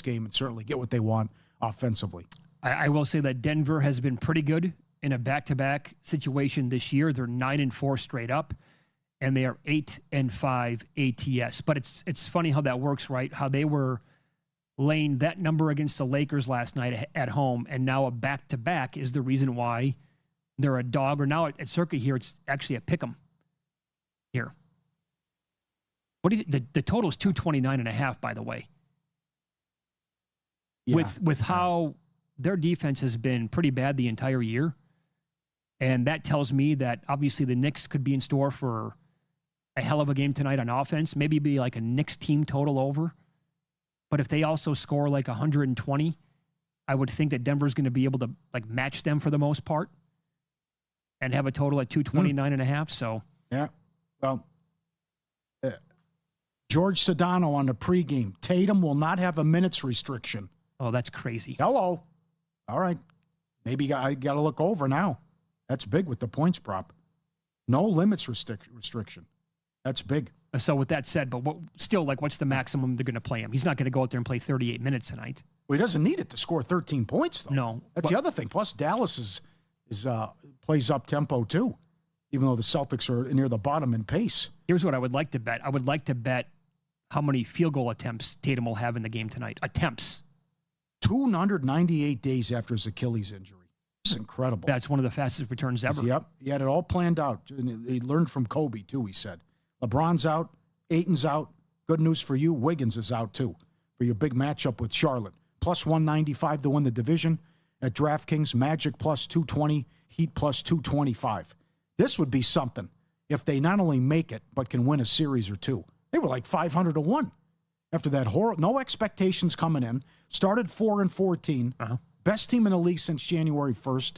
game and certainly get what they want offensively. I will say that Denver has been pretty good in a back-to-back situation this year. They're 9-4 straight up, and they are 8-5 ATS. But it's funny how that works, right? How they were laying that number against the Lakers last night at home, and now a back-to-back is the reason why they're a dog. Or now at Circuit here, it's actually a pick 'em here. What do you, the total is 229.5, by the way. Yeah. With how their defense has been pretty bad the entire year. And that tells me that obviously the Knicks could be in store for a hell of a game tonight on offense. Maybe be like a Knicks team total over. But if they also score like 120, I would think that Denver's going to be able to like match them for the most part and have a total at 229.5. So yeah, well, George Sedano on the pregame. Tatum will not have a minutes restriction. Oh, that's crazy. Hello. All right. Maybe I got to look over now. That's big with the points prop. No limits restriction. That's big. So with that said, but what's the maximum they're going to play him? He's not going to go out there and play 38 minutes tonight. Well, he doesn't need it to score 13 points, though. No. That's the other thing. Plus, Dallas plays up tempo, too, even though the Celtics are near the bottom in pace. Here's what I would like to bet. I would like to bet how many field goal attempts Tatum will have in the game tonight. Attempts. 298 days after his Achilles injury. It's incredible. That's one of the fastest returns ever. Yep. He had it all planned out. He learned from Kobe, too, he said. LeBron's out. Ayton's out. Good news for you. Wiggins is out, too, for your big matchup with Charlotte. Plus 195 to win the division at DraftKings. Magic plus 220. Heat plus 225. This would be something if they not only make it, but can win a series or two. They were like 500 to 1 after that horror. No expectations coming in. Started 4-14. Best team in the league since January 1st.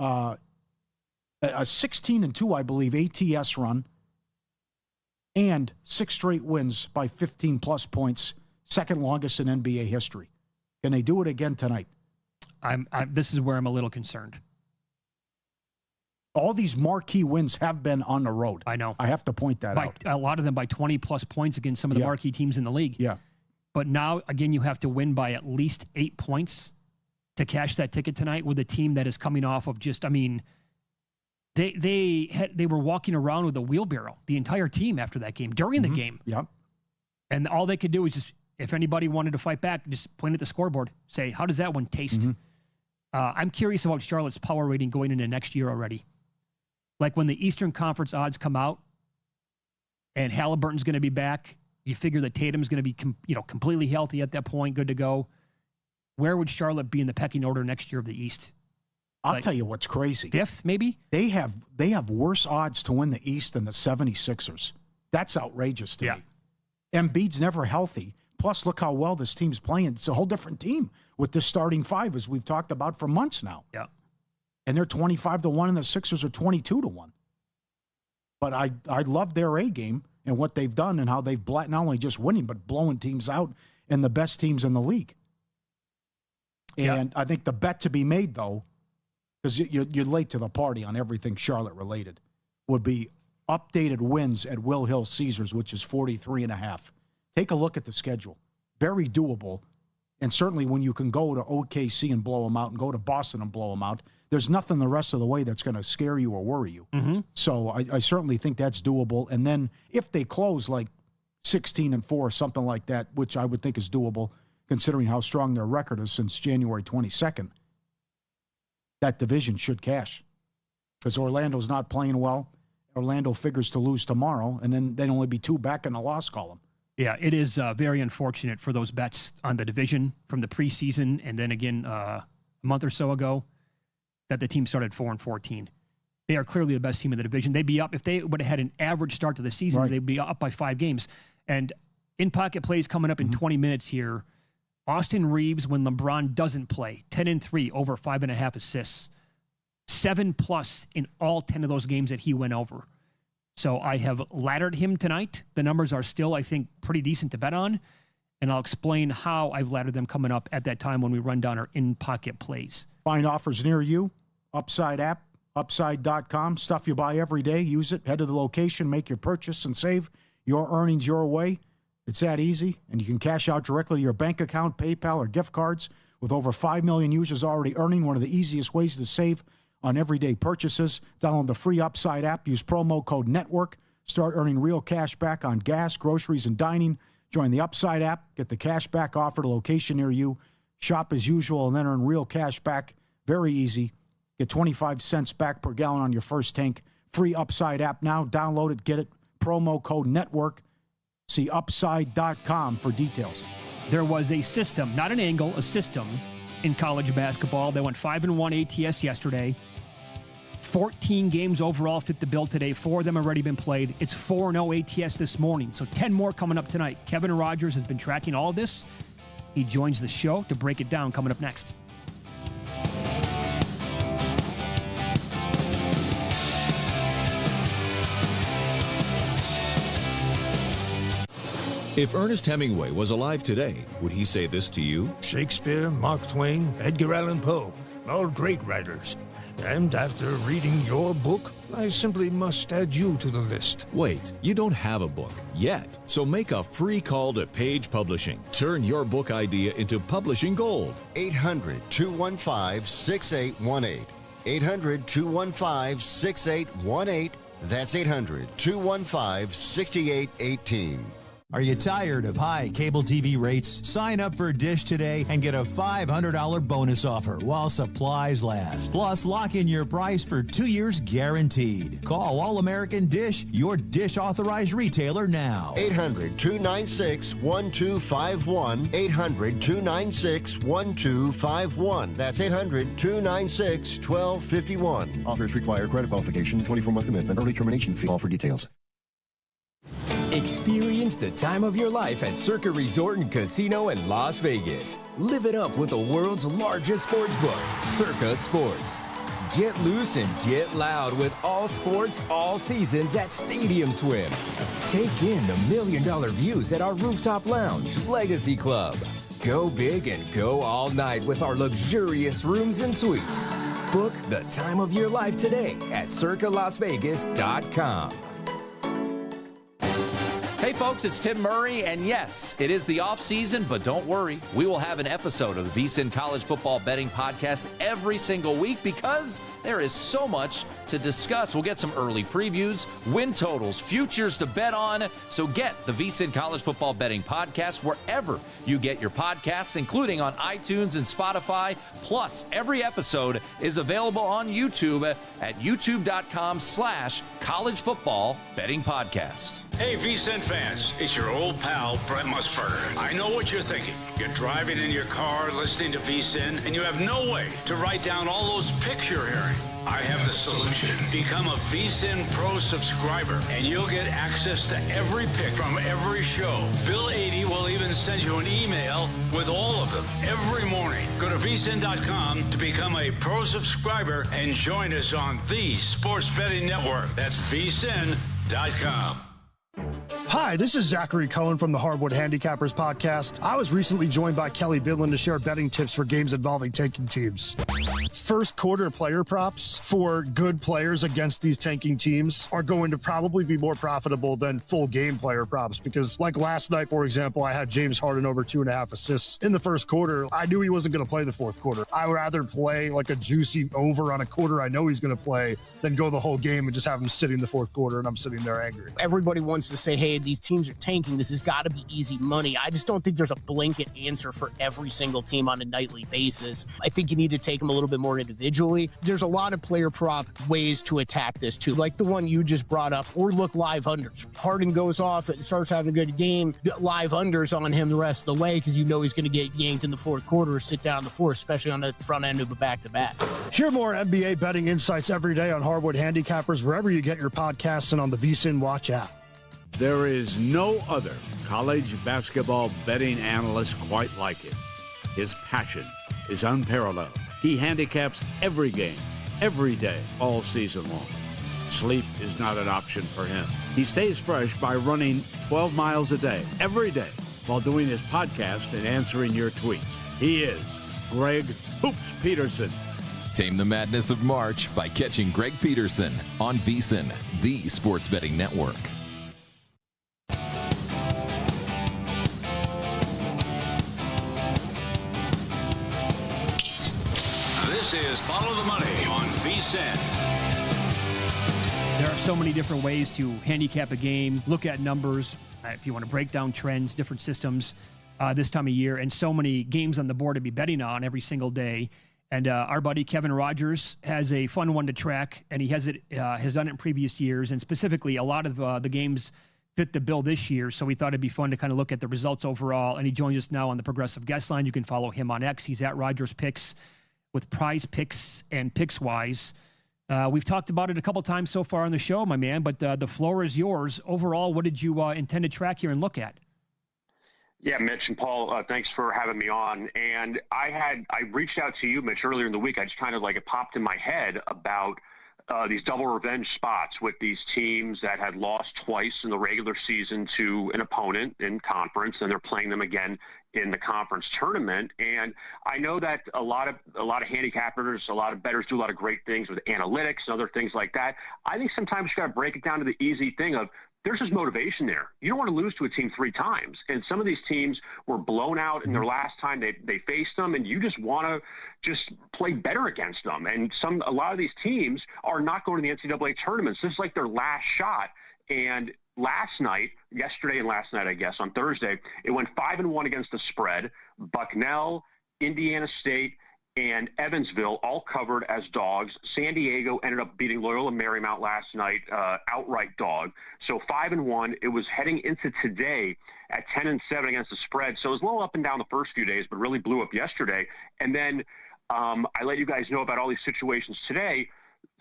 A 16-2, I believe, ATS run. And 6 straight wins by 15-plus points. Second longest in NBA history. Can they do it again tonight? This is where I'm a little concerned. All these marquee wins have been on the road. I know. I have to point that out. A lot of them by 20-plus points against some of the marquee teams in the league. Yeah. But now, again, you have to win by at least 8 points to cash that ticket tonight with a team that is coming off of just, I mean, they were walking around with a wheelbarrow, the entire team after that game, during the game. Yep. And all they could do is just, if anybody wanted to fight back, just point at the scoreboard, say, how does that one taste? I'm curious about Charlotte's power rating going into next year already. Like when the Eastern Conference odds come out and Halliburton's going to be back, you figure that Tatum's going to be completely healthy at that point, good to go. Where would Charlotte be in the pecking order next year of the East? I'll tell you what's crazy. 5th, maybe? They have worse odds to win the East than the 76ers. That's outrageous to me. Embiid's never healthy. Plus, look how well this team's playing. It's a whole different team with this starting five, as we've talked about for months now. Yeah. And they're 25 to 1, and the Sixers are 22 to 1. But I love their A game and what they've done and how they've not only just winning, but blowing teams out and the best teams in the league. And I think the bet to be made, though, because you're late to the party on everything Charlotte related, would be updated wins at Will Hill Caesars, which is 43.5. Take a look at the schedule. Very doable. And certainly when you can go to OKC and blow them out and go to Boston and blow them out, there's nothing the rest of the way that's going to scare you or worry you. So I certainly think that's doable. And then if they close like 16-4, something like that, which I would think is doable, considering how strong their record is since January 22nd, that division should cash. Because Orlando's not playing well. Orlando figures to lose tomorrow, and then they'd only be 2 back in the loss column. Yeah, it is very unfortunate for those bets on the division from the preseason, and then again a month or so ago that the team started 4-14. They are clearly the best team in the division. They'd be up if they would have had an average start to the season. They'd be up by 5 games. And in-pocket plays coming up in 20 minutes here. Austin Reeves, when LeBron doesn't play, 10-3, over 5.5 assists. 7+ in all 10 of those games that he went over. So I have laddered him tonight. The numbers are still, I think, pretty decent to bet on. And I'll explain how I've laddered them coming up at that time when we run down our in-pocket plays. Find offers near you. Upside app, upside.com. Stuff you buy every day. Use it. Head to the location, make your purchase, and save your earnings your way. It's that easy, and you can cash out directly to your bank account, PayPal, or gift cards. With over 5 million users already earning, one of the easiest ways to save on everyday purchases. Download the free Upside app. Use promo code NETWORK. Start earning real cash back on gas, groceries, and dining. Join the Upside app. Get the cash back offer at a location near you. Shop as usual and then earn real cash back. Very easy. Get 25 cents back per gallon on your first tank. Free Upside app now. Download it. Get it. Promo code NETWORK. See upside.com for details. There was a system, not an angle, a system in college basketball. They went 5-1 ATS yesterday. 14 games overall fit the bill today. 4 of them already been played. It's 4-0 ATS this morning, so 10 more coming up tonight. Kevin Rogers has been tracking all of this. He joins the show to break it down coming up next. If Ernest Hemingway was alive today, would he say this to you? Shakespeare, Mark Twain, Edgar Allan Poe, all great writers. And after reading your book, I simply must add you to the list. Wait, you don't have a book yet. So make a free call to Page Publishing. Turn your book idea into publishing gold. 800-215-6818. 800-215-6818. That's 800-215-6818. Are you tired of high cable TV rates? Sign up for Dish today and get a $500 bonus offer while supplies last. Plus, lock in your price for 2 years guaranteed. Call All-American Dish, your Dish authorized retailer now. 800-296-1251. 800-296-1251. That's 800-296-1251. Offers require credit qualification, 24-month commitment, early termination fee. All for details. Experience the time of your life at Circa Resort and Casino in Las Vegas. Live it up with the world's largest sports book, Circa Sports. Get loose and get loud with all sports, all seasons at Stadium Swim. Take in the $1 million views at our rooftop lounge, Legacy Club. Go big and go all night with our luxurious rooms and suites. Book the time of your life today at circalasvegas.com. Hey folks, it's Tim Murray, and yes, it is the off season, but don't worry. We will have an episode of the VSiN College Football Betting Podcast every single week because there is so much to discuss. We'll get some early previews, win totals, futures to bet on. So get the VSiN College Football Betting Podcast wherever you get your podcasts, including on iTunes and Spotify. Plus, every episode is available on YouTube at youtube.com/College Football Betting Podcast. Hey, VSiN fans, it's your old pal, Brent Musburger. I know what you're thinking. You're driving in your car, listening to VSiN, and you have no way to write down all those pics you're hearing. I have the solution. Become a VSiN Pro subscriber, and you'll get access to every pick from every show. Bill 80 will even send you an email with all of them every morning. Go to vsin.com to become a Pro subscriber and join us on the Sports Betting Network. That's vsin.com. Hi, this is Zachary Cohen from the Hardwood Handicappers podcast. I was recently joined by Kelly Bidlin to share betting tips for games involving tanking teams. First quarter player props for good players against these tanking teams are going to probably be more profitable than full game player props because like last night, for example, I had James Harden over 2.5 assists in the first quarter. I knew he wasn't going to play the fourth quarter. I would rather play like a juicy over on a quarter I know he's going to play than go the whole game and just have him sitting the fourth quarter and I'm sitting there angry. Everybody wants to say, hey, these teams are tanking. This has got to be easy money. I just don't think there's a blanket answer for every single team on a nightly basis. I think you need to take them a little bit more individually. There's a lot of player prop ways to attack this too, like the one you just brought up, or look live unders. Harden goes off and starts having a good game, live unders on him the rest of the way because you know he's going to get yanked in the fourth quarter or sit down on the floor, especially on the front end of a back-to-back. Hear more NBA betting insights every day on Hardwood Handicappers, wherever you get your podcasts and on the VSiN Watch app. There is no other college basketball betting analyst quite like him. His passion is unparalleled. He handicaps every game, every day, all season long. Sleep is not an option for him. He stays fresh by running 12 miles a day, every day, while doing his podcast and answering your tweets. He is Greg Hoops Peterson. Tame the madness of March by catching Greg Peterson on VSiN, the Sports Betting Network. This is Follow the Money on VSiN. There are so many different ways to handicap a game, look at numbers, if you want to break down trends, different systems this time of year, and so many games on the board to be betting on every single day. And our buddy Kevin Rogers has a fun one to track, and he has done it in previous years, and specifically a lot of the games fit the bill this year, so we thought it'd be fun to kind of look at the results overall. And he joins us now on the Progressive Guest Line. You can follow him on X. He's at Rogers Picks with Prize Picks and PicksWise. We've talked about it a couple times so far on the show, my man, but the floor is yours. Overall, what did you intend to track here and look at? Yeah, Mitch and Paul, thanks for having me on. And I reached out to you, Mitch, earlier in the week. I just kind of it popped in my head about these double revenge spots with these teams that had lost twice in the regular season to an opponent in conference, and they're playing them again in the conference tournament. And I know that a lot of handicappers, a lot of bettors do a lot of great things with analytics and other things like that. I think sometimes you got to break it down to the easy thing of there's just motivation there. You don't want to lose to a team 3 times. And some of these teams were blown out in their last time they faced them, and you just want to just play better against them. And a lot of these teams are not going to the NCAA tournaments. This is like their last shot. And yesterday and last night, I guess, on Thursday, it went 5-1 against the spread. Bucknell, Indiana State, and Evansville all covered as dogs. San Diego ended up beating Loyola Marymount last night, outright dog. So 5-1. It was heading into today at 10-7 against the spread. So it was a little up and down the first few days, but really blew up yesterday. And then I let you guys know about all these situations today.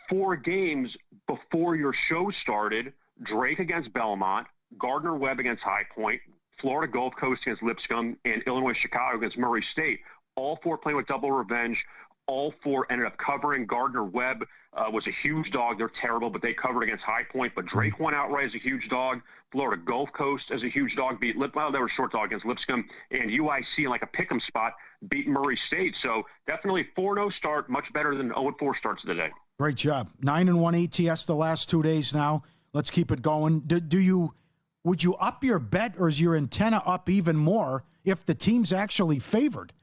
4 games before your show started: Drake against Belmont, Gardner-Webb against High Point, Florida Gulf Coast against Lipscomb, and Illinois Chicago against Murray State. All 4 playing with double revenge. All 4 ended up covering. Gardner-Webb was a huge dog. They're terrible, but they covered against High Point. But Drake won outright as a huge dog. Florida Gulf Coast as a huge dog beat they were short dog against Lipscomb. And UIC in a pick'em spot beat Murray State. So definitely 4-0 start, much better than 0-4 starts of the day. Great job. 9-1 ATS the last 2 days now. Let's keep it going. Would you up your bet, or is your antenna up even more if the team's actually favored?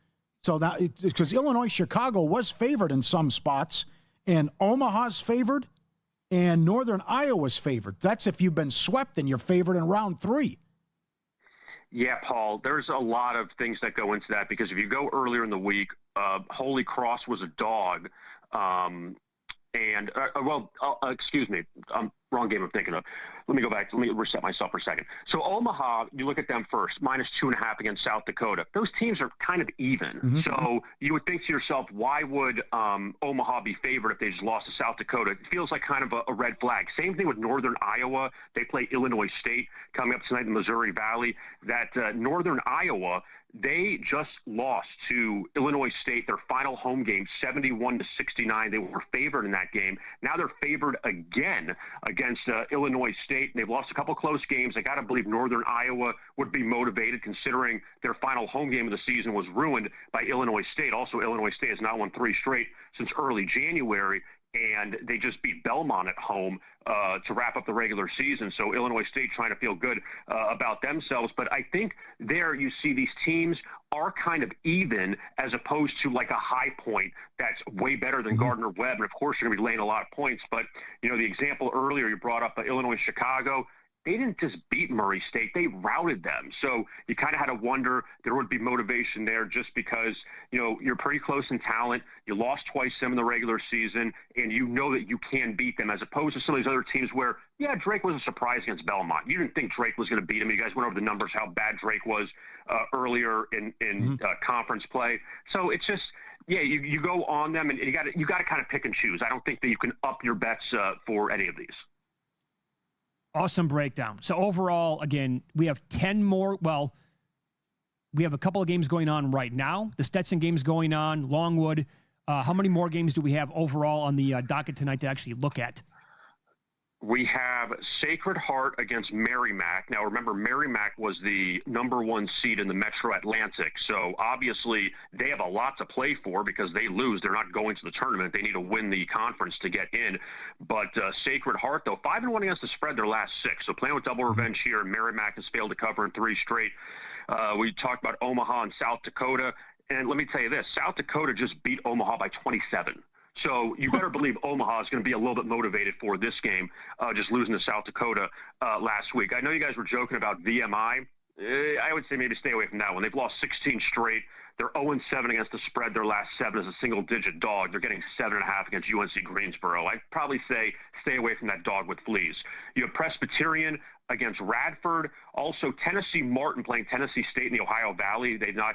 So that, because Illinois Chicago was favored in some spots, and Omaha's favored, and Northern Iowa's favored. That's if you've been swept and you're favored in round 3. Yeah, Paul, there's a lot of things that go into that, because if you go earlier in the week, Holy Cross was a dog. Excuse me, wrong game I'm thinking of. Let me go back. Let me reset myself for a second. So Omaha, you look at them first, -2.5 against South Dakota. Those teams are kind of even. Mm-hmm. So you would think to yourself, why would Omaha be favored if they just lost to South Dakota? It feels like kind of a red flag. Same thing with Northern Iowa. They play Illinois State coming up tonight in the Missouri Valley. That Northern Iowa, they just lost to Illinois State, their final home game, 71-69. They were favored in that game. Now they're favored again against Illinois State. They've lost a couple close games. I got to believe Northern Iowa would be motivated, considering their final home game of the season was ruined by Illinois State. Also, Illinois State has not won 3 straight since early January, and they just beat Belmont at home to wrap up the regular season. So Illinois State trying to feel good about themselves. But I think there you see these teams are kind of even, as opposed to like a High Point that's way better than Gardner-Webb. And, of course, you're going to be laying a lot of points. But, the example earlier you brought up, Illinois-Chicago, they didn't just beat Murray State. They routed them. So you kind of had to wonder there would be motivation there, just because, you're pretty close in talent. You lost twice them in the regular season, and you know that you can beat them, as opposed to some of these other teams where, yeah, Drake was a surprise against Belmont. You didn't think Drake was going to beat him. You guys went over the numbers, how bad Drake was earlier in conference play. So it's just, yeah, you go on them, and you got to kind of pick and choose. I don't think that you can up your bets for any of these. Awesome breakdown. So overall, again, we have 10 more. Well, we have a couple of games going on right now. The Stetson game's going on, Longwood. How many more games do we have overall on the docket tonight to actually look at? We have Sacred Heart against Merrimack. Now, remember, Merrimack was the #1 seed in the Metro Atlantic. So, obviously, they have a lot to play for, because they lose. They're not going to the tournament. They need to win the conference to get in. But Sacred Heart, though, 5-1 against the spread their last 6. So, playing with double revenge here. Merrimack has failed to cover in 3 straight. We talked about Omaha and South Dakota. And let me tell you this, South Dakota just beat Omaha by 27. So you better believe Omaha is going to be a little bit motivated for this game, just losing to South Dakota last week. I know you guys were joking about VMI. I would say maybe stay away from that one. They've lost 16 straight. They're 0-7 against the spread. Their last 7 as a single-digit dog. They're getting 7.5 against UNC Greensboro. I'd probably say stay away from that dog with fleas. You have Presbyterian against Radford. Also, Tennessee Martin playing Tennessee State in the Ohio Valley. They've now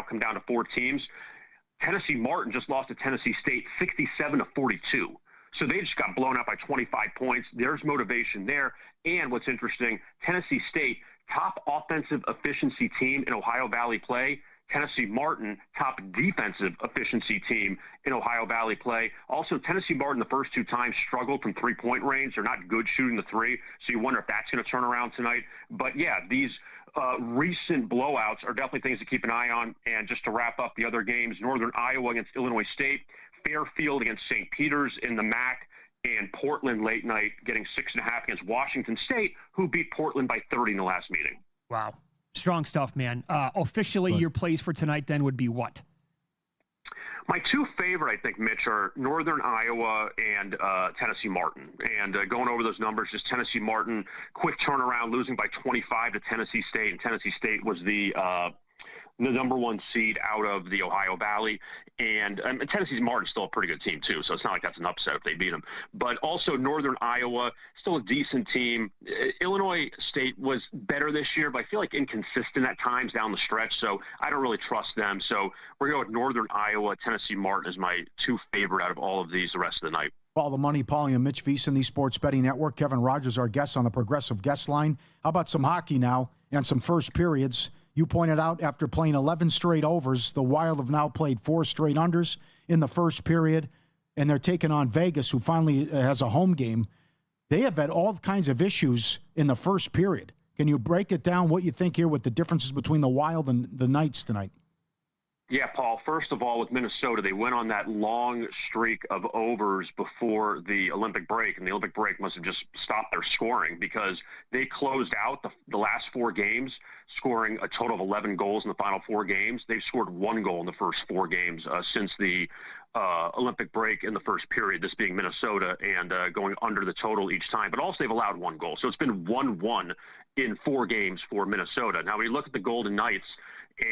come down to 4 teams. Tennessee Martin just lost to Tennessee State 67-42. So they just got blown out by 25 points. There's motivation there. And what's interesting, Tennessee State, top offensive efficiency team in Ohio Valley play. Tennessee Martin, top defensive efficiency team in Ohio Valley play. Also, Tennessee Martin the first 2 times struggled from three-point range. They're not good shooting the three, so you wonder if that's going to turn around tonight. But, yeah, these recent blowouts are definitely things to keep an eye on. And just to wrap up the other games, Northern Iowa against Illinois State, Fairfield against St. Peter's in the MAC, and Portland late night getting 6.5 against Washington State, who beat Portland by 30 in the last meeting. Wow. Strong stuff, man. Officially, your plays for tonight then would be what? My 2 favorite, I think, Mitch, are Northern Iowa and Tennessee Martin. And going over those numbers, just Tennessee Martin, quick turnaround, losing by 25 to Tennessee State. And Tennessee State was the number 1 seed out of the Ohio Valley. And Tennessee Martin's still a pretty good team, too, so it's not like that's an upset if they beat them. But also Northern Iowa, still a decent team. Illinois State was better this year, but I feel like inconsistent at times down the stretch, so I don't really trust them. So we're going with Northern Iowa. Tennessee Martin is my 2 favorite out of all of these the rest of the night. All the money, Paulie and Mitch Veason, the Sports Betting Network. Kevin Rogers, our guest on the Progressive Guest Line. How about some hockey now and some first periods? You pointed out after playing 11 straight overs, the Wild have now played 4 straight unders in the first period, and they're taking on Vegas, who finally has a home game. They have had all kinds of issues in the first period. Can you break it down, what you think here with the differences between the Wild and the Knights tonight? Yeah, Paul, first of all, with Minnesota, they went on that long streak of overs before the Olympic break, and the Olympic break must have just stopped their scoring because they closed out the last 4 games, scoring a total of 11 goals in the final 4 games. They've scored 1 goal in the first 4 games since the Olympic break in the first period, this being Minnesota, and going under the total each time. But also they've allowed 1 goal. So it's been 1-1 in 4 games for Minnesota. Now, when you look at the Golden Knights,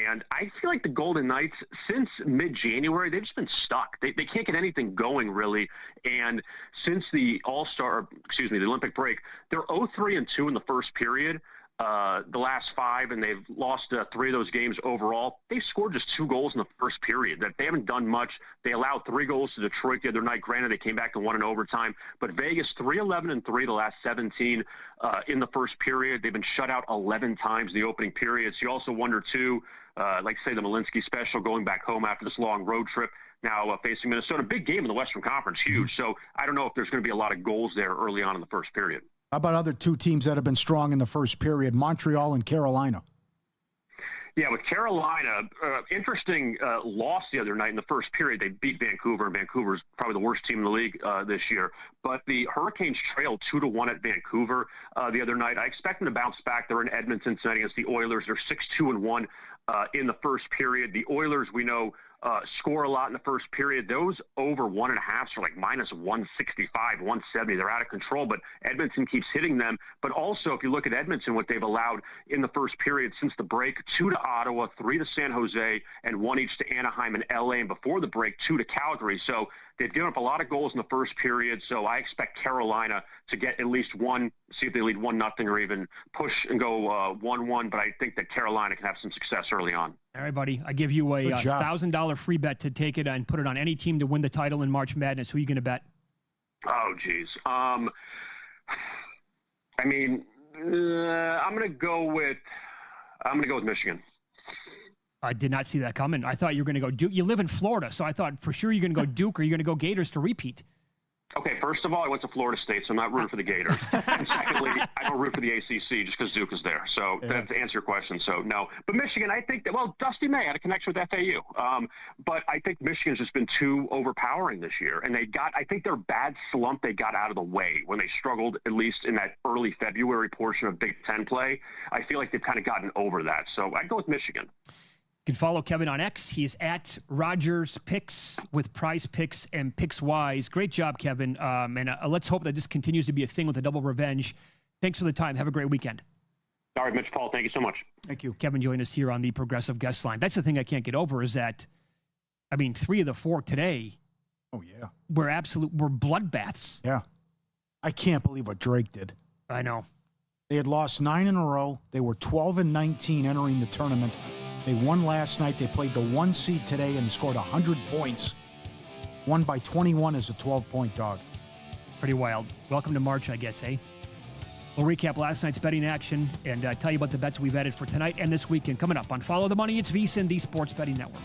and I feel like the Golden Knights, since mid-January, they've just been stuck. They can't get anything going, really. And since the Olympic break, they're 0-3-2 in the first period. The last 5, and they've lost 3 of those games overall. They scored just 2 goals in the first period. That they haven't done much. They allowed 3 goals to Detroit the other night. Granted, they came back to 1 in overtime. But Vegas, 3-11-3 the last 17 in the first period. They've been shut out 11 times in the opening period. So you also wonder, too, like say the Malinsky special, going back home after this long road trip. Now facing Minnesota, big game in the Western Conference, huge. So I don't know if there's going to be a lot of goals there early on in the first period. How about other 2 teams that have been strong in the first period, Montreal and Carolina? Yeah, with Carolina, interesting loss the other night in the first period. They beat Vancouver, and Vancouver's probably the worst team in the league this year. But the Hurricanes trailed 2-1 at Vancouver the other night. I expect them to bounce back. They're in Edmonton tonight against the Oilers. They're 6-2-1 in the first period. The Oilers, we know, score a lot in the first period. Those over 1.5 are like minus 165, 170. They're out of control, but Edmonton keeps hitting them. But also, if you look at Edmonton, what they've allowed in the first period since the break, 2 to Ottawa, 3 to San Jose, and 1 each to Anaheim and LA. And before the break, 2 to Calgary. So they've given up a lot of goals in the first period. So I expect Carolina to get at least 1, see if they lead 1-0 or even push and go 1-1. But I think that Carolina can have some success early on. All right, buddy. I give you a $1,000 free bet to take it and put it on any team to win the title in March Madness. Who are you going to bet? Oh, geez. I'm going to go with Michigan. I did not see that coming. I thought you were going to go Duke. You live in Florida, so I thought for sure you're going to go Duke or you're going to go Gators to repeat. Okay, first of all, I went to Florida State, so I'm not rooting for the Gators. And secondly, I don't root for the ACC just because Duke is there. So to answer your question, so no. But Michigan, I think that, well, Dusty May had a connection with FAU. But I think Michigan's just been too overpowering this year. And I think their bad slump, they got out of the way when they struggled, at least in that early February portion of Big Ten play. I feel like they've kind of gotten over that. So I'd go with Michigan. You can follow Kevin on X. He is at Rogers Picks with Prize Picks and Picks Wise. Great job, Kevin. And let's hope that this continues to be a thing with the double revenge. Thanks for the time. Have a great weekend. All right, Mitch, Paul, thank you so much. Thank you. Kevin joined us here on the Progressive Guest Line. That's the thing I can't get over is that, 3 of the 4 today were bloodbaths. Yeah. I can't believe what Drake did. I know. They had lost 9 in a row. They were 12-19 entering the tournament. They won last night. They played the 1 seed today and scored 100 points. Won by 21 as a 12-point dog. Pretty wild. Welcome to March, I guess, eh? We'll recap last night's betting action and tell you about the bets we've added for tonight and this weekend. Coming up on Follow the Money, it's VSiN, the Sports Betting Network.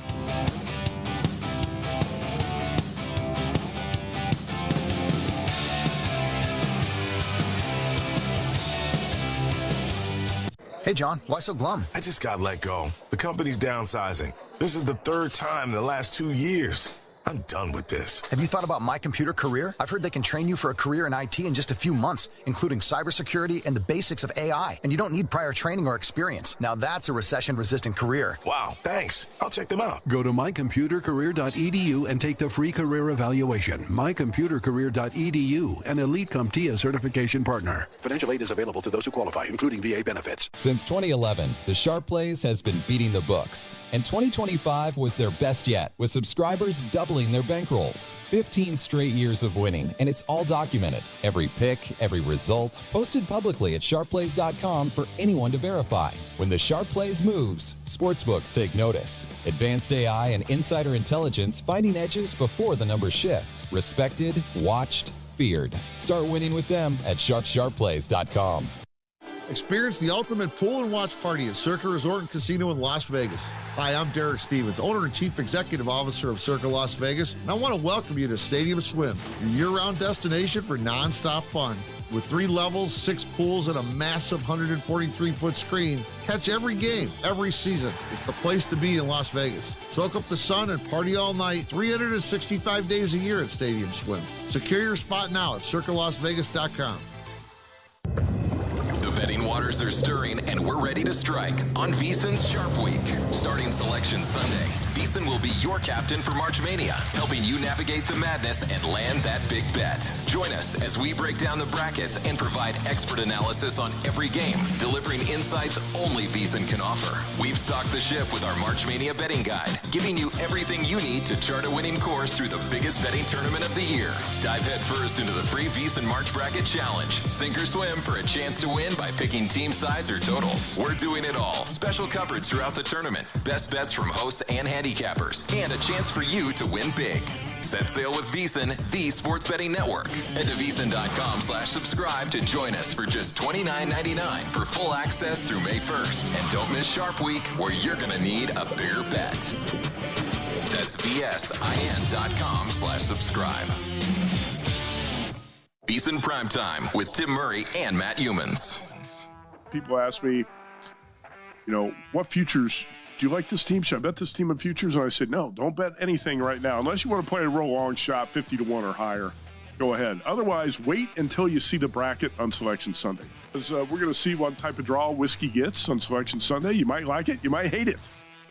Hey, John, why so glum? I just got let go. The company's downsizing. This is the 3rd time in the last 2 years. I'm done with this. Have you thought about My Computer Career? I've heard they can train you for a career in IT in just a few months, including cybersecurity and the basics of AI. And you don't need prior training or experience. Now that's a recession-resistant career. Wow, thanks. I'll check them out. Go to mycomputercareer.edu and take the free career evaluation. Mycomputercareer.edu, an Elite CompTIA certification partner. Financial aid is available to those who qualify, including VA benefits. Since 2011, the Sharp Plays has been beating the books. And 2025 was their best yet, with subscribers doubling their bankrolls. 15 straight years of winning, and it's all documented. Every pick, every result, posted publicly at sharpplays.com for anyone to verify. When the Sharp Plays moves, sportsbooks take notice. Advanced AI and insider intelligence finding edges before the numbers shift. Respected, watched, feared. Start winning with them at sharpplays.com. Experience the ultimate pool and watch party at Circa Resort and Casino in Las Vegas. Hi, I'm Derek Stevens, owner and chief executive officer of Circa Las Vegas, and I want to welcome you to Stadium Swim, your year-round destination for non-stop fun. With 3 levels, 6 pools, and a massive 143-foot screen, catch every game, every season. It's the place to be in Las Vegas. Soak up the sun and party all night, 365 days a year at Stadium Swim. Secure your spot now at circalasvegas.com. The betting waters are stirring, and we're ready to strike on VSiN's Sharp Week. Starting Selection Sunday, VSiN will be your captain for March Mania, helping you navigate the madness and land that big bet. Join us as we break down the brackets and provide expert analysis on every game, delivering insights only VSiN can offer. We've stocked the ship with our March Mania betting guide, giving you everything you need to chart a winning course through the biggest betting tournament of the year. Dive headfirst into the free VSiN March Bracket Challenge. Sink or swim for a chance to win by picking team sides or totals. We're doing it all. Special coverage throughout the tournament, best bets from hosts and handicappers, and a chance for you to win big. Set sail with VSiN, the sports betting network. Head to VSiN.com/subscribe to join us for just $29.99 for full access through May 1st. And don't miss Sharp Week, where you're going to need a bigger bet. That's VSIN.com/subscribe. VSiN Primetime with Tim Murray and Matt Humans. People ask me, what futures do you like this team? Should I bet this team in futures? And I said, no, don't bet anything right now. Unless you want to play a real long shot, 50-1 or higher, go ahead. Otherwise, wait until you see the bracket on Selection Sunday. Because we're going to see what type of draw Whiskey gets on Selection Sunday. You might like it. You might hate it.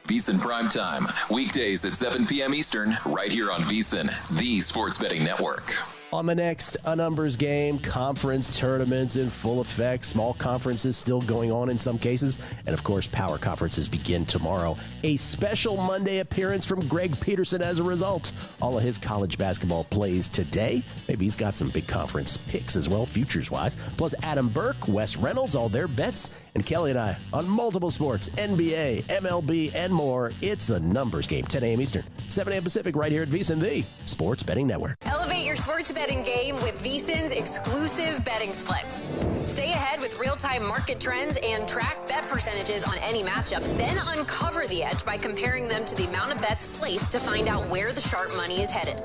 VSiN Primetime, weekdays at 7 p.m. Eastern, right here on VSiN, the sports betting network. On the next A Numbers game, conference tournaments in full effect. Small conferences still going on in some cases. And, of course, power conferences begin tomorrow. A special Monday appearance from Greg Peterson as a result. All of his college basketball plays today. Maybe he's got some big conference picks as well, futures-wise. Plus Adam Burke, Wes Reynolds, all their bets. And Kelly and I on multiple sports, NBA, MLB, and more. It's A Numbers game, 10 a.m. Eastern, 7 a.m. Pacific, right here at VSiN, the Sports Betting Network. Elevate your sports betting game with VSiN's exclusive betting splits. Stay ahead with real-time market trends and track bet percentages on any matchup. Then uncover the edge by comparing them to the amount of bets placed to find out where the sharp money is headed.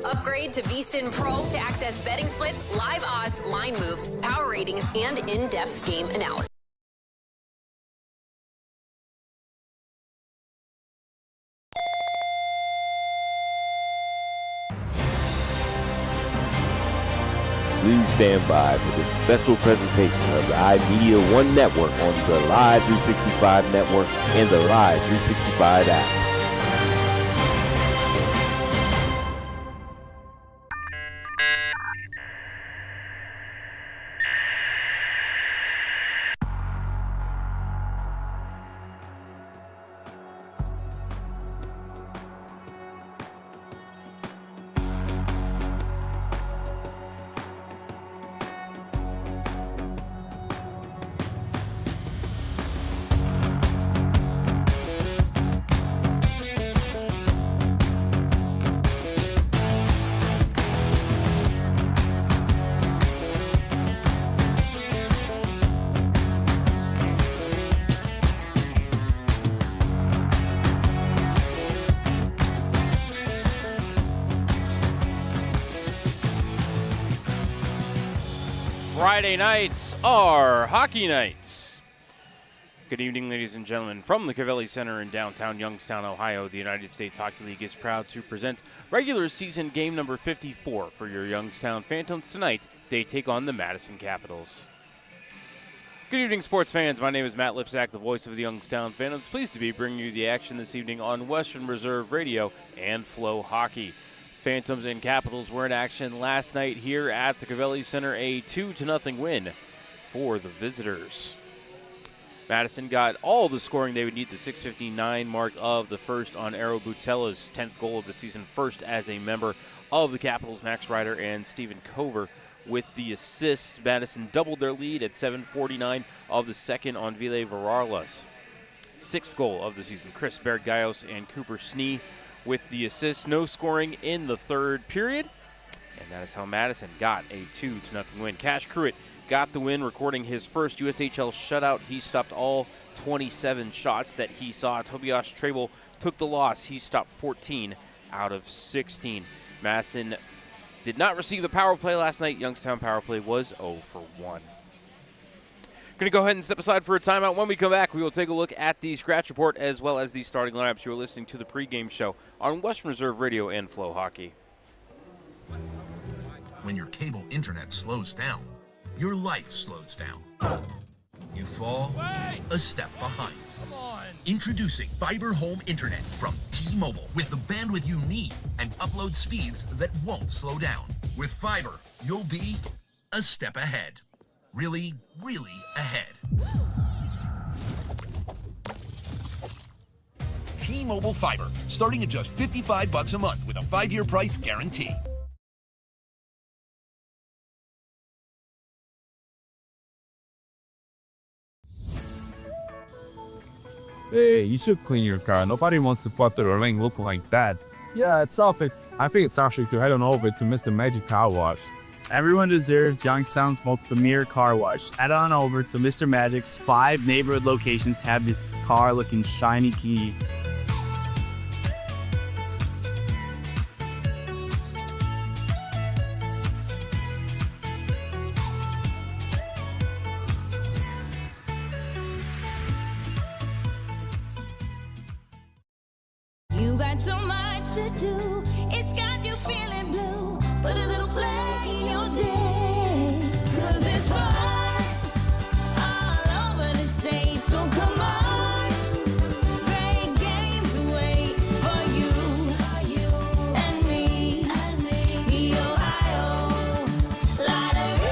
Upgrade to VSiN Pro to access betting splits, live odds, line moves, power ratings, and in-depth game analysis. Please stand by for this special presentation of the iMedia One Network on the Live 365 Network and the Live 365 app. Friday nights are hockey nights. Good evening, ladies and gentlemen. From the Cavelli Center in downtown Youngstown, Ohio, the United States Hockey League is proud to present regular season game number 54 for your Youngstown Phantoms. Tonight, they take on the Madison Capitols. Good evening, sports fans. My name is Matt Lipsack, the voice of the Youngstown Phantoms. Pleased to be bringing you the action this evening on Western Reserve Radio and Flow Hockey. Phantoms and Capitals were in action last night here at the Cavelli Center, a 2-0 win for the visitors. Madison got all the scoring they would need, the 6:59 mark of the first on Aero Butella's 10th goal of the season, first as a member of the Capitals, Max Ryder and Steven Cover. With the assists, Madison doubled their lead at 7:49 of the second on Ville Vararlas. 6th goal of the season, Chris Bergaios and Cooper Snee with the assists. No scoring in the third period, and that is how Madison got a 2-0 win. Cash Cruitt got the win, recording his first USHL shutout. He stopped all 27 shots that he saw. Tobias Trebel took the loss. He stopped 14 out of 16. Madison did not receive a power play last night. Youngstown power play was 0 for 1. Going to go ahead and step aside for a timeout. When we come back, we will take a look at the scratch report as well as the starting lineups. You are listening to the pregame show on Western Reserve Radio and Flow Hockey. When your cable internet slows down, your life slows down. You fall a step behind. Introducing Fiber Home Internet from T-Mobile with the bandwidth you need and upload speeds that won't slow down. With fiber, you'll be a step ahead. Really, really ahead. T-Mobile Fiber, starting at just $55 a month with a 5-year price guarantee. Hey, you should clean your car. Nobody wants to put the ring look like that. Yeah, it's selfish. I think it's actually to head on over to Mr. Magic Car Wash. Everyone deserves Youngstown's most premier car wash. Head on over to Mr. Magic's 5 neighborhood locations to have this car looking shiny key. You got so much to do. It's got you feeling blue. Put a little play in your day. 'Cause it's fun all over the state. So come on. Great games wait for you and me. The Ohio Lottery.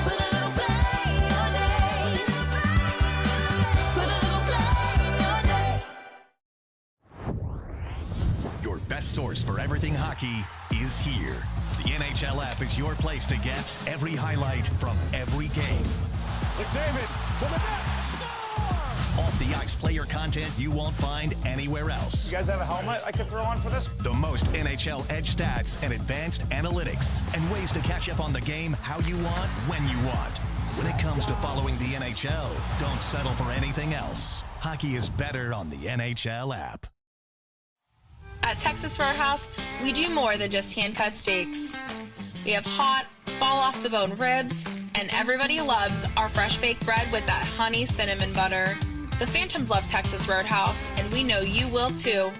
Put a little play in your day. Put a little play in your day. Your best source for everything hockey is here. The NHL app is your place to get every highlight from every game. McDavid to the net, score! Off the ice player content you won't find anywhere else. You guys have a helmet I could throw on for this? The most NHL edge stats and advanced analytics and ways to catch up on the game how you want, when you want. When it comes to following the NHL, don't settle for anything else. Hockey is better on the NHL app. At Texas Roadhouse, we do more than just hand-cut steaks. We have hot, fall-off-the-bone ribs, and everybody loves our fresh-baked bread with that honey cinnamon butter. The Phantoms love Texas Roadhouse, and we know you will too.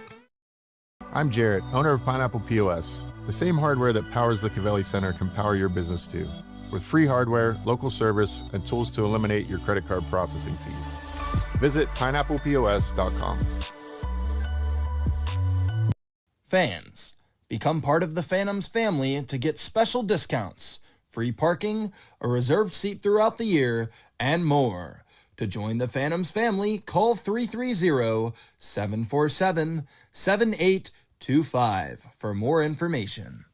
I'm Jarrett, owner of Pineapple POS. The same hardware that powers the Cavelli Center can power your business too, with free hardware, local service, and tools to eliminate your credit card processing fees. Visit pineapplepos.com. Fans, become part of the Phantoms family to get special discounts, free parking, a reserved seat throughout the year, and more. To join the Phantoms family, call 330-747-7825 for more information.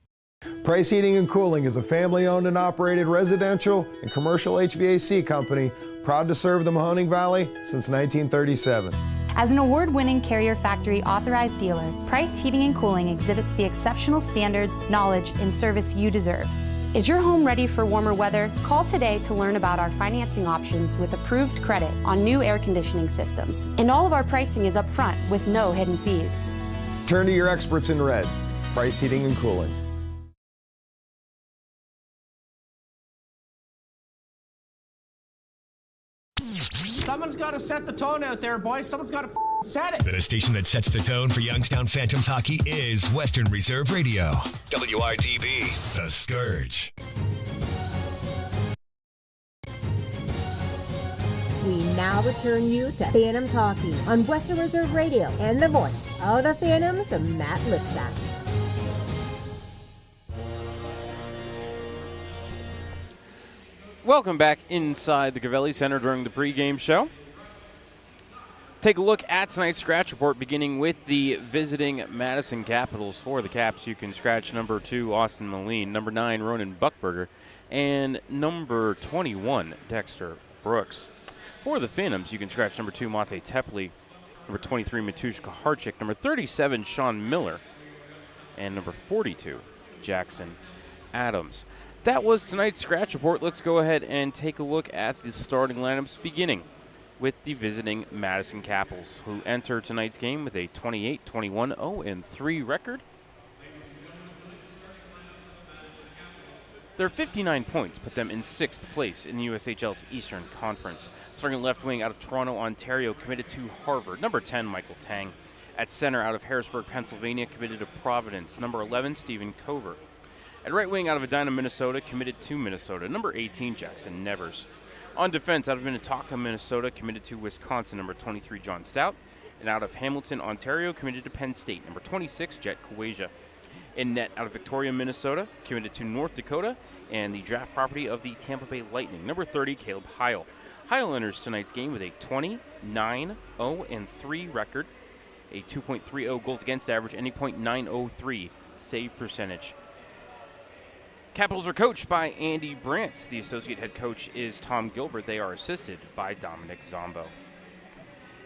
Price Heating and Cooling is a family-owned and operated residential and commercial HVAC company proud to serve the Mahoning Valley since 1937. As an award-winning Carrier Factory authorized dealer, Price Heating and Cooling exhibits the exceptional standards, knowledge, and service you deserve. Is your home ready for warmer weather? Call today to learn about our financing options with approved credit on new air conditioning systems. And all of our pricing is upfront with no hidden fees. Turn to your experts in red. Price Heating and Cooling. Someone's got to set the tone out there, boys. Someone's got to set it. The station that sets the tone for Youngstown Phantoms hockey is Western Reserve Radio. WRTV, The Scourge. We now return you to Phantoms hockey on Western Reserve Radio and the voice of the Phantoms, Matt Lipsack. Welcome back inside the Cavelli Center during the pregame show. Take a look at tonight's scratch report, beginning with the visiting Madison Capitols. For the Caps, you can scratch number 2, Austin Moline, number 9, Ronan Buckberger, and number 21, Dexter Brooks. For the Phantoms, you can scratch number 2, Mate Tepley, number 23, Matushka Harchik, number 37, Sean Miller, and number 42, Jackson Adams. That was tonight's scratch report. Let's go ahead and take a look at the starting lineups, beginning with the visiting Madison Capitals, who enter tonight's game with a 28-21, 0-3 record. Their 59 points put them in 6th place in the USHL's Eastern Conference. Starting left wing out of Toronto, Ontario, committed to Harvard. Number 10, Michael Tang. At center out of Harrisburg, Pennsylvania, committed to Providence. Number 11, Stephen Cover. At right wing out of Edina, Minnesota, committed to Minnesota. Number 18, Jackson Nevers. On defense out of Minnetonka, Minnesota, committed to Wisconsin. Number 23, John Stout. And out of Hamilton, Ontario, committed to Penn State. Number 26, Jet Kuwaja. In net out of Victoria, Minnesota, committed to North Dakota and the draft property of the Tampa Bay Lightning. Number 30, Caleb Heil. Heil enters tonight's game with a 29-0-3 record, a 2.30 goals against average, and a .903 save percentage. Capitals are coached by Andy Brandt. The associate head coach is Tom Gilbert. They are assisted by Dominic Zombo.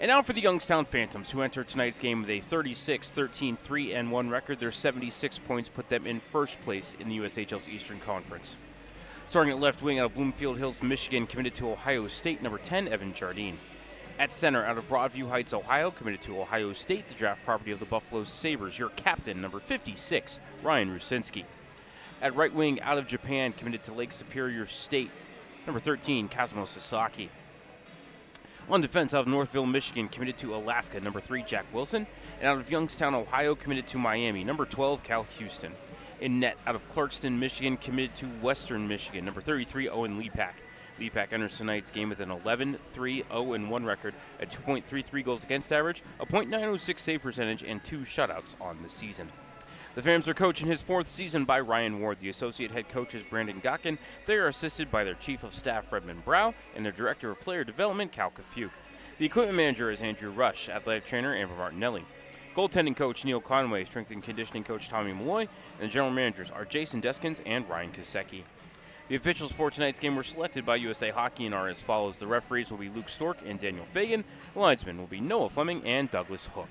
And now for the Youngstown Phantoms, who enter tonight's game with a 36-13, 3-1 record. Their 76 points put them in first place in the USHL's Eastern Conference. Starting at left wing out of Bloomfield Hills, Michigan, committed to Ohio State, number 10, Evan Jardine. At center out of Broadview Heights, Ohio, committed to Ohio State, the draft property of the Buffalo Sabres, your captain, number 56, Ryan Rusinski. At right wing out of Japan, committed to Lake Superior State, number 13, Kazuma Sasaki. On defense out of Northville, Michigan, committed to Alaska, number 3, Jack Wilson. And out of Youngstown, Ohio, committed to Miami, number 12, Cal Houston. In net out of Clarkston, Michigan, committed to Western Michigan, number 33, Owen Lepak. Lepak enters tonight's game with an 11-3-0-1 record, a 2.33 goals against average, a .906 save percentage, and 2 shutouts on the season. The Phantoms are coached in his 4th season by Ryan Ward. The associate head coach is Brandon Gotkin. They are assisted by their chief of staff, Redmond Brow, and their director of player development, Cal Kafuke. The equipment manager is Andrew Rush, athletic trainer Amber Martinelli. Goaltending coach Neil Conway, strength and conditioning coach Tommy Malloy, and the general managers are Jason Deskins and Ryan Kosecki. The officials for tonight's game were selected by USA Hockey and are as follows. The referees will be Luke Stork and Daniel Fagan. The linesmen will be Noah Fleming and Douglas Hook.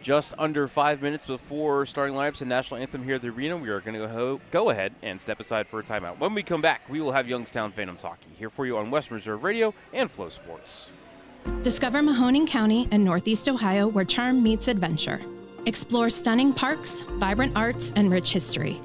Just under 5 minutes before starting lineups and national anthem here at the arena, we are going to go ahead and step aside for a timeout. When we come back, we will have Youngstown Phantoms hockey here for you on Western Reserve Radio and Flow Sports. Discover Mahoning County and Northeast Ohio, where charm meets adventure. Explore stunning parks, vibrant arts, and rich history.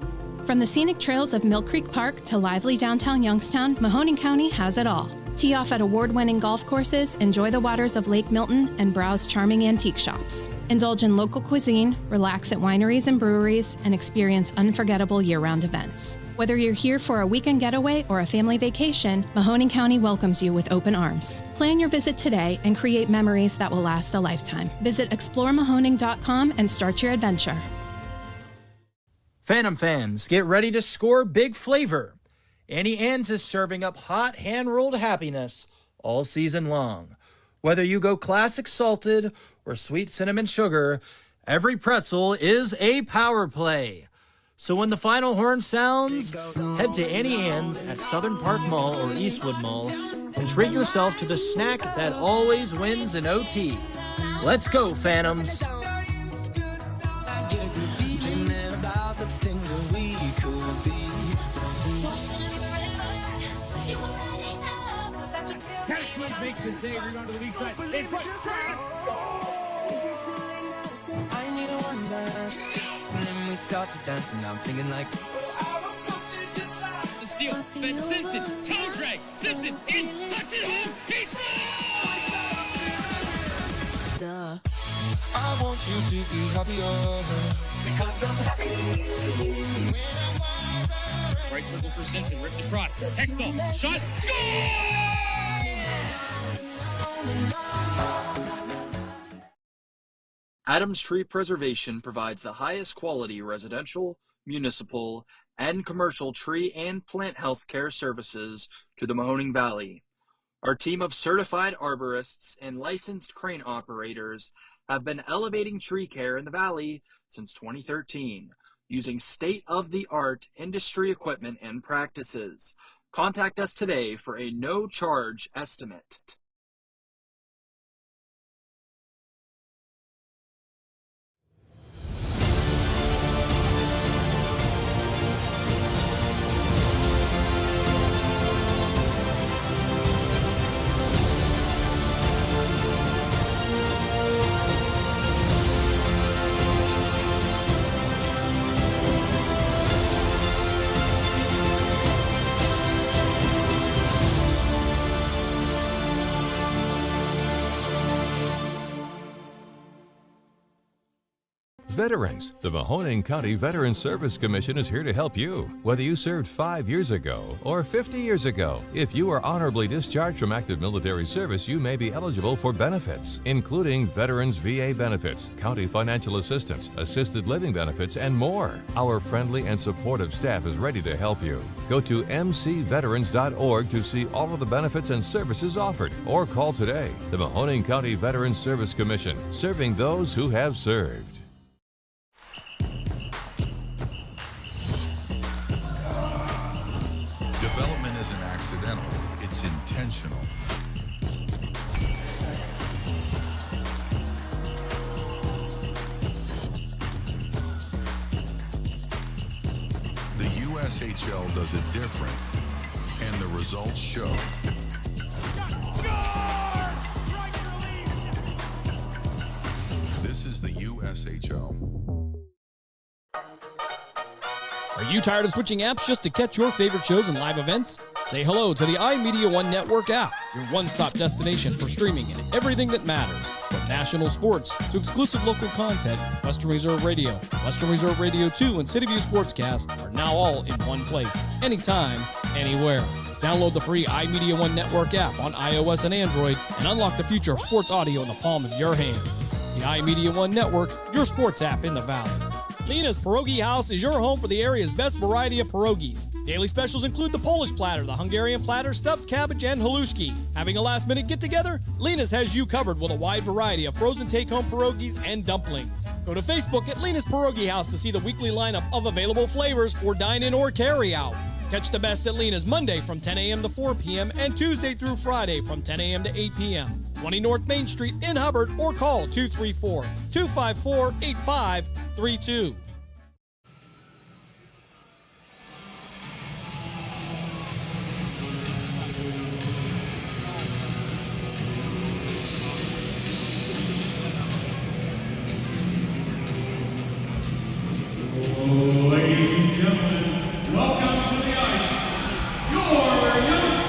From the scenic trails of Mill Creek Park to lively downtown Youngstown, Mahoning County has it all. Tee off at award-winning golf courses, enjoy the waters of Lake Milton, and browse charming antique shops. Indulge in local cuisine, relax at wineries and breweries, and experience unforgettable year-round events. Whether you're here for a weekend getaway or a family vacation, Mahoning County welcomes you with open arms. Plan your visit today and create memories that will last a lifetime. Visit exploremahoning.com and start your adventure. Phantom fans, get ready to score big flavor. Annie Ann's is serving up hot hand-rolled happiness all season long. Whether you go classic salted or sweet cinnamon sugar, every pretzel is a power play. So when the final horn sounds, head to Annie Ann's at Southern Park Mall or Eastwood Mall and treat yourself to the snack that always wins an OT. Let's go, Phantoms! Makes the save, rebound to the weak side. In front, score! I need a one last. And then we start to dance, and I'm singing like, I want something just like the steal. Ben Simpson, toe drag. Simpson in, tucks it home. He scores! I want you to be happier because I'm happy. When I'm wiser. Right circle for Simpson, ripped across. Hextall, shot, score! Adams Tree Preservation provides the highest quality residential, municipal, and commercial tree and plant health care services to the Mahoning Valley. Our team of certified arborists and licensed crane operators have been elevating tree care in the valley since 2013, using state-of-the-art industry equipment and practices. Contact us today for a no-charge estimate. Veterans, the Mahoning County Veterans Service Commission is here to help you. Whether you served 5 years ago or 50 years ago, if you are honorably discharged from active military service, you may be eligible for benefits, including Veterans VA benefits, county financial assistance, assisted living benefits, and more. Our friendly and supportive staff is ready to help you. Go to mcveterans.org to see all of the benefits and services offered, or call today. The Mahoning County Veterans Service Commission, serving those who have served. Development isn't accidental, it's intentional. The USHL does it different, and the results show. This is the USHL. Are you tired of switching apps just to catch your favorite shows and live events? Say hello to the iMedia One Network app, your one-stop destination for streaming and everything that matters. From national sports to exclusive local content, Western Reserve Radio, Western Reserve Radio 2, and City View Sportscast are now all in one place, anytime, anywhere. Download the free iMedia One Network app on iOS and Android and unlock the future of sports audio in the palm of your hand. The iMedia One Network, your sports app in the Valley. Lena's Pierogi House is your home for the area's best variety of pierogies. Daily specials include the Polish platter, the Hungarian platter, stuffed cabbage, and halushki. Having a last-minute get-together? Lena's has you covered with a wide variety of frozen take-home pierogies and dumplings. Go to Facebook at Lena's Pierogi House to see the weekly lineup of available flavors for dine-in or carry-out. Catch the best at Lena's Monday from 10 a.m. to 4 p.m. and Tuesday through Friday from 10 a.m. to 8 p.m. 20 North Main Street in Hubbard, or call 234-254-8532. Ladies and gentlemen, welcome to the ice, your Youngstown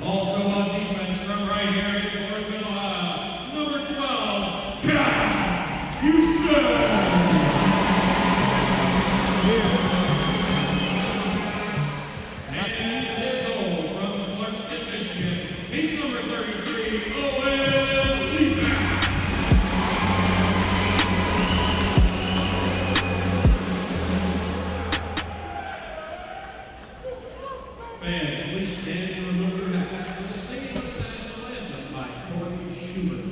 Also on defense from right here in Oregon, Ohio, number 12, Cal Houston. From Clarkston, Michigan, he's number 33, Owen Liebeck. Fans, please stand and remember your hats for the singing of the national anthem by Corey Schubert.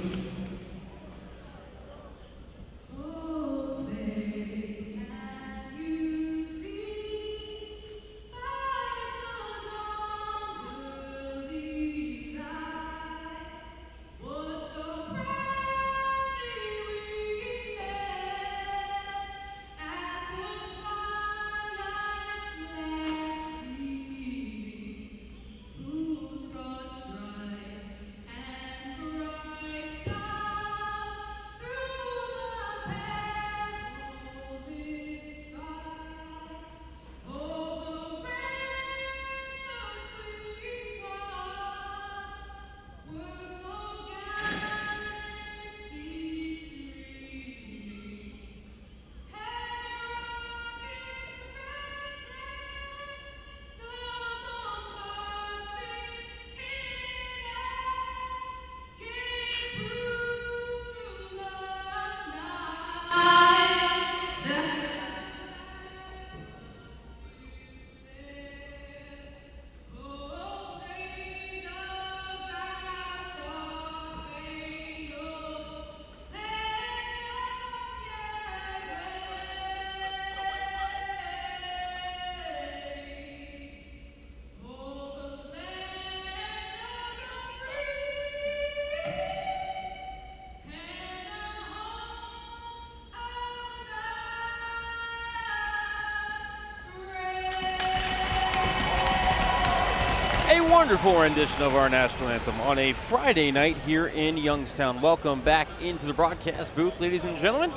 A wonderful rendition of our national anthem on a Friday night here in Youngstown. Welcome back into the broadcast booth, ladies and gentlemen.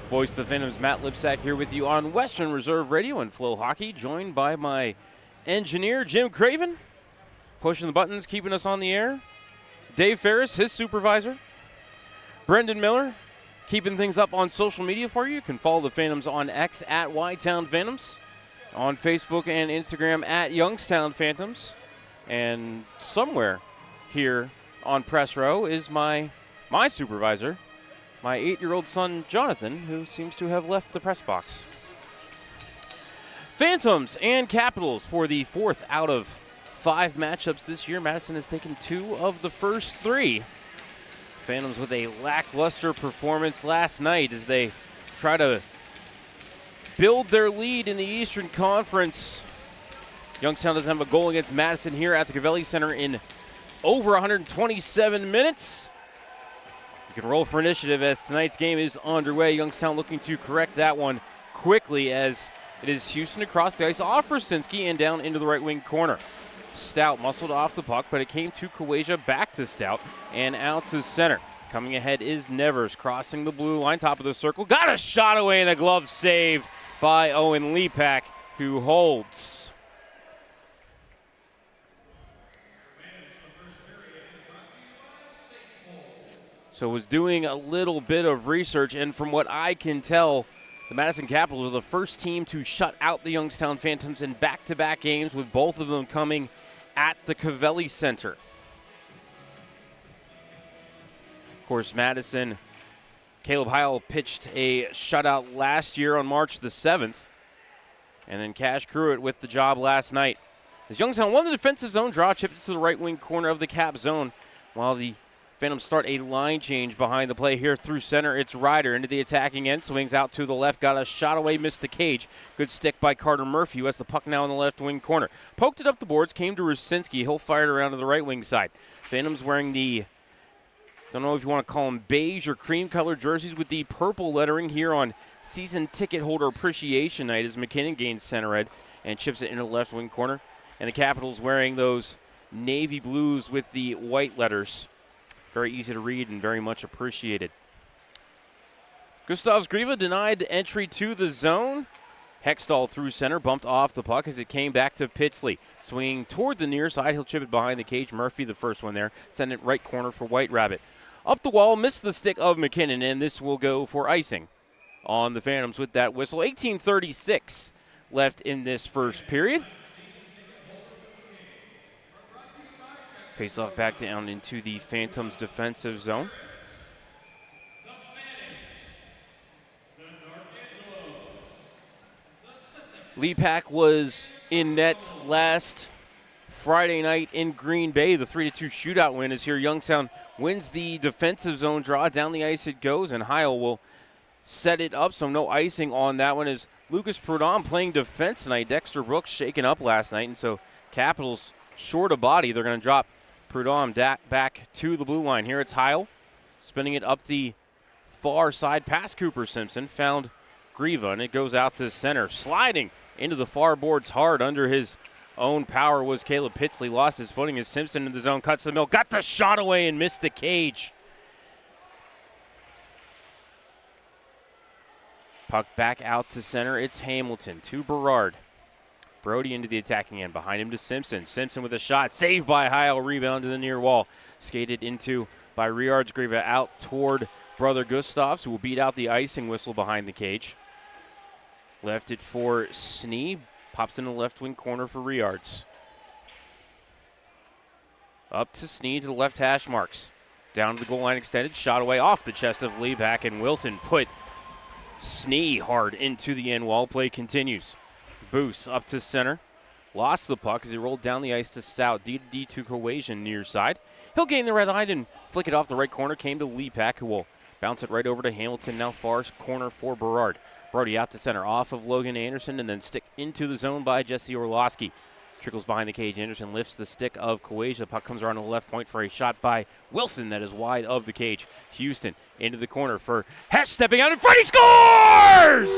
Voice of the Phantoms, Matt Lipsack here with you on Western Reserve Radio and Flow Hockey, joined by my engineer, Jim Craven, pushing the buttons, keeping us on the air. Dave Ferris, his supervisor. Brendan Miller, keeping things up on social media for you. You can follow the Phantoms on X at Y-Town Phantoms, on Facebook and Instagram at Youngstown Phantoms. And somewhere here on press row is my supervisor, my 8-year-old son, Jonathan, who seems to have left the press box. Phantoms and Capitals for the 4th out of 5 matchups this year. Madison has taken 2 of the first 3. Phantoms with a lackluster performance last night as they try to build their lead in the Eastern Conference. Youngstown doesn't have a goal against Madison here at the Cavelli Center in over 127 minutes. You can roll for initiative as tonight's game is underway. Youngstown looking to correct that one quickly as it is Houston across the ice off Rosinski and down into the right wing corner. Stout muscled off the puck, but it came to Kawaja, back to Stout, and out to center. Coming ahead is Nevers, crossing the blue line, top of the circle. Got a shot away and a glove saved by Owen Lepak, who holds. So was doing a little bit of research, and from what I can tell, the Madison Capitals are the first team to shut out the Youngstown Phantoms in back-to-back games, with both of them coming at the Cavelli Center. Of course, Madison, Caleb Heil pitched a shutout last year on March the 7th, and then Cash Cruitt with the job last night. As Youngstown won the defensive zone draw, chipped to the right wing corner of the Cap zone, while the Phantoms start a line change behind the play here through center. It's Ryder into the attacking end, swings out to the left, got a shot away, missed the cage. Good stick by Carter Murphy, who has the puck now in the left wing corner. Poked it up the boards, came to Rosinski. He'll fire it around to the right wing side. Phantoms wearing the, don't know if you want to call them beige or cream colored jerseys with the purple lettering here on season ticket holder appreciation night as McKinnon gains center red and chips it into the left wing corner. And the Capitals wearing those navy blues with the white letters. Very easy to read and very much appreciated. Gustavs Griva denied entry to the zone. Hextall through center, bumped off the puck as it came back to Pitsley. Swinging toward the near side, he'll chip it behind the cage. Murphy, the first one there, send it right corner for White Rabbit. Up the wall, missed the stick of McKinnon, and this will go for icing on the Phantoms with that whistle. 18:36 left in this first period. Face-off back down into the Phantoms defensive zone. Lepak was in net last Friday night in Green Bay. The 3-2 shootout win is here. Youngstown wins the defensive zone draw. Down the ice it goes, and Heil will set it up, so no icing on that one. Is Lucas Prudhomme playing defense tonight. Dexter Brooks shaken up last night, and so Capitals short a body. They're going to drop Prudhomme back to the blue line. Here it's Heil spinning it up the far side past Cooper Simpson. Found Griva, and it goes out to center. Sliding into the far boards hard under his own power was Caleb Pitsley. Lost his footing as Simpson in the zone. Cuts the middle. Got the shot away and missed the cage. Puck back out to center. It's Hamilton to Berard. Brody into the attacking end. Behind him to Simpson. Simpson with a shot. Saved by Heil. Rebound to the near wall. Skated into by Riards Griva out toward Brother Gustavs, who will beat out the icing whistle behind the cage. Left it for Snee. Pops in the left wing corner for Riards. Up to Snee to the left hash marks. Down to the goal line extended. Shot away off the chest of Lepak, and Wilson put Snee hard into the end wall. Play continues. Boos up to center. Lost the puck as he rolled down the ice to Stout. D to Cohesion near side. He'll gain the red line and flick it off the right corner. Came to Lepak, who will bounce it right over to Hamilton. Now far corner for Berard. Brody out to center off of Logan Anderson and then stick into the zone by Jesse Orlowski. Trickles behind the cage. Anderson lifts the stick of Cohesion. The puck comes around to the left point for a shot by Wilson that is wide of the cage. Houston into the corner for Hesh stepping out in front. He scores!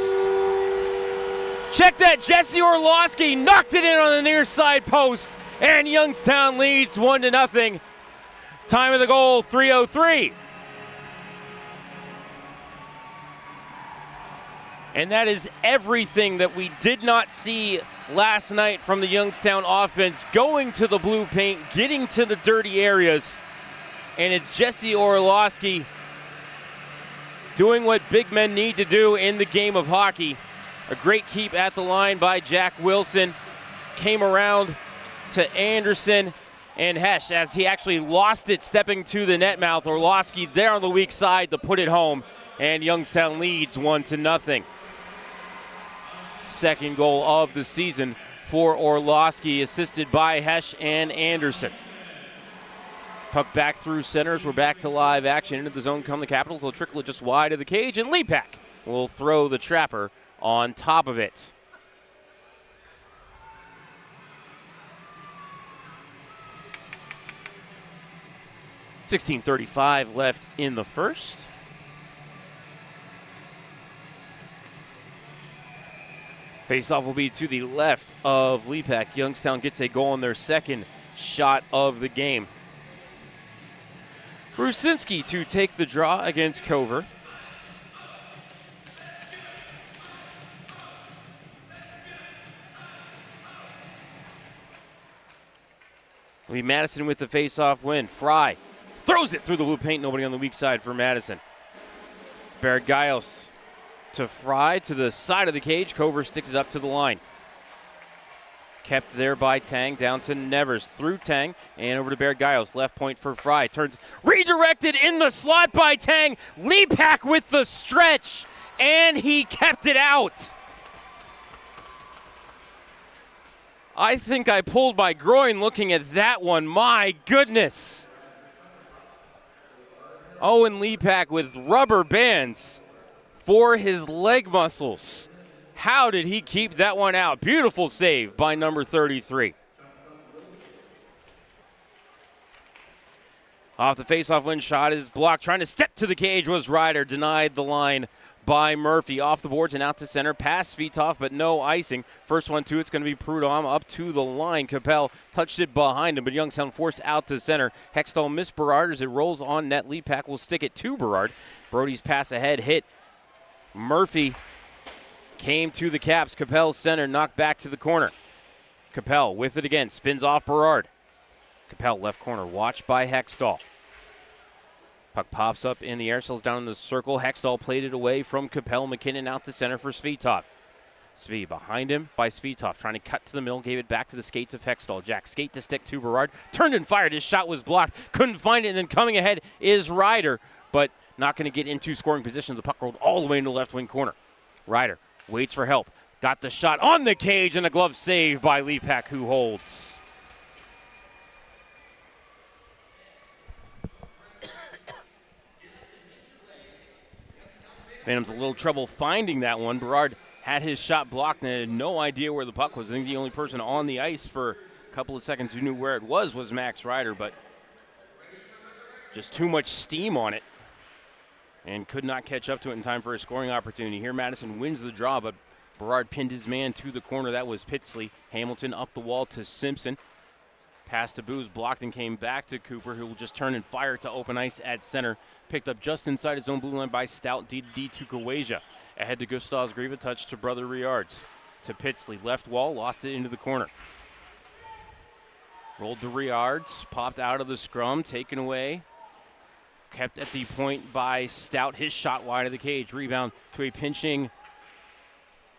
Check that. Jesse Orlowski knocked it in on the near side post, and Youngstown leads 1-0. Time of the goal, 3:03. And that is everything that we did not see last night from the Youngstown offense. Going to the blue paint, getting to the dirty areas. And it's Jesse Orlowski doing what big men need to do in the game of hockey. A great keep at the line by Jack Wilson. Came around to Anderson and Hesh as he actually lost it stepping to the net mouth. Orlowski there on the weak side to put it home. And Youngstown leads 1-0. Second goal of the season for Orlowski, assisted by Hesh and Anderson. Puck back through centers. We're back to live action. Into the zone come the Capitals. They'll trickle it just wide of the cage, and Lepak will throw the trapper on top of it. .16:35 left in the first. Faceoff will be to the left of Lepak. Youngstown gets a goal on their second shot of the game. Rusinski to take the draw against Cover. It'll be Madison with the faceoff win. Fry throws it through the blue paint. Nobody on the weak side for Madison. Bergaios to Fry to the side of the cage. Cover sticked it up to the line. Kept there by Tang, down to Nevers, through Tang, and over to Bergaios. Left point for Fry. Turns, redirected in the slot by Tang. Lepak with the stretch, and he kept it out. I think I pulled my groin looking at that one. My goodness. Owen Lepak with rubber bands for his leg muscles. How did he keep that one out? Beautiful save by number 33. Off the faceoff win shot is blocked. Trying to step to the cage was Ryder. Denied the line by Murphy. Off the boards and out to center. Pass Svitov, but no icing. First one, too. It's going to be Prudhomme up to the line. Capel touched it behind him, but Youngstown forced out to center. Hextall missed Berard as it rolls on net. Lepak will stick it to Berard. Brody's pass ahead hit Murphy came to the Caps. Capel center, knocked back to the corner. Capel with it again, spins off Berard. Capel left corner, watched by Hextall. Puck pops up in the air, settles down in the circle. Hextall played it away from Capel. McKinnon out to center for Svitov. Svi behind him by Svitov, trying to cut to the middle, gave it back to the skates of Hextall. Jack skate to stick to Berard, turned and fired. His shot was blocked, couldn't find it, and then coming ahead is Ryder, but not going to get into scoring position. The puck rolled all the way into the left wing corner. Ryder waits for help, got the shot on the cage, and a glove save by Lepak, who holds. Phantoms a little trouble finding that one. Berard had his shot blocked and had no idea where the puck was. I think the only person on the ice for a couple of seconds who knew where it was Max Ryder, but just too much steam on it and could not catch up to it in time for a scoring opportunity. Here Madison wins the draw, but Berard pinned his man to the corner. That was Pitsley. Hamilton up the wall to Simpson. Pass to Booze, blocked and came back to Cooper, who will just turn and fire to open ice at center. Picked up just inside his own blue line by Stout, D to Kawaja. Ahead to Gustavs Grieva, touch to Brother Riards. To Pitsley, left wall, lost it into the corner. Rolled to Riards, popped out of the scrum, taken away. Kept at the point by Stout, his shot wide of the cage. Rebound to a pinching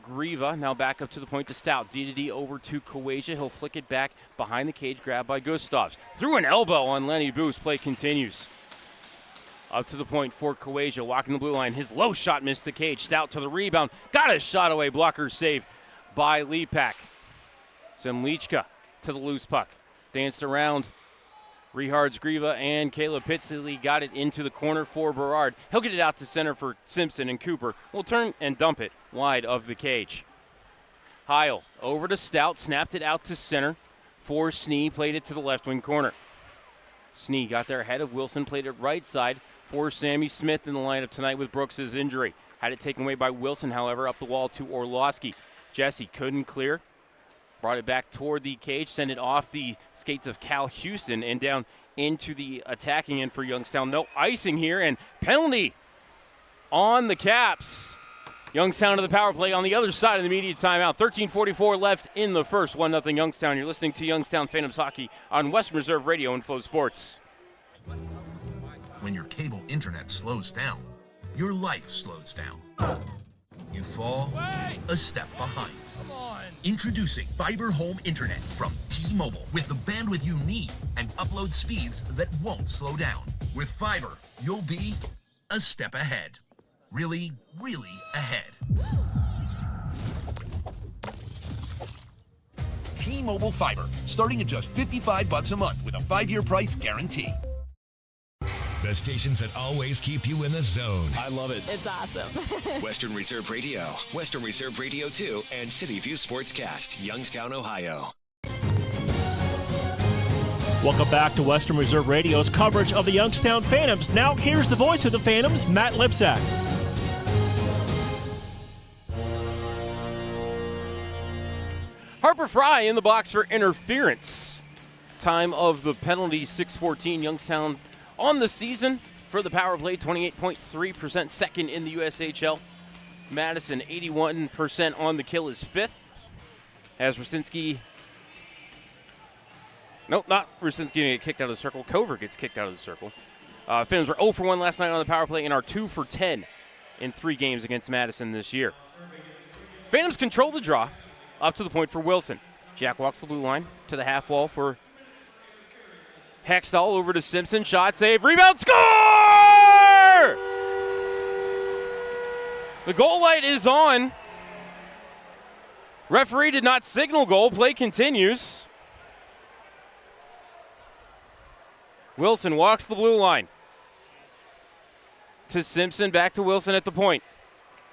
Grieva, now back up to the point to Stout. D over to Kawaja. He'll flick it back behind the cage, grabbed by Gustavs. Through an elbow on Lenny Boost. Play continues. Up to the point for Kawaja, walking the blue line. His low shot missed the cage. Stout to the rebound. Got a shot away. Blocker save by Lepak. Zemlichka to the loose puck. Danced around Rihards, Grieva, and Caleb Pitsley got it into the corner for Berard. He'll get it out to center for Simpson, and Cooper will turn and dump it wide of the cage. Heil over to Stout, snapped it out to center for Snee, played it to the left wing corner. Snee got there ahead of Wilson, played it right side for Sammy Smith in the lineup tonight with Brooks' injury. Had it taken away by Wilson, however, up the wall to Orlowski. Jesse couldn't clear. Brought it back toward the cage, sent it off the skates of Cal Houston and down into the attacking end for Youngstown. No icing here, and penalty on the Caps. Youngstown to the power play on the other side of the immediate timeout. 13:44 left in the first. 1-0 Youngstown. You're listening to Youngstown Phantoms Hockey on Western Reserve Radio and Flow Sports. When your cable internet slows down, your life slows down. You fall a step behind. Introducing Fiber Home Internet from T-Mobile with the bandwidth you need and upload speeds that won't slow down. With fiber, you'll be a step ahead. Really, really ahead. T-Mobile Fiber, starting at just $55 a month with a 5-year price guarantee. The stations that always keep you in the zone. I love it. It's awesome. Western Reserve Radio, Western Reserve Radio 2, and City View Sportscast, Youngstown, Ohio. Welcome back to Western Reserve Radio's coverage of the Youngstown Phantoms. Now here's the voice of the Phantoms, Matt Lipsack. Harper Fry in the box for interference. Time of the penalty, 6:14. Youngstown on the season for the power play, 28.3%, second in the USHL. Madison, 81% on the kill, is fifth. As Rusinski, nope, not Rusinski going to get kicked out of the circle. Cover gets kicked out of the circle. Phantoms were 0 for 1 last night on the power play and are 2 for 10 in 3 games against Madison this year. Phantoms control the draw up to the point for Wilson. Jack walks the blue line to the half wall for Hextall, over to Simpson. Shot, save, rebound, score! The goal light is on. Referee did not signal goal. Play continues. Wilson walks the blue line to Simpson, back to Wilson at the point.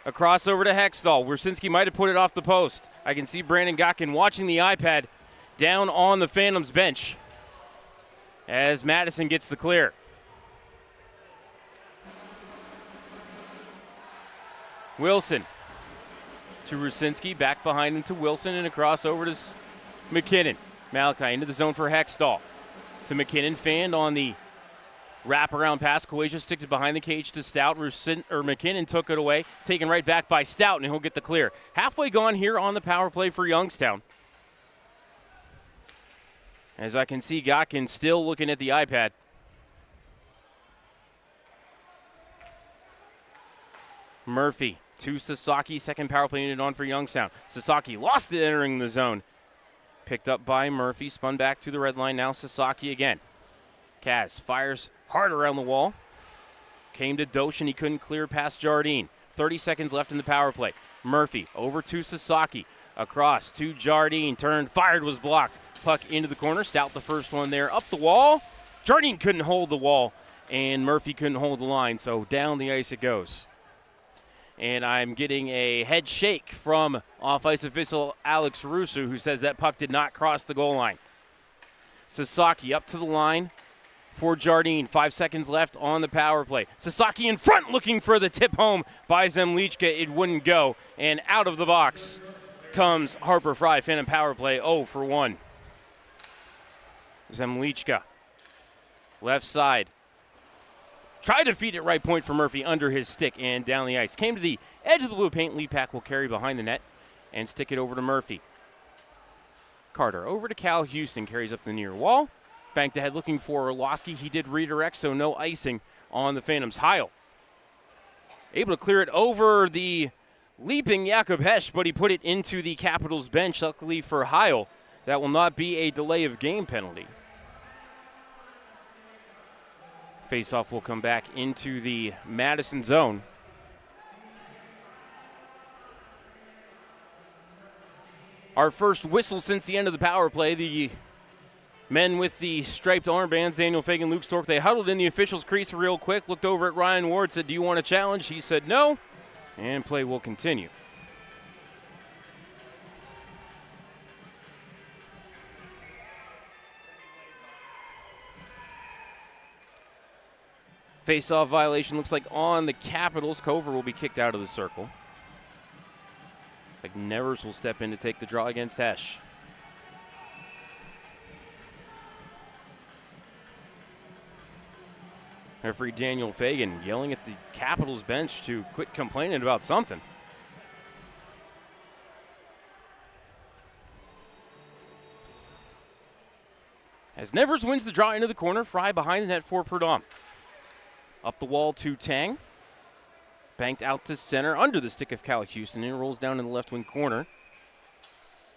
A crossover to Hextall. Wersinski might have put it off the post. I can see Brandon Gotkin watching the iPad down on the Phantoms bench as Madison gets the clear. Wilson to Rusinski, back behind him to Wilson, and a crossover to McKinnon. Malachi into the zone for Hextall. To McKinnon, fanned on the Wraparound pass. Coasia sticked it behind the cage to Stout. McKinnon took it away. Taken right back by Stout, and he'll get the clear. Halfway gone here on the power play for Youngstown. As I can see, Gotkin still looking at the iPad. Murphy to Sasaki. Second power play unit on for Youngstown. Sasaki lost it entering the zone. Picked up by Murphy. Spun back to the red line. Now Sasaki again. Kaz fires hard around the wall. Came to Dosh and he couldn't clear past Jardine. 30 seconds left in the power play. Murphy over to Sasaki. Across to Jardine. Turned, fired, was blocked. Puck into the corner. Stout the first one there. Up the wall. Jardine couldn't hold the wall. And Murphy couldn't hold the line. So down the ice it goes. And I'm getting a head shake from off-ice official Alex Russo, who says that puck did not cross the goal line. Sasaki up to the line for Jardine. 5 seconds left on the power play. Sasaki in front looking for the tip home by Zemlichka. It wouldn't go. And out of the box comes Harper Fry. Phantom power play 0 for 1. Zemlichka. Left side. Tried to feed it right point for Murphy under his stick and down the ice. Came to the edge of the blue paint. Leapak will carry behind the net and stick it over to Murphy. Carter over to Cal Houston. Carries up the near wall. Banked ahead looking for Orlowski. He did redirect, so no icing on the Phantoms. Heil able to clear it over the leaping Jakob Hesch, but he put it into the Capitals bench. Luckily for Heil, that will not be a delay of game penalty. Faceoff will come back into the Madison zone. Our first whistle since the end of the power play. The men with the striped armbands, Daniel Fagan, Luke Stork, they huddled in the officials' crease real quick, looked over at Ryan Ward, said, "Do you want a challenge?" He said no, and play will continue. Face-off violation looks like on the Capitals. Cover will be kicked out of the circle. Like Nevers will step in to take the draw against Hesch. Referee Daniel Fagan yelling at the Capitals bench to quit complaining about something. As Nevers wins the draw into the corner, Fry behind the net for Prudhomme. Up the wall to Tang. Banked out to center under the stick of Cal Houston. And it rolls down in the left wing corner.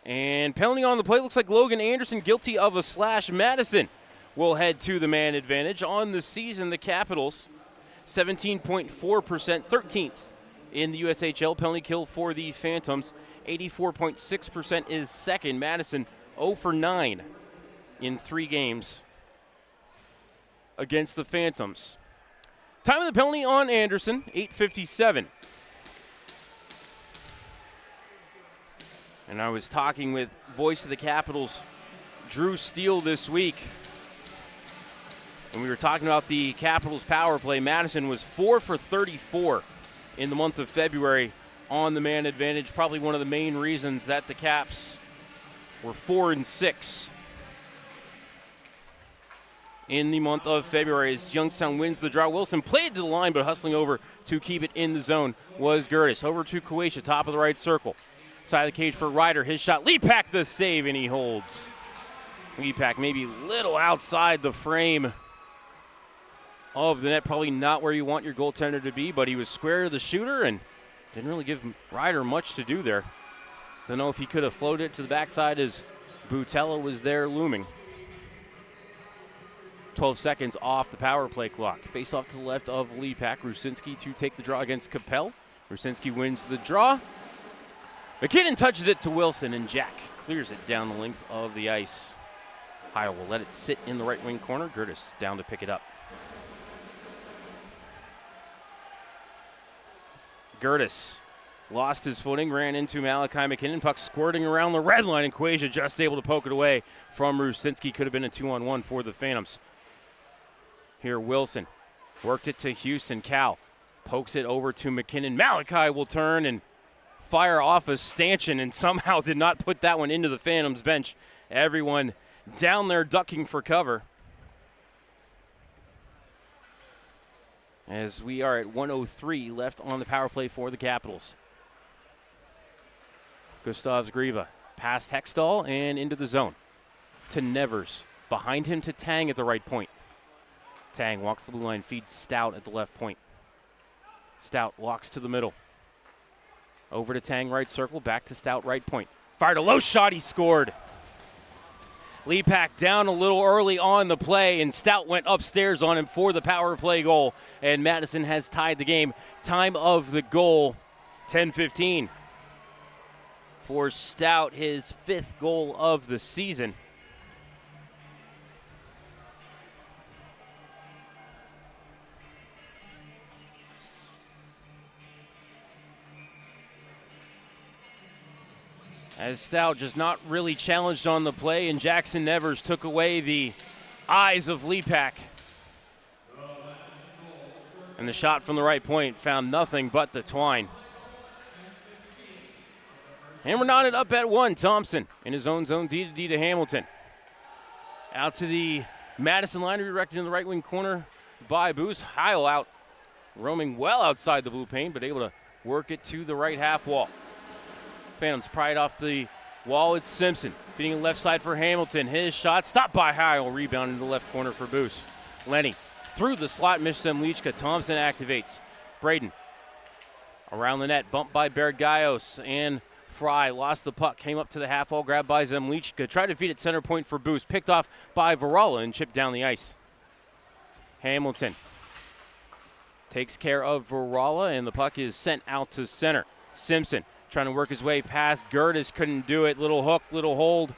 And penalty on the play. Looks like Logan Anderson guilty of a slash. Madison will head to the man advantage. On the season, the Capitals, 17.4%, 13th in the USHL. Penalty kill for the Phantoms, 84.6% is second. Madison 0 for 9 in 3 games against the Phantoms. Time of the penalty on Anderson, 8:57. And I was talking with voice of the Capitals, Drew Steele, this week. And we were talking about the Capitals power play. Madison was 4 for 34 in the month of February on the man advantage. Probably one of the main reasons that the Caps were 4-6 in the month of February as Youngstown wins the draw. Wilson played to the line, but hustling over to keep it in the zone was Gertis. Over to Kuwacia, top of the right circle. Side of the cage for Ryder. His shot. Leapak the save, and he holds. Leapak maybe a little outside the frame of the net. Probably not where you want your goaltender to be, but he was square to the shooter and didn't really give Ryder much to do there. Don't know if he could have floated it to the backside as Butella was there looming. 12 seconds off the power play clock. Face off to the left of Leapak. Rusinski to take the draw against Capel. Rusinski wins the draw. McKinnon touches it to Wilson, and Jack clears it down the length of the ice. Heil will let it sit in the right wing corner. Gertis down to pick it up. Gertis lost his footing, ran into Malachi McKinnon. Puck squirting around the red line, and Kuwacia just able to poke it away from Rusinski. Could have been a 2-on-1 for the Phantoms. Here Wilson worked it to Houston. Cal pokes it over to McKinnon. Malachi will turn and fire off a stanchion and somehow did not put that one into the Phantoms bench. Everyone down there ducking for cover. as we are at 1:03 left on the power play for the Capitals. Gustavs Griva past Hextall and into the zone to Nevers. Behind him to Tang at the right point. Tang walks the blue line, feeds Stout at the left point. Stout walks to the middle. Over to Tang, right circle, back to Stout, right point. Fired a low shot, he scored. Lepak down a little early on the play, and Stout went upstairs on him for the power play goal, and Madison has tied the game. Time of the goal, 10:15. For Stout, his 5th goal of the season. As Stout just not really challenged on the play, and Jackson Nevers took away the eyes of Lepak. And the shot from the right point found nothing but the twine. And we're knotted up at 1. Thompson in his own zone, D to Hamilton. Out to the Madison line, redirected in the right wing corner by Boos. Heil out, roaming well outside the blue paint, but able to work it to the right half wall. Phantoms pry it off the wall. It's Simpson feeding it left side for Hamilton. His shot stopped by Heil. Rebound in the left corner for Boos. Lenny through the slot, missed Zemlichka. Thompson activates. Braden around the net, bumped by Bergaios, and Fry lost the puck. Came up to the half wall, grabbed by Zemlichka. Tried to feed it center point for Boos. Picked off by Varala and chipped down the ice. Hamilton takes care of Varala, and the puck is sent out to center. Simpson trying to work his way past Gertis, couldn't do it. Little hook, little hold,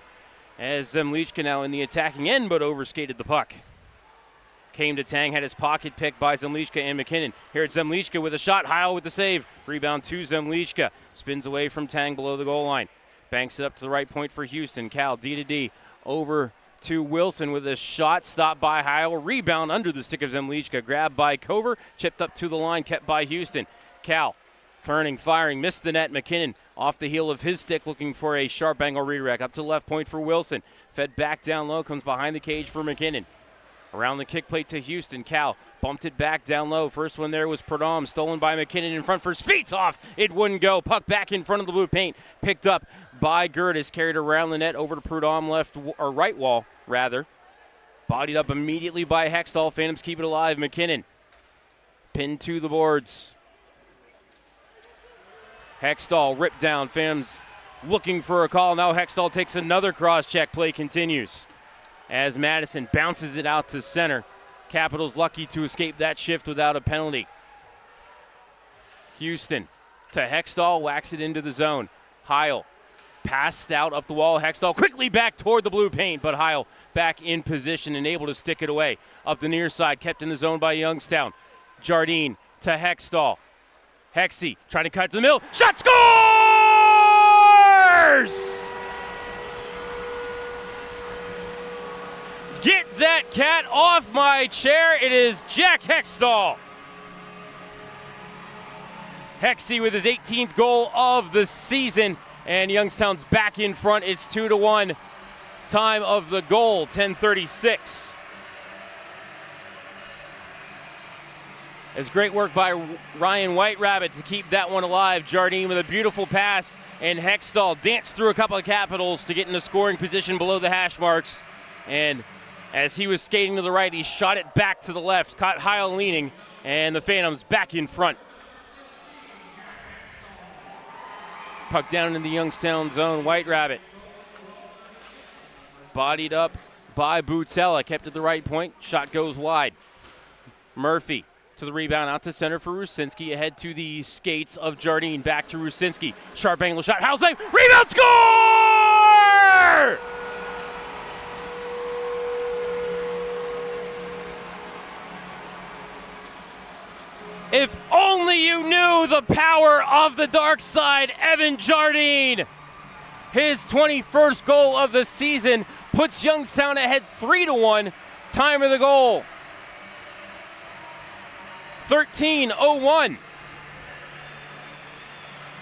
as Zemlichka now in the attacking end, but overskated the puck. Came to Tang, had his pocket picked by Zemlichka and McKinnon. Here it's Zemlichka with a shot, Heil with the save. Rebound to Zemlichka, spins away from Tang below the goal line. Banks it up to the right point for Houston. Cal, D over to Wilson with a shot, stopped by Heil. Rebound under the stick of Zemlichka, grabbed by Cover, chipped up to the line, kept by Houston. Cal turning, firing, missed the net. McKinnon off the heel of his stick, looking for a sharp angle redirect. Up to left point for Wilson. Fed back down low, comes behind the cage for McKinnon. Around the kick plate to Houston. Cal bumped it back down low. First one there was Perdom, stolen by McKinnon in front for his feet's off. It wouldn't go. Puck back in front of the blue paint. Picked up by Gertis, carried around the net over to Perdom left or right wall rather. Bodied up immediately by Hextall. Phantoms keep it alive. McKinnon pinned to the boards. Hextall ripped down. Phantoms looking for a call. Now Hextall takes another cross-check. Play continues as Madison bounces it out to center. Capitals lucky to escape that shift without a penalty. Houston to Hextall, whacks it into the zone. Heil passed out up the wall. Hextall quickly back toward the blue paint, but Heil back in position and able to stick it away. Up the near side, kept in the zone by Youngstown. Jardine to Hextall. Hexy trying to cut to the middle. Shot, scores! Get that cat off my chair. It is Jack Hextall. Hexy with his 18th goal of the season, and Youngstown's back in front. It's 2-1. Time of the goal, 10:36. It's great work by Ryan Whiterabbit to keep that one alive. Jardine with a beautiful pass, and Hextall danced through a couple of Capitals to get into scoring position below the hash marks. And as he was skating to the right, he shot it back to the left, caught Heil leaning, and the Phantoms back in front. Puck down in the Youngstown zone. Whiterabbit bodied up by Bootsella, kept at the right point. Shot goes wide. Murphy to the rebound, out to center for Rusinski, ahead to the skates of Jardine, back to Rusinski. Sharp angle shot, Howell's save, rebound, score! If only you knew the power of the dark side, Evan Jardine. His 21st goal of the season puts Youngstown ahead 3-1. Time of the goal, 13:01.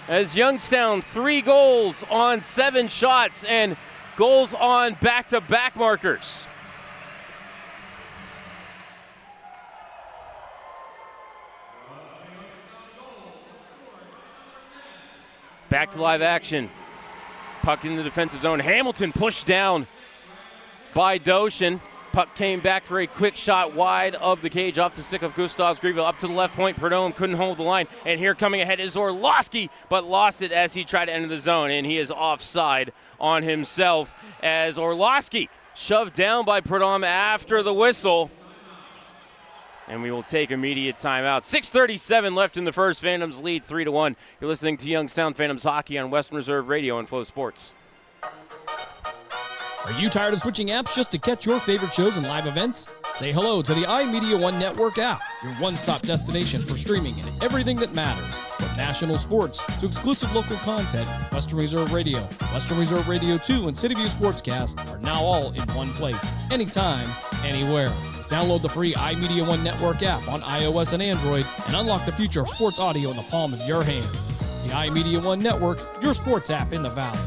As Youngstown 3 goals on 7 shots and goals on back-to-back markers. Back to live action. Puck in the defensive zone. Hamilton pushed down by Doshin. Puck came back for a quick shot wide of the cage off the stick of Gustav Grieville. Up to the left point. Prudhomme couldn't hold the line. And here coming ahead is Orlowski, but lost it as he tried to enter the zone. And he is offside on himself as Orlowski shoved down by Prudhomme after the whistle. And we will take immediate timeout. 6:37 left in the first. Phantoms lead 3-1. You're listening to Youngstown Phantoms Hockey on Western Reserve Radio and Flow Sports. Are you tired of switching apps just to catch your favorite shows and live events? Say hello to the iMedia One Network app, your one-stop destination for streaming and everything that matters. From national sports to exclusive local content, Western Reserve Radio, Western Reserve Radio 2, and City View Sportscast are now all in one place, anytime, anywhere. Download the free iMedia One Network app on iOS and Android and unlock the future of sports audio in the palm of your hand. The iMedia One Network, your sports app in the Valley.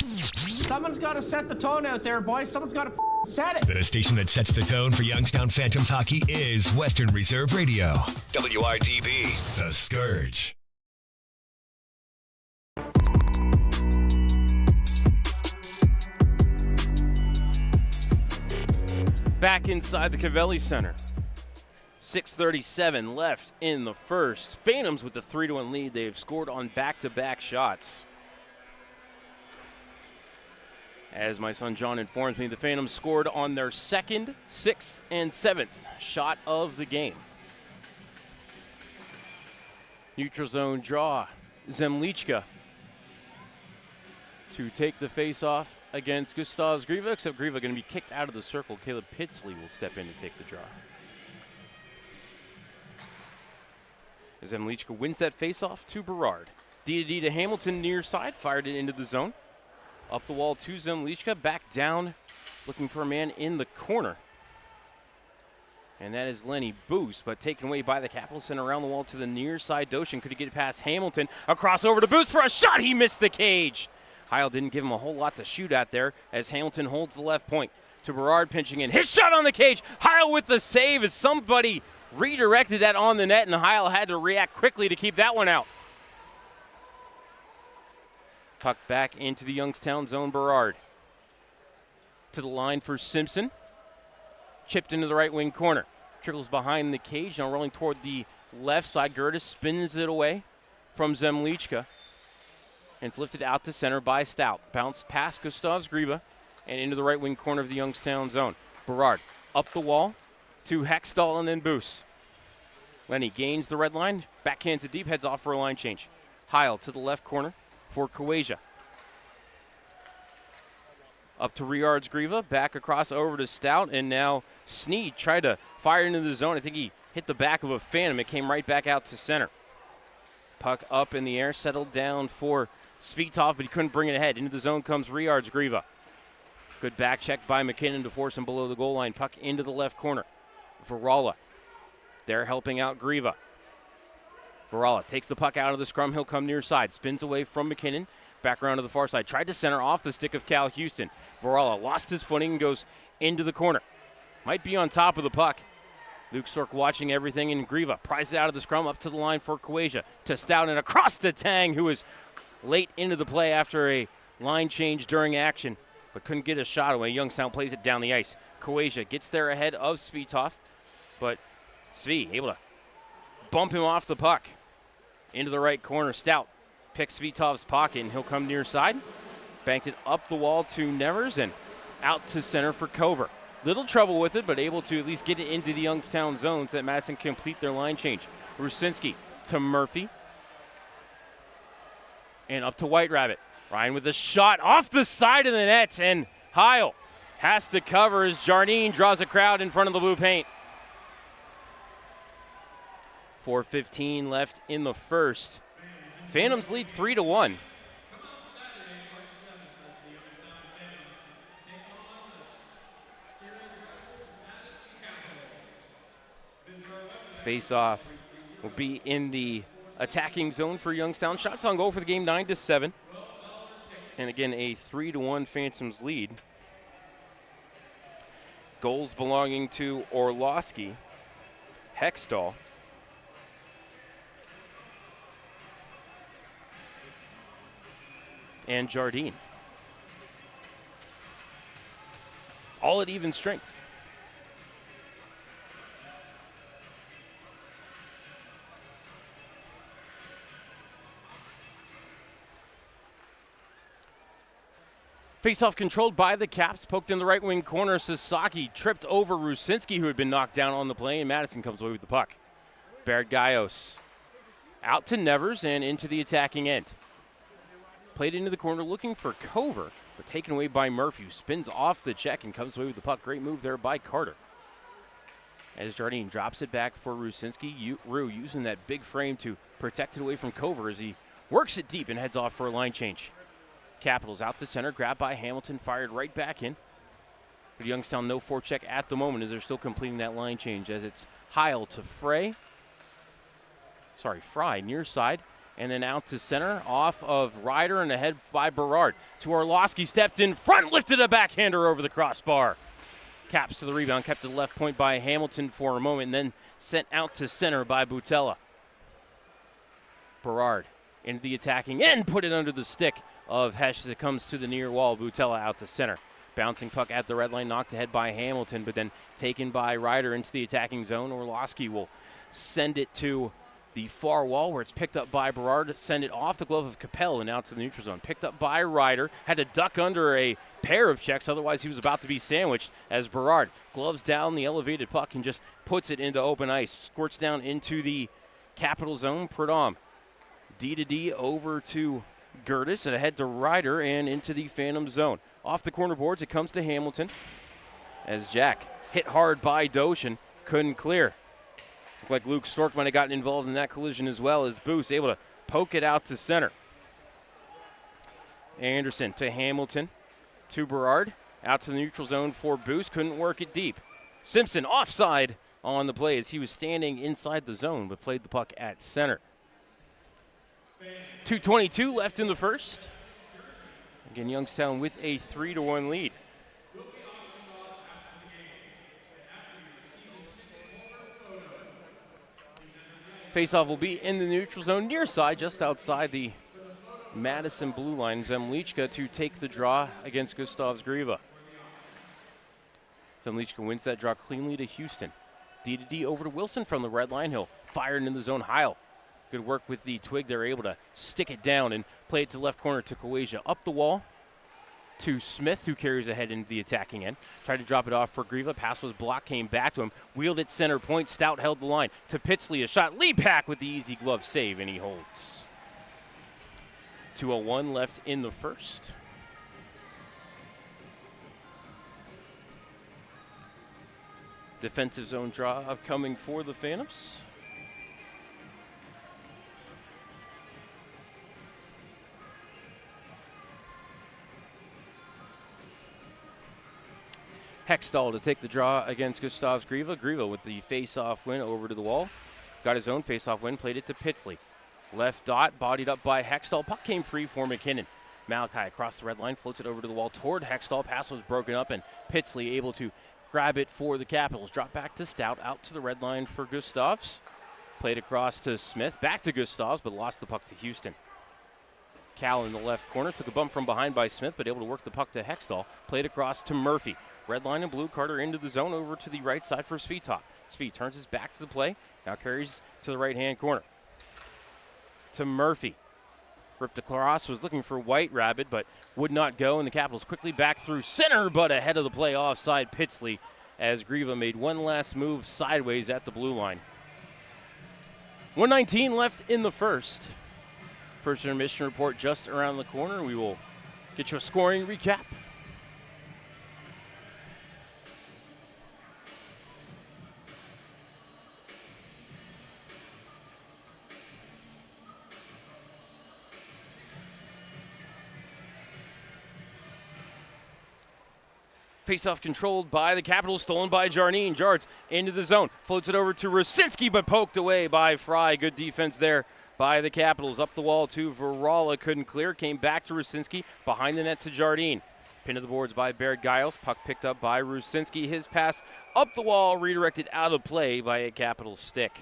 Someone's got to set the tone out there, boys. Someone's got to set it. The station that sets the tone for Youngstown Phantoms hockey is Western Reserve Radio. WRDB, The Scourge. Back inside the Cavelli Center. 6:37 left in the first. Phantoms with the 3-1 lead. They've scored on back-to-back shots. As my son John informs me, the Phantoms scored on their second, sixth, and seventh shot of the game. Neutral zone draw. Zemlichka to take the face-off against Gustav Grieville, except Grieville going to be kicked out of the circle. Caleb Pitsley will step in to take the draw. Zemlichka wins that face-off to Berard. D to Hamilton near side, fired it into the zone. Up the wall to Zemlichka, back down, looking for a man in the corner. And that is Lenny Boos, but taken away by the Capitals and around the wall to the near side. Doshin could he get it past Hamilton. Across over to Boos for a shot. He missed the cage. Heil didn't give him a whole lot to shoot at there as Hamilton holds the left point to Berard pinching in. His shot on the cage. Heil with the save as somebody redirected that on the net, and Heil had to react quickly to keep that one out. Puck back into the Youngstown zone. Berard to the line for Simpson. Chipped into the right wing corner. Trickles behind the cage. Now rolling toward the left side. Gertis spins it away from Zemlichka. And it's lifted out to center by Stout. Bounced past Gustav Grieville and into the right wing corner of the Youngstown zone. Berard up the wall to Hextall and then Boos. Lenny gains the red line. Backhands it deep. Heads off for a line change. Heil to the left corner for Kawaja. Up to Riards Grieva, back across over to Stout, and now Sneed tried to fire into the zone. I think he hit the back of a Phantom. It came right back out to center. Puck up in the air, settled down for Svitov, but he couldn't bring it ahead. Into the zone comes Riards Grieva. Good back check by McKinnon to force him below the goal line. Puck into the left corner. Varala. They're helping out Grieva. Varala takes the puck out of the scrum. He'll come near side. Spins away from McKinnon. Back around to the far side. Tried to center off the stick of Cal Houston. Varala lost his footing and goes into the corner. Might be on top of the puck. Luke Stork watching everything, and Grieva pries it out of the scrum up to the line for Kawaja. To Stout and across to Tang, who is late into the play after a line change during action, but couldn't get a shot away. Youngstown plays it down the ice. Kawaja gets there ahead of Svitov, but Svi able to bump him off the puck. Into the right corner, Stout picks Svitov's pocket, and he'll come near side. Banked it up the wall to Nevers and out to center for Cover. Little trouble with it, but able to at least get it into the Youngstown zone so that Madison can complete their line change. Rusinski to Murphy. And up to White Rabbit. Ryan with a shot off the side of the net, and Heil has to cover as Jardine draws a crowd in front of the blue paint. 4:15 left in the first. Phantoms lead 3-1. Face-off will be in the attacking zone for Youngstown. Shots on goal for the game, 9-7. And again, a 3-1 Phantoms lead. Goals belonging to Orlowski, Hextall, and Jardine. All at even strength. Face-off controlled by the Caps, poked in the right wing corner. Sasaki tripped over Rusinski, who had been knocked down on the play, and Madison comes away with the puck. Bergaios out to Nevers and into the attacking end. Played into the corner looking for Cover, but taken away by Murphy, who spins off the check and comes away with the puck. Great move there by Carter. As Jardine drops it back for Rusinski, Rue using that big frame to protect it away from Cover as he works it deep and heads off for a line change. Capitals out to center, grabbed by Hamilton, fired right back in. But Youngstown no forecheck at the moment as they're still completing that line change as it's Heil to Fry near side, and then out to center, off of Ryder and ahead by Berard. To Orlowski, stepped in front, lifted a backhander over the crossbar. Caps to the rebound, kept to the left point by Hamilton for a moment, and then sent out to center by Butella. Berard into the attacking end, put it under the stick of Hesh as it comes to the near wall. Butella out to center. Bouncing puck at the red line, knocked ahead by Hamilton, but then taken by Ryder into the attacking zone. Orlowski will send it to the far wall where it's picked up by Berard. Send it off the glove of Capel and out to the neutral zone. Picked up by Ryder. Had to duck under a pair of checks, otherwise he was about to be sandwiched as Berard gloves down the elevated puck and just puts it into open ice. Squirts down into the Capital zone. Pradom D to D over to Gertis and ahead to Ryder and into the Phantom zone. Off the corner boards, it comes to Hamilton as Jack hit hard by Doshin, couldn't clear. Looked like Luke Stork might have gotten involved in that collision as well as Boos able to poke it out to center. Anderson to Hamilton, to Berard, out to the neutral zone for Boos, couldn't work it deep. Simpson offside on the play as he was standing inside the zone but played the puck at center. 2:22 left in the first. Again, Youngstown with a 3-1 lead. Faceoff will be in the neutral zone near side, just outside the Madison blue line. Zemlichka to take the draw against Gustavs Griva. Zemlichka wins that draw cleanly to Houston. D to D over to Wilson from the red line. He'll fire it in the zone. Heil. Good work with the twig. They're able to stick it down and play it to the left corner to Kowasia. Up the wall to Smith, who carries ahead into the attacking end. Tried to drop it off for Griva. Pass was blocked, came back to him. Wheeled it center point. Stout held the line. To Pitsley, a shot. Lead pack with the easy glove save, and he holds. 2:01 left in the first. Defensive zone draw upcoming for the Phantoms. Hextall to take the draw against Gustavs Griva. Griva with the face-off win over to the wall. Got his own face-off win, played it to Pitsley. Left dot, bodied up by Hextall. Puck came free for McKinnon. Malachi across the red line, floats it over to the wall toward Hextall. Pass was broken up, and Pitsley able to grab it for the Capitals. Drop back to Stout, out to the red line for Gustavs. Played across to Smith, back to Gustavs, but lost the puck to Houston. Cal in the left corner, took a bump from behind by Smith, but able to work the puck to Hextall. Played across to Murphy. Red line and blue, Carter into the zone, over to the right side for Svitov. Svit turns his back to the play, now carries to the right-hand corner. To Murphy. Ripped across, was looking for White Rabbit, but would not go, and the Capitals quickly back through center, but ahead of the play offside Pitsley, as Griva made one last move sideways at the blue line. 1:19 left in the first. First intermission report just around the corner. We will get you a scoring recap. Face-off controlled by the Capitals, stolen by Jarnine. Jards into the zone, floats it over to Rusinski, but poked away by Fry. Good defense there by the Capitals. Up the wall to Varala, couldn't clear. Came back to Rusinski, behind the net to Jardine. Pin to the boards by Baird Giles. Puck picked up by Rusinski. His pass up the wall, redirected out of play by a Capitals stick.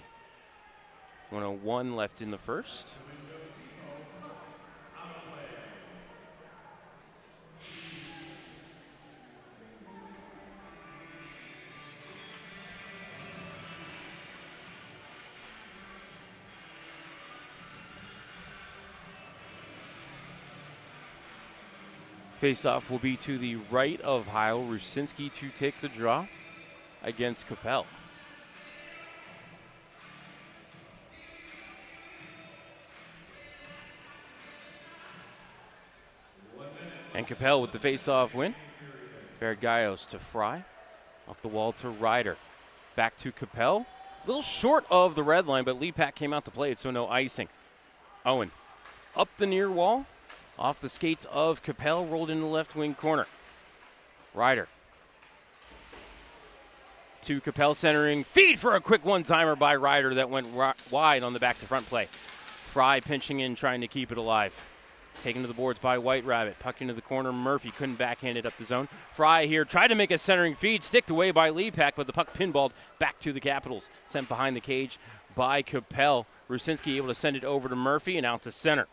1:01 left in the first. Face-off will be to the right of Heil. Rusinski to take the draw against Capel. And Capel with the face-off win. Bergaios to Fry. Up the wall to Ryder. Back to Capel. A little short of the red line, but Lepak came out to play it, so no icing. Owen up the near wall. Off the skates of Capel, rolled in the left wing corner. Ryder to Capel centering. Feed for a quick one-timer by Ryder that went wide on the back-to-front play. Fry pinching in, trying to keep it alive. Taken to the boards by White Rabbit. Puck into the corner. Murphy couldn't backhand it up the zone. Fry here tried to make a centering feed. Sticked away by Lepak, but the puck pinballed back to the Capitals. Sent behind the cage by Capel. Rusinski able to send it over to Murphy and out to center.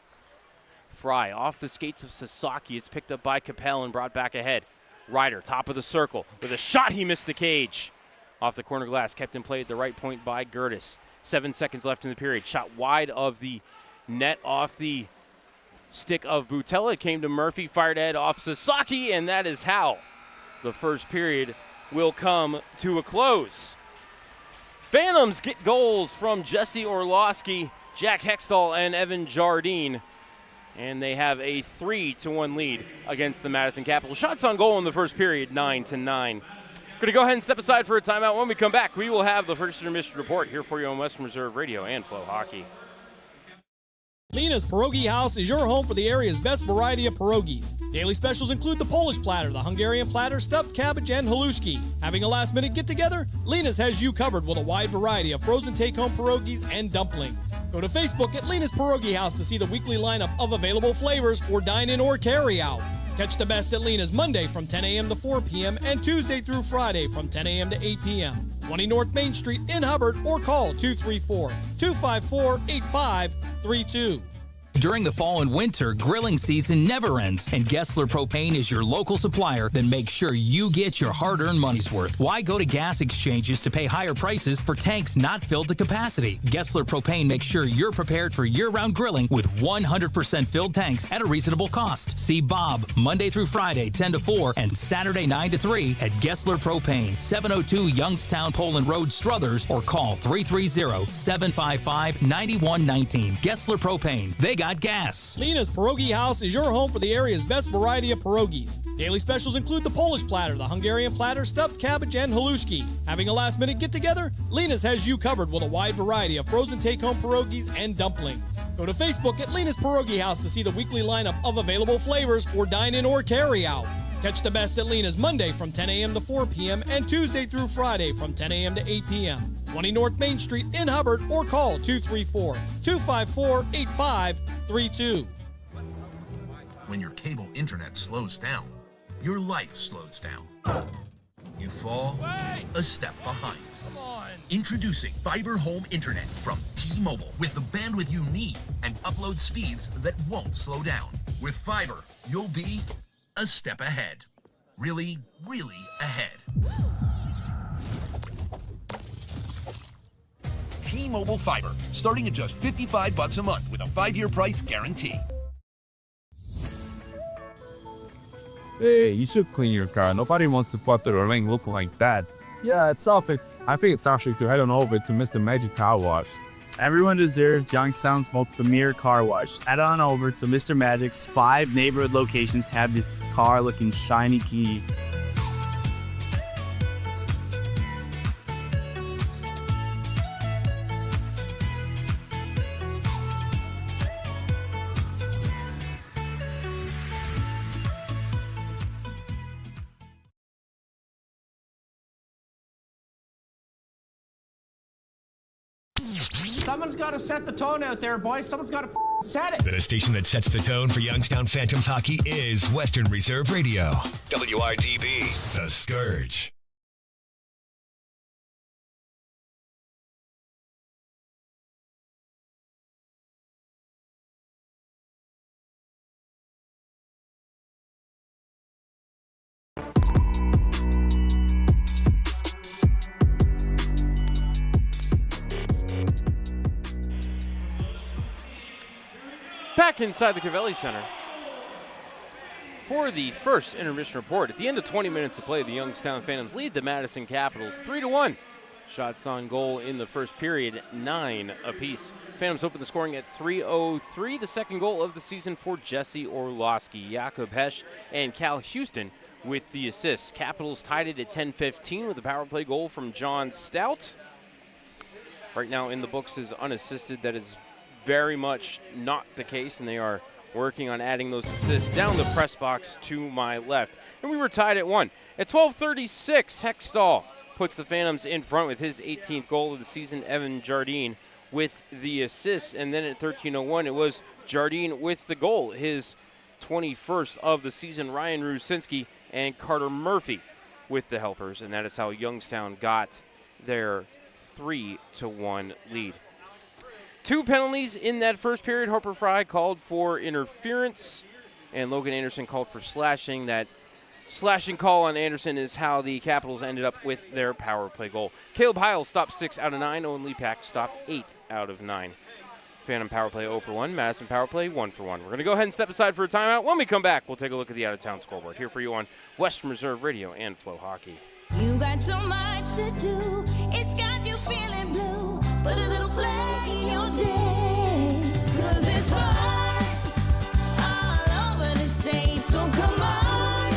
Fry off the skates of Sasaki. It's picked up by Capel and brought back ahead. Ryder, top of the circle. With a shot, he missed the cage. Off the corner glass, kept in play at the right point by Gertis. 7 seconds left in the period. Shot wide of the net off the stick of Butella. It came to Murphy, fired ahead off Sasaki, and that is how the first period will come to a close. Phantoms get goals from Jesse Orlowski, Jack Hextall, and Evan Jardine. And they have a 3-1 lead against the Madison Capitals. Shots on goal in the first period, 9-9. Going to go ahead and step aside for a timeout. When we come back, we will have the first intermission report here for you on Western Reserve Radio and Flow Hockey. Lena's Pierogi House is your home for the area's best variety of pierogies. Daily specials include the Polish platter, the Hungarian platter, stuffed cabbage, and halushki. Having a last-minute get-together? Lena's has you covered with a wide variety of frozen take-home pierogies and dumplings. Go to Facebook at Lena's Pierogi House to see the weekly lineup of available flavors for dine-in or carry-out. Catch the best at Lena's Monday from 10 a.m. to 4 p.m. and Tuesday through Friday from 10 a.m. to 8 p.m. 20 North Main Street in Hubbard or call 234-254-8532. During the fall and winter, grilling season never ends, and Gessler Propane is your local supplier that makes sure you get your hard-earned money's worth. Why go to gas exchanges to pay higher prices for tanks not filled to capacity? Gessler Propane makes sure you're prepared for year-round grilling with 100% filled tanks at a reasonable cost. See Bob Monday through Friday, 10 to 4, and Saturday, 9 to 3 at Gessler Propane, 702 Youngstown Poland Road, Struthers, or call 330-755-9119. Gessler Propane. They got gas. Lena's Pierogi House is your home for the area's best variety of pierogies. Daily specials include the Polish platter, the Hungarian platter, stuffed cabbage, and halushki. Having a last-minute get-together? Lena's has you covered with a wide variety of frozen take-home pierogies and dumplings. Go to Facebook at Lena's Pierogi House to see the weekly lineup of available flavors for dine-in or carry-out. Catch the best at Lena's Monday from 10 a.m. to 4 p.m. and Tuesday through Friday from 10 a.m. to 8 p.m. 20 North Main Street in Hubbard or call 234-254-8532. When your cable internet slows down, your life slows down. You fall a step behind. Introducing Fiber Home Internet from T-Mobile with the bandwidth you need and upload speeds that won't slow down. With fiber, you'll be a step ahead. Really, really ahead. T-Mobile Fiber, starting at just $55 a month with a 5-year price guarantee. Hey, you should clean your car. Nobody wants to put the ring look like that. Yeah, it's selfish. I think it's actually to head on over to Mr. Magic Car Wash. Everyone deserves Youngstown's most premier car wash. Head on over to Mr. Magic's 5 neighborhood locations to have this car looking shiny key. Someone's got to set the tone out there, boys. Someone's got to set it. The station that sets the tone for Youngstown Phantoms hockey is Western Reserve Radio. WRDB, The Scourge. Back inside the Cavelli Center for the first intermission report. At the end of 20 minutes of play, the Youngstown Phantoms lead the Madison Capitols 3-1. Shots on goal in the first period, 9 apiece. Phantoms open the scoring at 3:03. The second goal of the season for Jesse Orlowski. Jakob Hesch and Cal Houston with the assists. Capitals tied it at 10:15 with a power play goal from John Stout. Right now in the books is unassisted. That is very much not the case, and they are working on adding those assists down the press box to my left. And we were tied at 1. At 12:36, Hextall puts the Phantoms in front with his 18th goal of the season. Evan Jardine with the assist. And then at 13:01, it was Jardine with the goal, his 21st of the season. Ryan Rusinski and Carter Murphy with the helpers. And that is how Youngstown got their 3-1 lead. 2 penalties in that first period. Harper Fry called for interference, and Logan Anderson called for slashing. That slashing call on Anderson is how the Capitals ended up with their power play goal. Caleb Heil stopped 6 out of 9. Owen Lepak stopped 8 out of 9. Phantom power play 0 for 1. Madison power play 1 for 1. We're going to go ahead and step aside for a timeout. When we come back, we'll take a look at the out-of-town scoreboard here for you on Western Reserve Radio and Flow Hockey. You got so much to do. It's got you feeling blue. Put a little play in your day. 'Cause it's fun all over the state. So come on.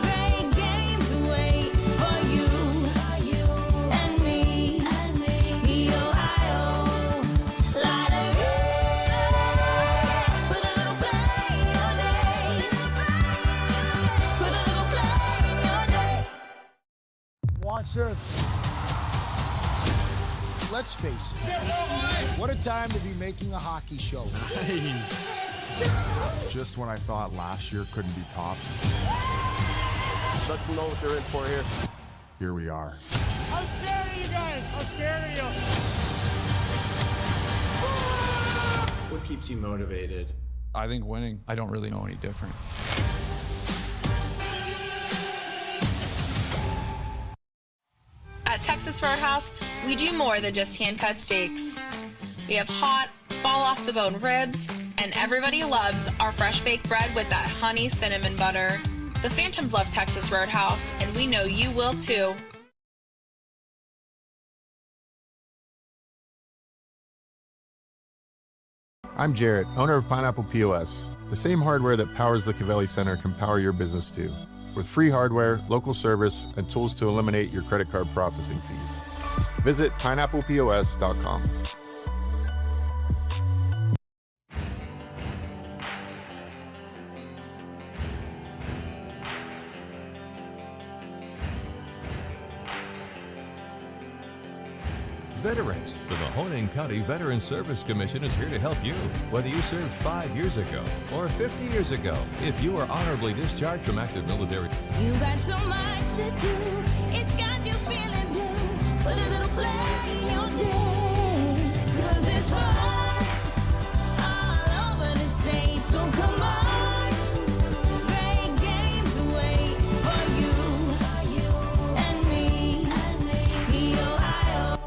Great games wait for you and me. The Ohio Lottery. Put a little play in your day. Put a little play in your day. Watch this. Let's face it, what a time to be making a hockey show. Nice. Just when I thought last year couldn't be topped. Let them know what they're in for here. Here we are. I'm scared of you guys. I'm scared of you. What keeps you motivated? I think winning. I don't really know any different. At Texas Roadhouse, we do more than just hand-cut steaks. We have hot, fall-off-the-bone ribs, and everybody loves our fresh-baked bread with that honey cinnamon butter. The Phantoms love Texas Roadhouse, and we know you will too. I'm Jarrett, owner of Pineapple POS. The same hardware that powers the Cavelli Center can power your business too. With free hardware, local service, and tools to eliminate your credit card processing fees. Visit pineapplepos.com. Veterans, the Mahoning County Veterans Service Commission is here to help you. Whether you served 5 years ago or 50 years ago, if you are honorably discharged from active military. You got so much to do. It's got you feeling blue. Put a little play in your day. 'Cause it's fun all over the state. So come on. Great games wait for you and me. The Ohio.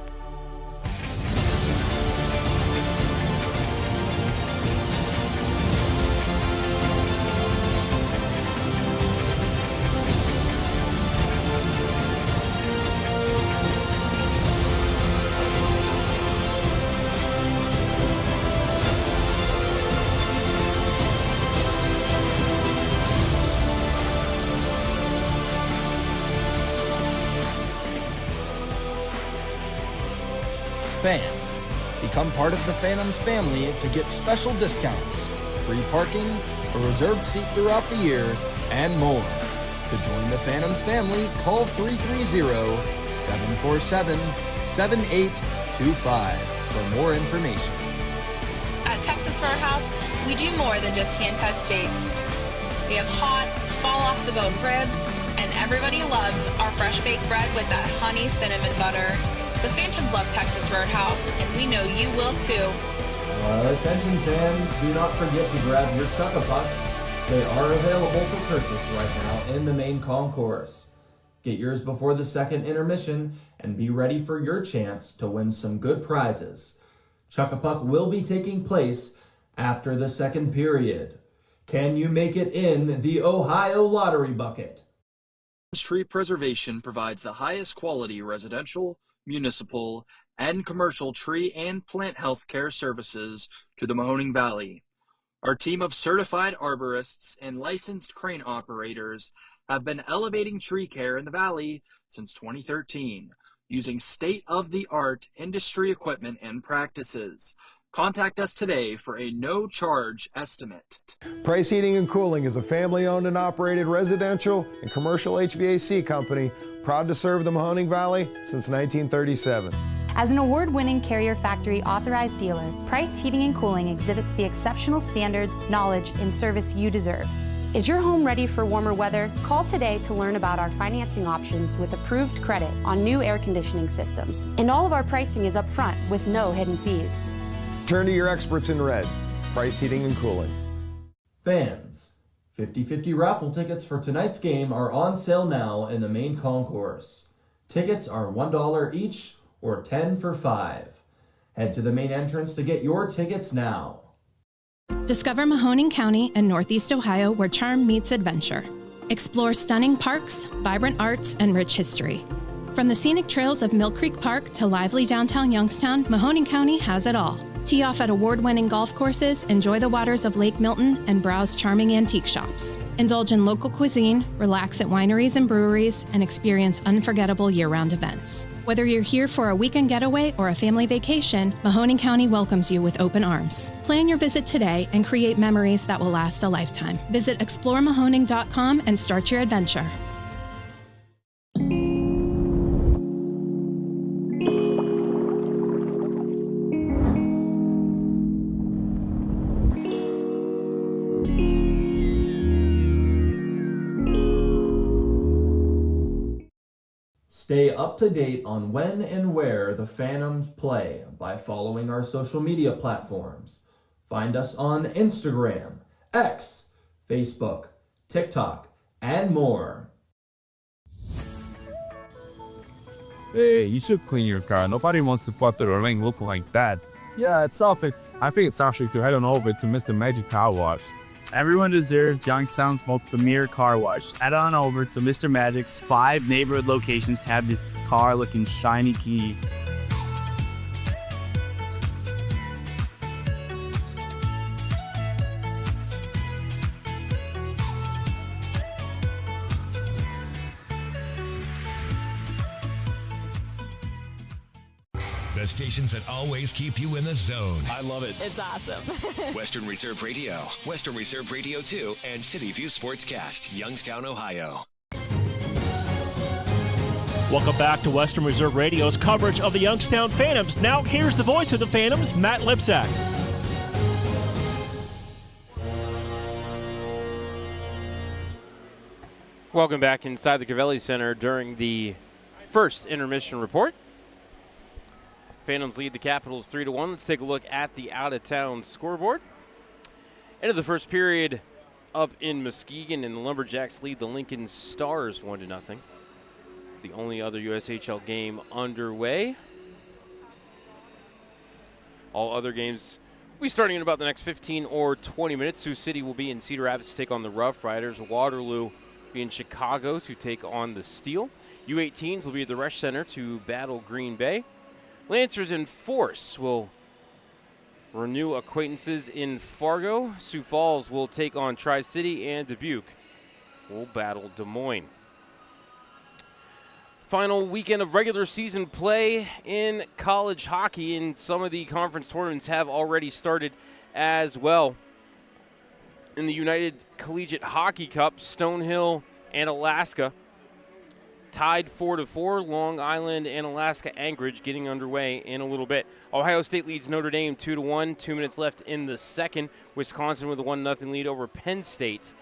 Fans, become part of the Phantoms family to get special discounts, free parking, a reserved seat throughout the year, and more. To join the Phantoms family, call 330-747-7825 for more information. At Texas Roadhouse, we do more than just hand-cut steaks. We have hot, fall-off-the-bone ribs, and everybody loves our fresh-baked bread with that honey cinnamon butter. The Phantoms love Texas Roadhouse, and we know you will too. Attention fans, do not forget to grab your Chuck-a-Pucks. They are available for purchase right now in the main concourse. Get yours before the second intermission and be ready for your chance to win some good prizes. Chuck-a-Puck will be taking place after the second period. Can you make it in the Ohio Lottery Bucket? Tree Preservation provides the highest quality residential, municipal, and commercial tree and plant health care services to the Mahoning Valley. Our team of certified arborists and licensed crane operators have been elevating tree care in the valley since 2013, using state-of-the-art industry equipment and practices. Contact us today for a no-charge estimate. Price Heating and Cooling is a family-owned and operated residential and commercial HVAC company proud to serve the Mahoning Valley since 1937. As an award-winning Carrier Factory authorized dealer, Price Heating and Cooling exhibits the exceptional standards, knowledge, and service you deserve. Is your home ready for warmer weather? Call today to learn about our financing options with approved credit on new air conditioning systems. And all of our pricing is upfront with no hidden fees. Turn to your experts in red. Price Heating and Cooling. Fans, 50/50 raffle tickets for tonight's game are on sale now in the main concourse. Tickets are $1 each or 10 for $5. Head to the main entrance to get your tickets now. Discover Mahoning County and Northeast Ohio, where charm meets adventure. Explore stunning parks, vibrant arts, and rich history. From the scenic trails of Mill Creek Park to lively downtown Youngstown, Mahoning County has it all. Tee off at award-winning golf courses, enjoy the waters of Lake Milton, and browse charming antique shops. Indulge in local cuisine, relax at wineries and breweries, and experience unforgettable year-round events. Whether you're here for a weekend getaway or a family vacation, Mahoning County welcomes you with open arms. Plan your visit today and create memories that will last a lifetime. Visit exploremahoning.com and start your adventure. Stay up to date on when and where the Phantoms play by following our social media platforms. Find us on Instagram, X, Facebook, TikTok, and more. Hey, you should clean your car. Nobody wants to put their lane looking like that. Yeah, it's selfish. I think it's actually to head on over to Mr. Magic Car Wash. Everyone deserves Youngstown's most premier car wash. Head on over to Mr. Magic's 5 neighborhood locations to have this car looking shiny key. The stations that always keep you in the zone. I love it. It's awesome. Western Reserve Radio, Western Reserve Radio 2, and City View Sportscast, Youngstown, Ohio. Welcome back to Western Reserve Radio's coverage of the Youngstown Phantoms. Now here's the voice of the Phantoms, Matt Lipsack. Welcome back inside the Cavelli Center during the first intermission report. Phantoms lead the Capitals 3-1. Let's take a look at the out-of-town scoreboard. End of the first period up in Muskegon, and the Lumberjacks lead the Lincoln Stars 1-0. It's the only other USHL game underway. All other games will be starting in about the next 15 or 20 minutes. Sioux City will be in Cedar Rapids to take on the Rough Riders. Waterloo will be in Chicago to take on the Steel. U18s will be at the Resch Center to battle Green Bay. Lancers and Force will renew acquaintances in Fargo. Sioux Falls will take on Tri-City, and Dubuque will battle Des Moines. Final weekend of regular season play in college hockey, and some of the conference tournaments have already started as well. In the United Collegiate Hockey Cup, Stonehill and Alaska tied 4-4. Long Island and Alaska Anchorage getting underway in a little bit. Ohio State leads Notre Dame 2-1. 2 minutes left in the second. Wisconsin with a 1-0 lead over Penn State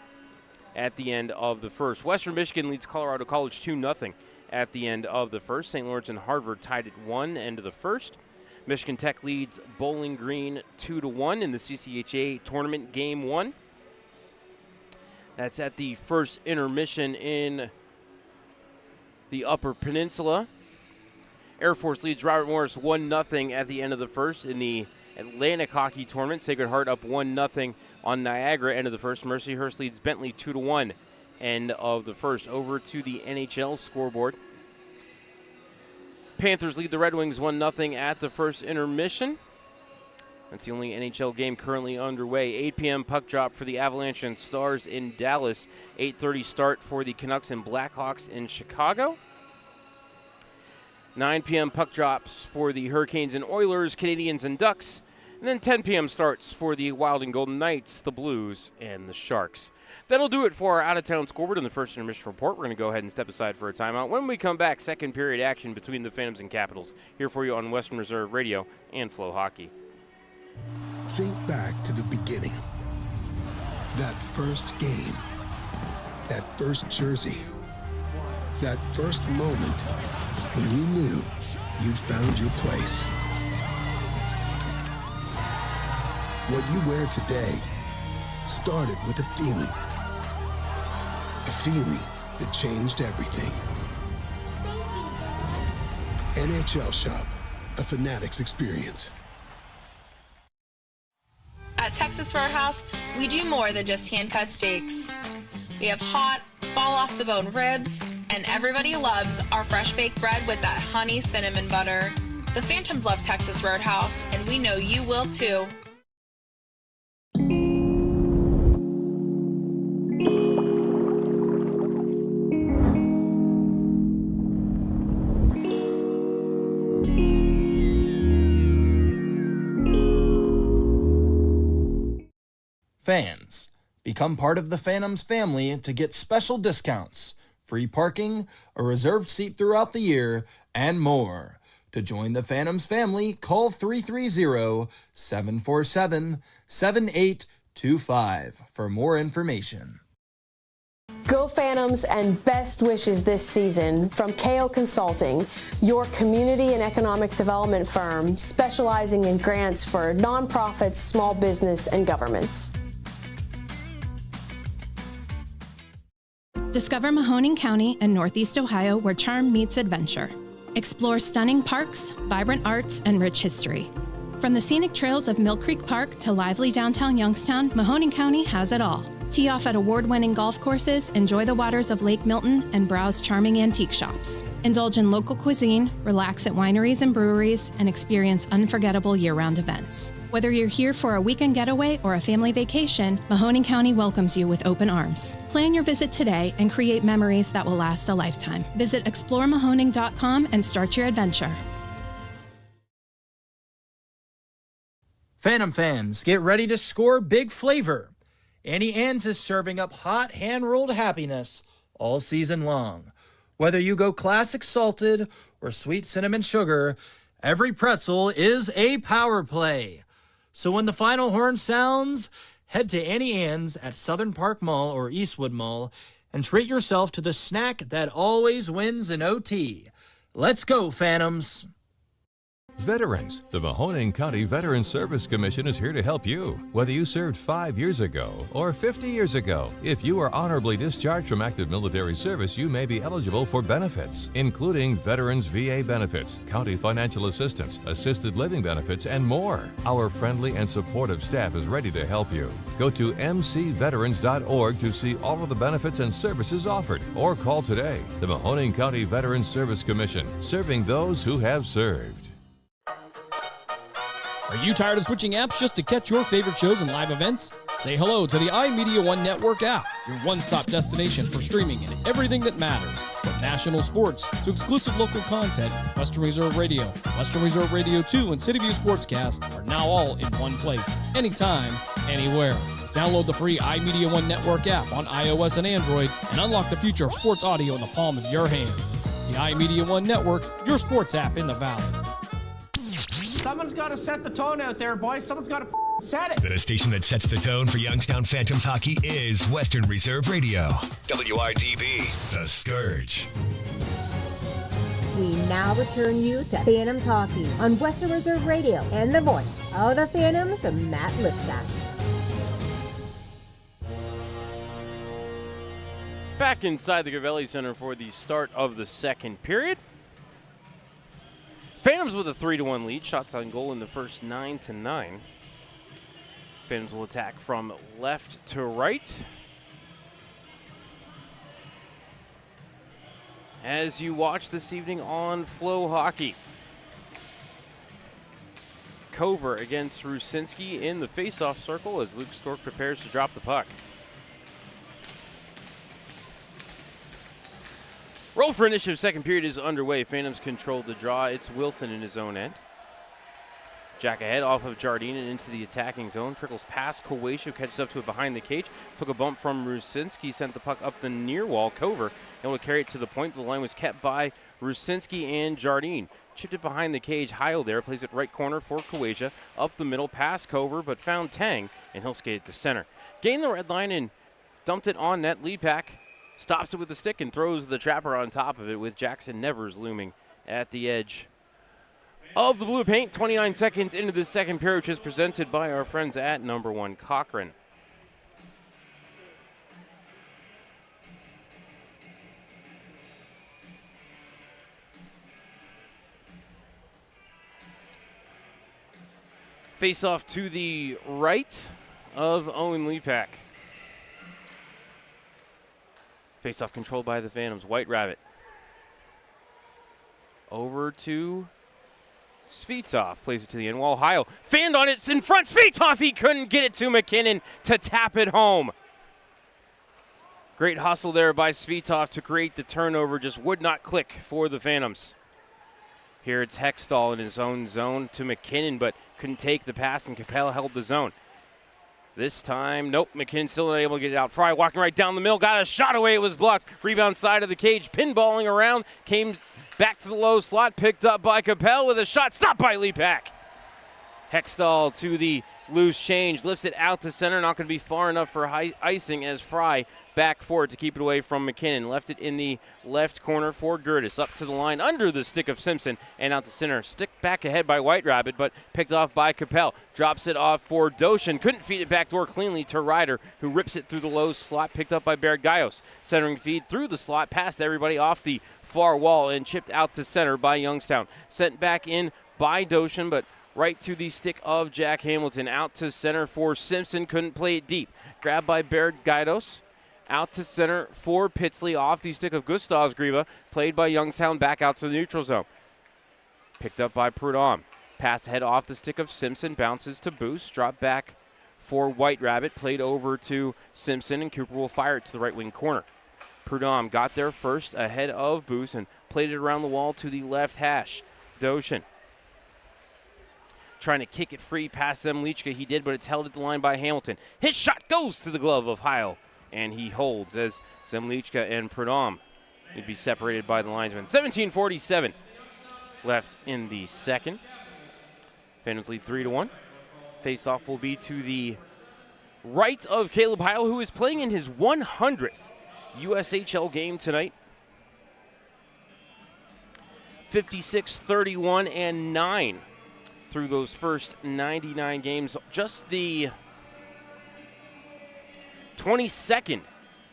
at the end of the first. Western Michigan leads Colorado College 2-0 at the end of the first. St. Lawrence and Harvard tied at 1 end of the first. Michigan Tech leads Bowling Green 2-1 in the CCHA tournament game 1. That's at the first intermission in the Upper Peninsula. Air Force leads Robert Morris 1-0 at the end of the first in the Atlantic Hockey Tournament. Sacred Heart up 1-0 on Niagara. End of the first, Mercyhurst leads Bentley 2-1. End of the first. Over to the NHL scoreboard. Panthers lead the Red Wings 1-0 at the first intermission. That's the only NHL game currently underway. 8 p.m. puck drop for the Avalanche and Stars in Dallas. 8:30 start for the Canucks and Blackhawks in Chicago. 9 p.m. puck drops for the Hurricanes and Oilers, Canadiens and Ducks. And then 10 p.m. starts for the Wild and Golden Knights, the Blues, and the Sharks. That'll do it for our out-of-town scoreboard in the first intermission report. We're going to go ahead and step aside for a timeout. When we come back, second period action between the Phantoms and Capitals. Here for you on Western Reserve Radio and Flow Hockey. Think back to the beginning. That first game. That first jersey. That first moment when you knew you'd found your place. What you wear today started with a feeling. A feeling that changed everything. NHL Shop, a Fanatics experience. At Texas Roadhouse, we do more than just hand-cut steaks. We have hot, fall-off-the-bone ribs, and everybody loves our fresh-baked bread with that honey cinnamon butter. The Phantoms love Texas Roadhouse, and we know you will too. Fans, become part of the Phantoms family to get special discounts, free parking, a reserved seat throughout the year, and more. To join the Phantoms family, call 330-747-7825 for more information. Go Phantoms and best wishes this season from KO Consulting, your community and economic development firm specializing in grants for nonprofits, small business, and governments. Discover Mahoning County and Northeast Ohio, where charm meets adventure. Explore stunning parks, vibrant arts, and rich history. From the scenic trails of Mill Creek Park to lively downtown Youngstown, Mahoning County has it all. Tee off at award-winning golf courses, enjoy the waters of Lake Milton, and browse charming antique shops. Indulge in local cuisine, relax at wineries and breweries, and experience unforgettable year-round events. Whether you're here for a weekend getaway or a family vacation, Mahoning County welcomes you with open arms. Plan your visit today and create memories that will last a lifetime. Visit exploremahoning.com and start your adventure. Phantom fans, get ready to score big flavor. Annie Ann's is serving up hot, hand-rolled happiness all season long. Whether you go classic salted or sweet cinnamon sugar, every pretzel is a power play. So when the final horn sounds, head to Annie Ann's at Southern Park Mall or Eastwood Mall and treat yourself to the snack that always wins an OT. Let's go, Phantoms! Veterans, the Mahoning County Veterans Service Commission is here to help you. Whether you served 5 years ago or 50 years ago, if you are honorably discharged from active military service, you may be eligible for benefits, including Veterans VA benefits, county financial assistance, assisted living benefits, and more. Our friendly and supportive staff is ready to help you. Go to mcveterans.org to see all of the benefits and services offered, or call today. The Mahoning County Veterans Service Commission, serving those who have served. Are you tired of switching apps just to catch your favorite shows and live events? Say hello to the iMedia One Network app, your one-stop destination for streaming and everything that matters. From national sports to exclusive local content, Western Reserve Radio, Western Reserve Radio 2, and City View Sportscast are now all in one place, anytime, anywhere. Download the free iMedia One Network app on iOS and Android and unlock the future of sports audio in the palm of your hand. The iMedia One Network, your sports app in the Valley. Someone's got to set the tone out there, boys. Someone's got to set it. The station that sets the tone for Youngstown Phantoms hockey is Western Reserve Radio. WRDB, The Scourge. We now return you to Phantoms hockey on Western Reserve Radio and the voice of the Phantoms, Matt Lipsack. Back inside the Gavelli Center for the start of the second period. Phantoms with a 3-1 lead. Shots on goal in the first 9-9. Phantoms will attack from left to right. As you watch this evening on Flow Hockey. Cover against Rusinski in the face-off circle as Luke Stork prepares to drop the puck. Roll for initiative, second period is underway. Phantoms control the draw. It's Wilson in his own end. Jack ahead off of Jardine and into the attacking zone. Trickles past Kowacia, catches up to it behind the cage. Took a bump from Rusinski, sent the puck up the near wall. Cover able to carry it to the point, but the line was kept by Rusinski and Jardine. Chipped it behind the cage. Heil there plays it right corner for Kowacia. Up the middle, past Cover, but found Tang, and he'll skate it to center. Gained the red line and dumped it on net. Leapak stops it with the stick and throws the trapper on top of it with Jackson Nevers looming at the edge of the blue paint. 29 seconds into the second period, which is presented by our friends at number 1 Cochrane. Face off to the right of Owen Leapak. Face off controlled by the Phantoms. White Rabbit. Over to Svitov. Plays it to the end wall. Heil fanned on it. It's in front. Svitov, he couldn't get it to McKinnon to tap it home. Great hustle there by Svitov to create the turnover. Just would not click for the Phantoms. Here it's Hextall in his own zone to McKinnon, but couldn't take the pass, and Capel held the zone. This time, nope, McKinnon still not able to get it out. Fry walking right down the middle, got a shot away, it was blocked. Rebound side of the cage, pinballing around, came back to the low slot, picked up by Capel with a shot, stopped by Leapak. Hextall to the loose change, lifts it out to center, not going to be far enough for icing as Fry back for it to keep it away from McKinnon. Left it in the left corner for Gertis. Up to the line under the stick of Simpson and out to center. Stick back ahead by White Rabbit, but picked off by Capel. Drops it off for Doshin. Couldn't feed it backdoor cleanly to Ryder, who rips it through the low slot. Picked up by Baird Gaios. Centering feed through the slot, past everybody off the far wall and chipped out to center by Youngstown. Sent back in by Doshin, but right to the stick of Jack Hamilton. Out to center for Simpson. Couldn't play it deep. Grabbed by Baird Gaidos. Out to center for Pitsley off the stick of Gustavs Griba. Played by Youngstown back out to the neutral zone. Picked up by Prudhomme. Pass ahead off the stick of Simpson. Bounces to Boost. Drop back for White Rabbit. Played over to Simpson, and Cooper will fire it to the right wing corner. Prudhomme got there first ahead of Boost and played it around the wall to the left hash. Doshin trying to kick it free past Zemlichka. He did, but it's held at the line by Hamilton. His shot goes to the glove of Heil, and he holds as Zemlichka and Prudhomme would be separated by the linesman. 17:47 left in the second. Phantoms lead 3-1. Face-off will be to the right of Caleb Heil, who is playing in his 100th USHL game tonight. 56-31-9 through those first 99 games. Just the 22nd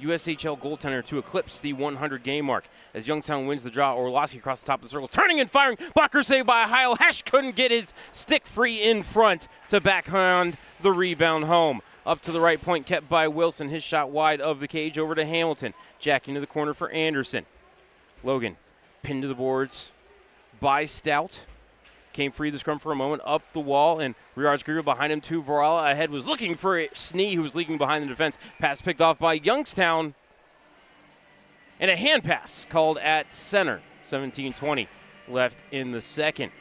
USHL goaltender to eclipse the 100-game mark. As Youngstown wins the draw, Orlowski across the top of the circle, turning and firing. Blocker saved by Heil. Hesh couldn't get his stick free in front to backhand the rebound home. Up to the right point, kept by Wilson. His shot wide of the cage over to Hamilton. Jack into the corner for Anderson. Logan pinned to the boards by Stout. Came free the scrum for a moment, up the wall, and Riards Griva behind him to Varela. Ahead was looking for Snee, who was leaking behind the defense. Pass picked off by Youngstown. And a hand pass called at center. 17:20 left in the second.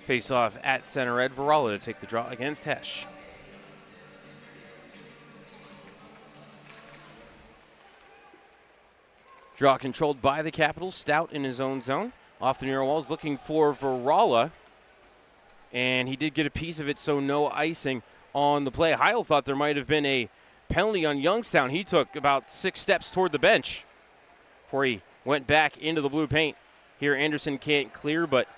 Face off at center, Ed Varela to take the draw against Hesh. Draw controlled by the Capitals. Stout in his own zone. Off the near walls looking for Varela. And he did get a piece of it, so no icing on the play. Heil thought there might have been a penalty on Youngstown. He took about 6 steps toward the bench before he went back into the blue paint. Here Anderson can't clear, but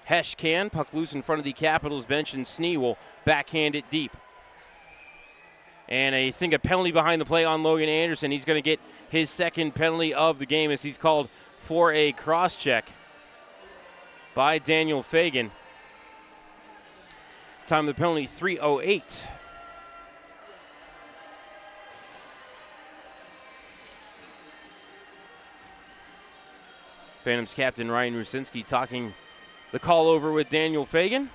Hesh can. Puck loose in front of the Capitals bench, and Snee will backhand it deep. And I think a penalty behind the play on Logan Anderson. He's going to get his second penalty of the game as he's called for a cross-check by Daniel Fagan. Time of the penalty, 3:08. Phantoms captain Ryan Rusinski talking the call over with Daniel Fagan.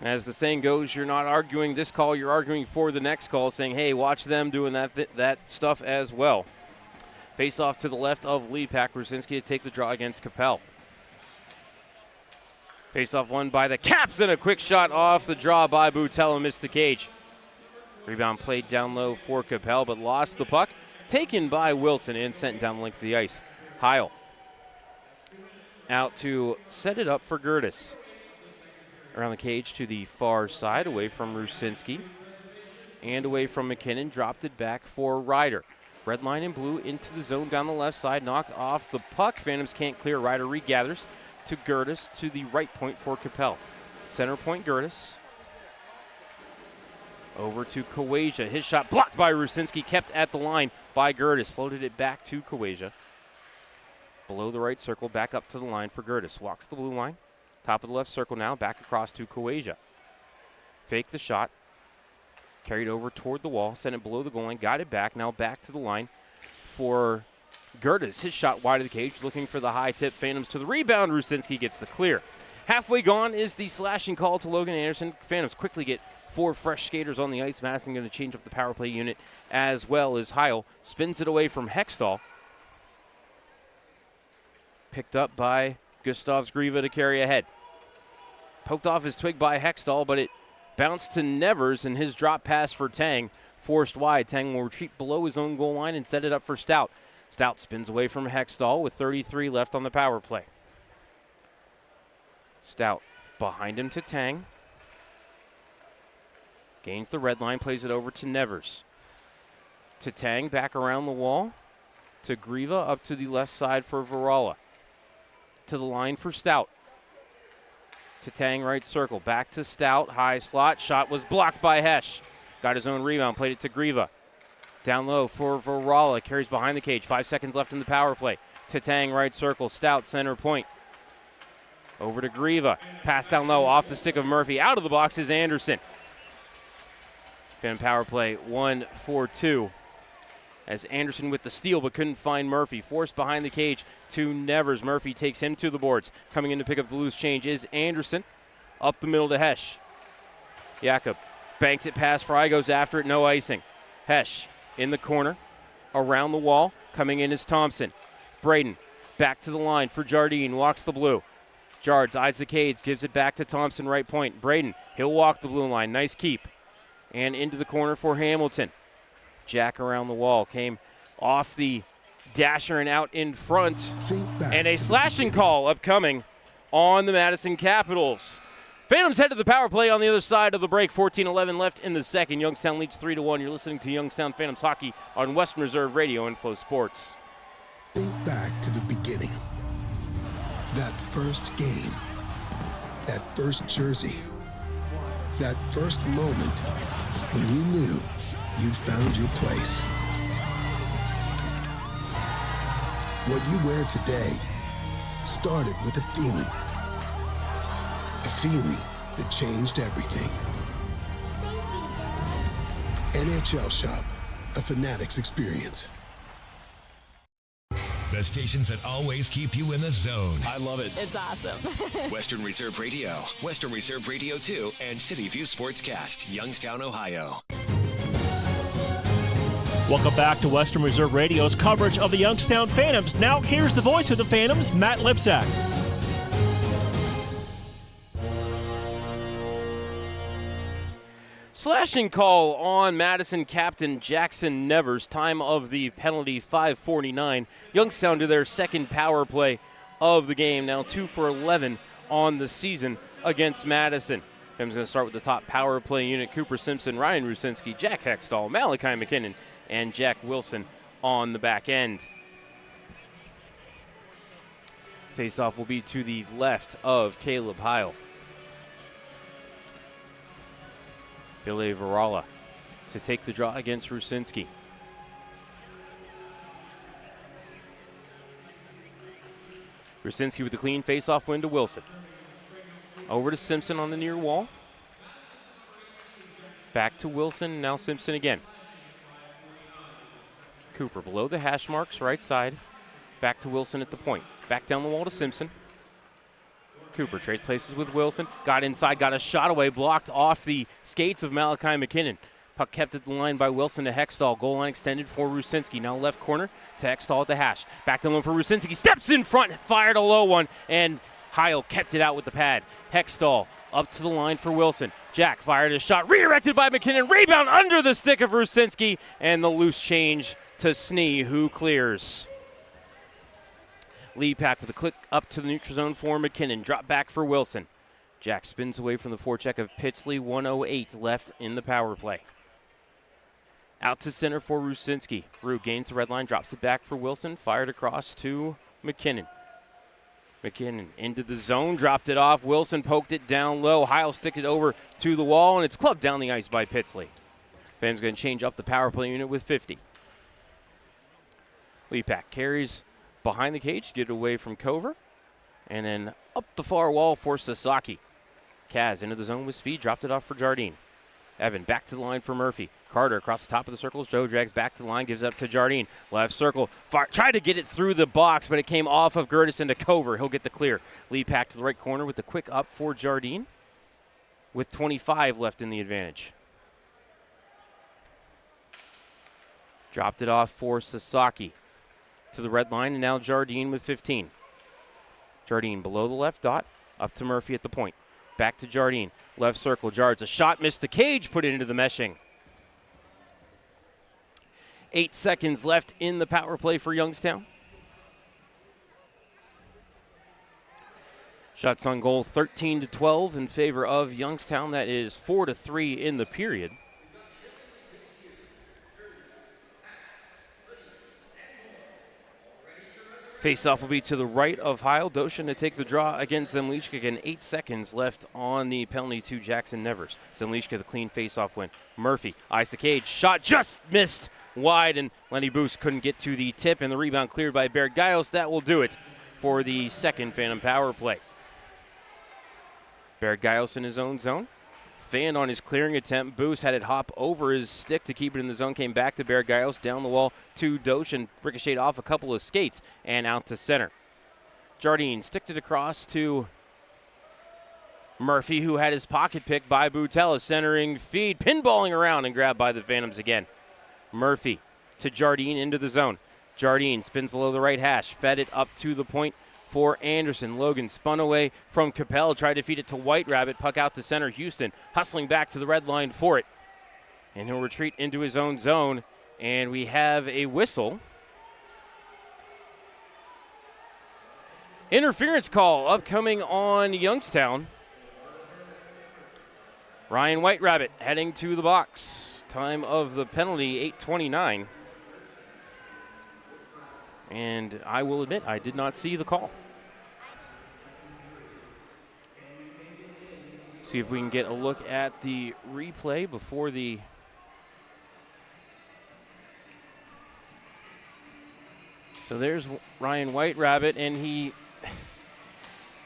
As the saying goes, you're not arguing this call, you're arguing for the next call, saying, hey, watch them doing that stuff as well. Face off to the left of lead pack. Rusinski to take the draw against Capel. Face off won by the Caps, and a quick shot off the draw by Botello, missed the cage. Rebound played down low for Capel, but lost the puck. Taken by Wilson and sent down the length of the ice. Heil out to set it up for Gertis. Around the cage to the far side, away from Rusinski. And away from McKinnon, dropped it back for Ryder. Red line in blue into the zone down the left side, knocked off the puck. Phantoms can't clear. Ryder regathers to Gertis to the right point for Capel. Center point Gertis. Over to Kawaja. His shot blocked by Rusinski, kept at the line by Gertis. Floated it back to Kawaja. Below the right circle, back up to the line for Gertis. Walks the blue line. Top of the left circle now, back across to Kawaja. Fake the shot. Carried over toward the wall, sent it below the goal line, got it back, now back to the line for Gertis. His shot wide of the cage, looking for the high tip. Phantoms to the rebound. Rusinski gets the clear. Halfway gone is the slashing call to Logan Anderson. Phantoms quickly get 4 fresh skaters on the ice. Madison going to change up the power play unit as well as Heil. Spins it away from Hextall. Picked up by Gustavs Grieva to carry ahead. Poked off his twig by Hextall, but it bounced to Nevers, and his drop pass for Tang forced wide. Tang will retreat below his own goal line and set it up for Stout. Stout spins away from Hextall with 33 left on the power play. Stout behind him to Tang. Gains the red line, plays it over to Nevers. To Tang, back around the wall. To Grieva, up to the left side for Varala. To the line for Stout. To Tang, right circle. Back to Stout, high slot. Shot was blocked by Hesh. Got his own rebound, played it to Grieva. Down low for Varala, carries behind the cage. 5 seconds left in the power play. To Tang, right circle. Stout, center point. Over to Grieva. Pass down low, off the stick of Murphy. Out of the box is Anderson. Phantom power play 1-4-2. As Anderson with the steal but couldn't find Murphy. Forced behind the cage to Nevers. Murphy takes him to the boards. Coming in to pick up the loose change is Anderson. Up the middle to Hesh. Jakob banks it past Fry, goes after it, no icing. Hesh in the corner, around the wall. Coming in is Thompson. Braden back to the line for Jardine, walks the blue. Jards eyes the cage, gives it back to Thompson, right point. Braden, he'll walk the blue line, nice keep. And into the corner for Hamilton. Jack around the wall, came off the dasher and out in front. And a slashing call upcoming on the Madison Capitols. Phantoms head to the power play on the other side of the break. 14-11 left in the second. Youngstown leads 3-1. You're listening to Youngstown Phantoms Hockey on Western Reserve Radio and Flow Sports. Think back to the beginning. That first game. That first jersey. That first moment when you knew you'd found your place. What you wear today started with a feeling. A feeling that changed everything. NHL Shop, a Fanatics experience. The stations that always keep you in the zone. I love it. It's awesome. Western Reserve Radio, Western Reserve Radio 2, and City View Sportscast, Youngstown, Ohio. Welcome back to Western Reserve Radio's coverage of the Youngstown Phantoms. Now here's the voice of the Phantoms, Matt Lipsack. Slashing call on Madison captain Jackson Nevers. Time of the penalty, 5:49. Youngstown to their second power play of the game. Now 2 for 11 on the season against Madison. I'm going to start with the top power play unit. Cooper Simpson, Ryan Rusinski, Jack Hextall, Malachi McKinnon, and Jack Wilson on the back end. Faceoff will be to the left of Caleb Heil. Billy Varala to take the draw against Rusinski. Rusinski with the clean face-off win to Wilson. Over to Simpson on the near wall. Back to Wilson, now Simpson again. Cooper below the hash marks, right side. Back to Wilson at the point. Back down the wall to Simpson. Cooper trades places with Wilson. Got inside, got a shot away, blocked off the skates of Malachi McKinnon. Puck kept at the line by Wilson to Hextall. Goal line extended for Rusinski. Now left corner to Hextall at the hash. Back to the line for Rusinski. Steps in front, fired a low one, and Heil kept it out with the pad. Hextall up to the line for Wilson. Jack fired a shot, redirected by McKinnon. Rebound under the stick of Rusinski, and the loose change to Snee, who clears. Lead pack with a click up to the neutral zone for McKinnon. Drop back for Wilson. Jack spins away from the forecheck of Pitsley. 1:08 left in the power play. Out to center for Rusinski. Rue gains the red line, drops it back for Wilson. Fired across to McKinnon. McKinnon into the zone, dropped it off. Wilson poked it down low. Heil sticked it over to the wall, and it's clubbed down the ice by Pitsley. Phantom's going to change up the power play unit with 50. Leapak carries behind the cage, get it away from Cover, and then up the far wall for Sasaki. Kaz into the zone with speed, dropped it off for Jardine. Evan back to the line for Murphy. Carter across the top of the circles. Joe drags back to the line, gives it up to Jardine. Left circle. Tried to get it through the box, but it came off of Gertis into Cover. He'll get the clear. Lead pack to the right corner with the quick up for Jardine, with 25 left in the advantage. Dropped it off for Sasaki to the red line, and now Jardine with 15. Jardine below the left dot, up to Murphy at the point. Back to Jardine. Left circle, Jards. A shot, missed the cage, put it into the meshing. 8 seconds left in the power play for Youngstown. Shots on goal 13-12 in favor of Youngstown. That is 4-3 in the period. Face-off will be to the right of Heil. Doshin to take the draw against Zemlichka. Again, 8 seconds left on the penalty to Jackson Nevers. Zemlichka the clean face-off win. Murphy eyes the cage. Shot just missed wide, and Lenny Boost couldn't get to the tip, and the rebound cleared by Bergaios. That will do it for the second Phantom power play. Bergaios in his own zone. Fanned on his clearing attempt. Boost had it hop over his stick to keep it in the zone. Came back to Bergaios, down the wall to Dosh, and ricocheted off a couple of skates and out to center. Jardine sticked it across to Murphy, who had his pocket picked by Butella. Centering feed, pinballing around and grabbed by the Phantoms again. Murphy to Jardine into the zone. Jardine spins below the right hash. Fed it up to the point for Anderson. Logan spun away from Capel, tried to feed it to White Rabbit. Puck out to center. Houston hustling back to the red line for it. And he'll retreat into his own zone. And we have a whistle. Interference call upcoming on Youngstown. Ryan White Rabbit heading to the box. Time of the penalty, 8:29. And I will admit, I did not see the call. See if we can get a look at the replay before the... So there's Ryan White Rabbit, and he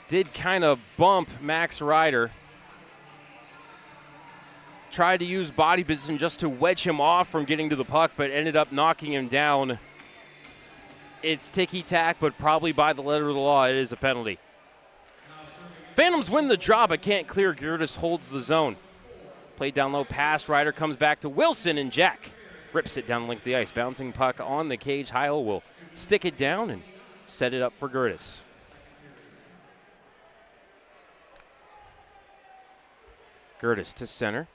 did kind of bump Max Ryder. Tried to use body position just to wedge him off from getting to the puck, but ended up knocking him down. It's ticky-tack, but probably by the letter of the law, it is a penalty. Phantoms win the draw, but can't clear. Gertis holds the zone. Played down low, pass. Ryder comes back to Wilson, and Jack rips it down the length of the ice. Bouncing puck on the cage. Heil will stick it down and set it up for Gertis. Gertis to center.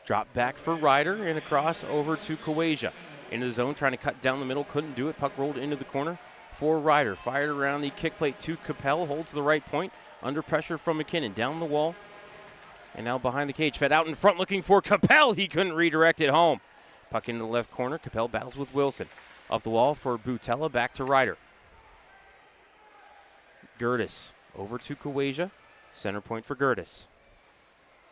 Drop back for Ryder and across over to Kawaja. Into the zone, trying to cut down the middle, couldn't do it. Puck rolled into the corner for Ryder. Fired around the kick plate to Capel, holds the right point. Under pressure from McKinnon, down the wall. And now behind the cage, fed out in front looking for Capel. He couldn't redirect it home. Puck into the left corner, Capel battles with Wilson. Up the wall for Butella, back to Ryder. Gertis over to Kawaja. Center point for Gertis.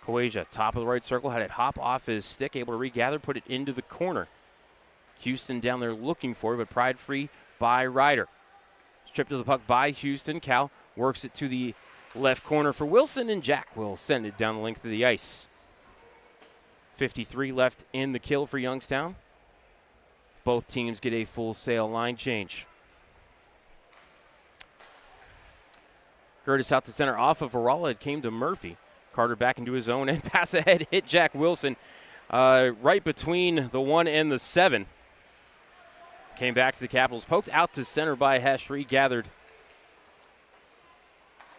Kowasia, top of the right circle, had it hop off his stick, able to regather, put it into the corner. Houston down there looking for it, but pried free by Ryder. Stripped of the puck by Houston. Cal works it to the left corner for Wilson, and Jack will send it down the length of the ice. 53 left in the kill for Youngstown. Both teams get a full sail line change. Gertis out to center off of Varala. It came to Murphy. Carter back into his own and pass ahead, hit Jack Wilson right between the 1 and the 7. Came back to the Capitals, poked out to center by Hesh, regathered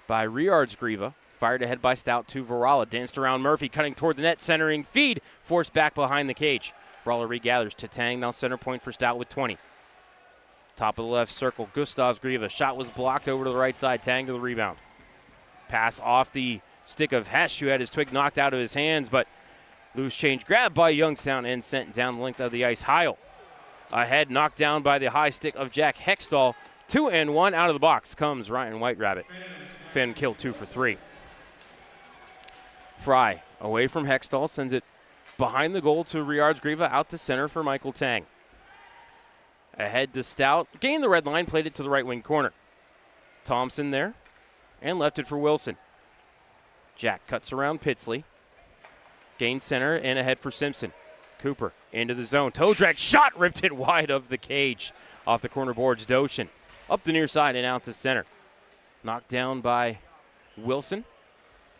by Riards-Grieva. Fired ahead by Stout to Varala. Danced around Murphy, cutting toward the net, centering feed. Forced back behind the cage. Varala regathers to Tang, now center point for Stout with 20. Top of the left circle, Gustavs-Grieva. Shot was blocked over to the right side. Tang to the rebound. Pass off the stick of Hesh, who had his twig knocked out of his hands, but loose change grabbed by Youngstown and sent down the length of the ice. Heil ahead, knocked down by the high stick of Jack Hextall. 2-1 out of the box comes Ryan Whiterabbit. Finn kill 2 for 3. Fry away from Hextall, sends it behind the goal to Riards-Grieva, out to center for Michael Tang. Ahead to Stout, gained the red line, played it to the right wing corner. Thompson there, and left it for Wilson. Jack cuts around Pitsley, gains center, and ahead for Simpson. Cooper into the zone, toe drag, shot, ripped it wide of the cage. Off the corner boards, Doshin up the near side and out to center. Knocked down by Wilson.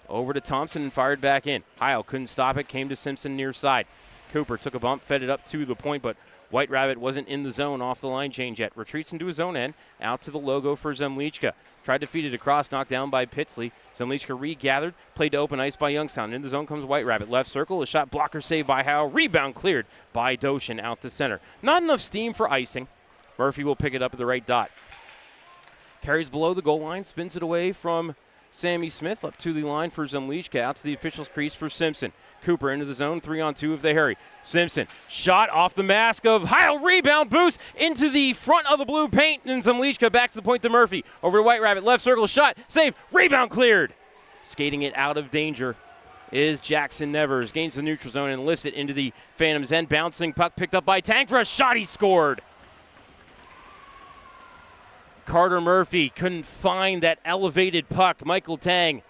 Over to Thompson and fired back in. Heil couldn't stop it, came to Simpson near side. Cooper took a bump, fed it up to the point, but Whiterabbit wasn't in the zone off the line change yet. Retreats into his own end, out to the logo for Zemlichka. Tried to feed it across, knocked down by Pitsley. Zemlichka regathered, played to open ice by Youngstown. In the zone comes Whiterabbit. Left circle, a shot blocker saved by Heil. Rebound cleared by Doshin out to center. Not enough steam for icing. Murphy will pick it up at the right dot. Carries below the goal line, spins it away from Sammy Smith up to the line for Zemlichka, out to the official's crease for Simpson. Cooper into the zone, 3-on-2 if they hurry. Simpson, shot off the mask of Heil, rebound boost into the front of the blue paint, and Zemlichka back to the point to Murphy. Over to Whiterabbit, left circle, shot, save, rebound cleared. Skating it out of danger is Jackson Nevers, gains the neutral zone and lifts it into the Phantoms' end. Bouncing puck picked up by Tang for a shot, he scored. Carter Murphy couldn't find that elevated puck. Michael Tang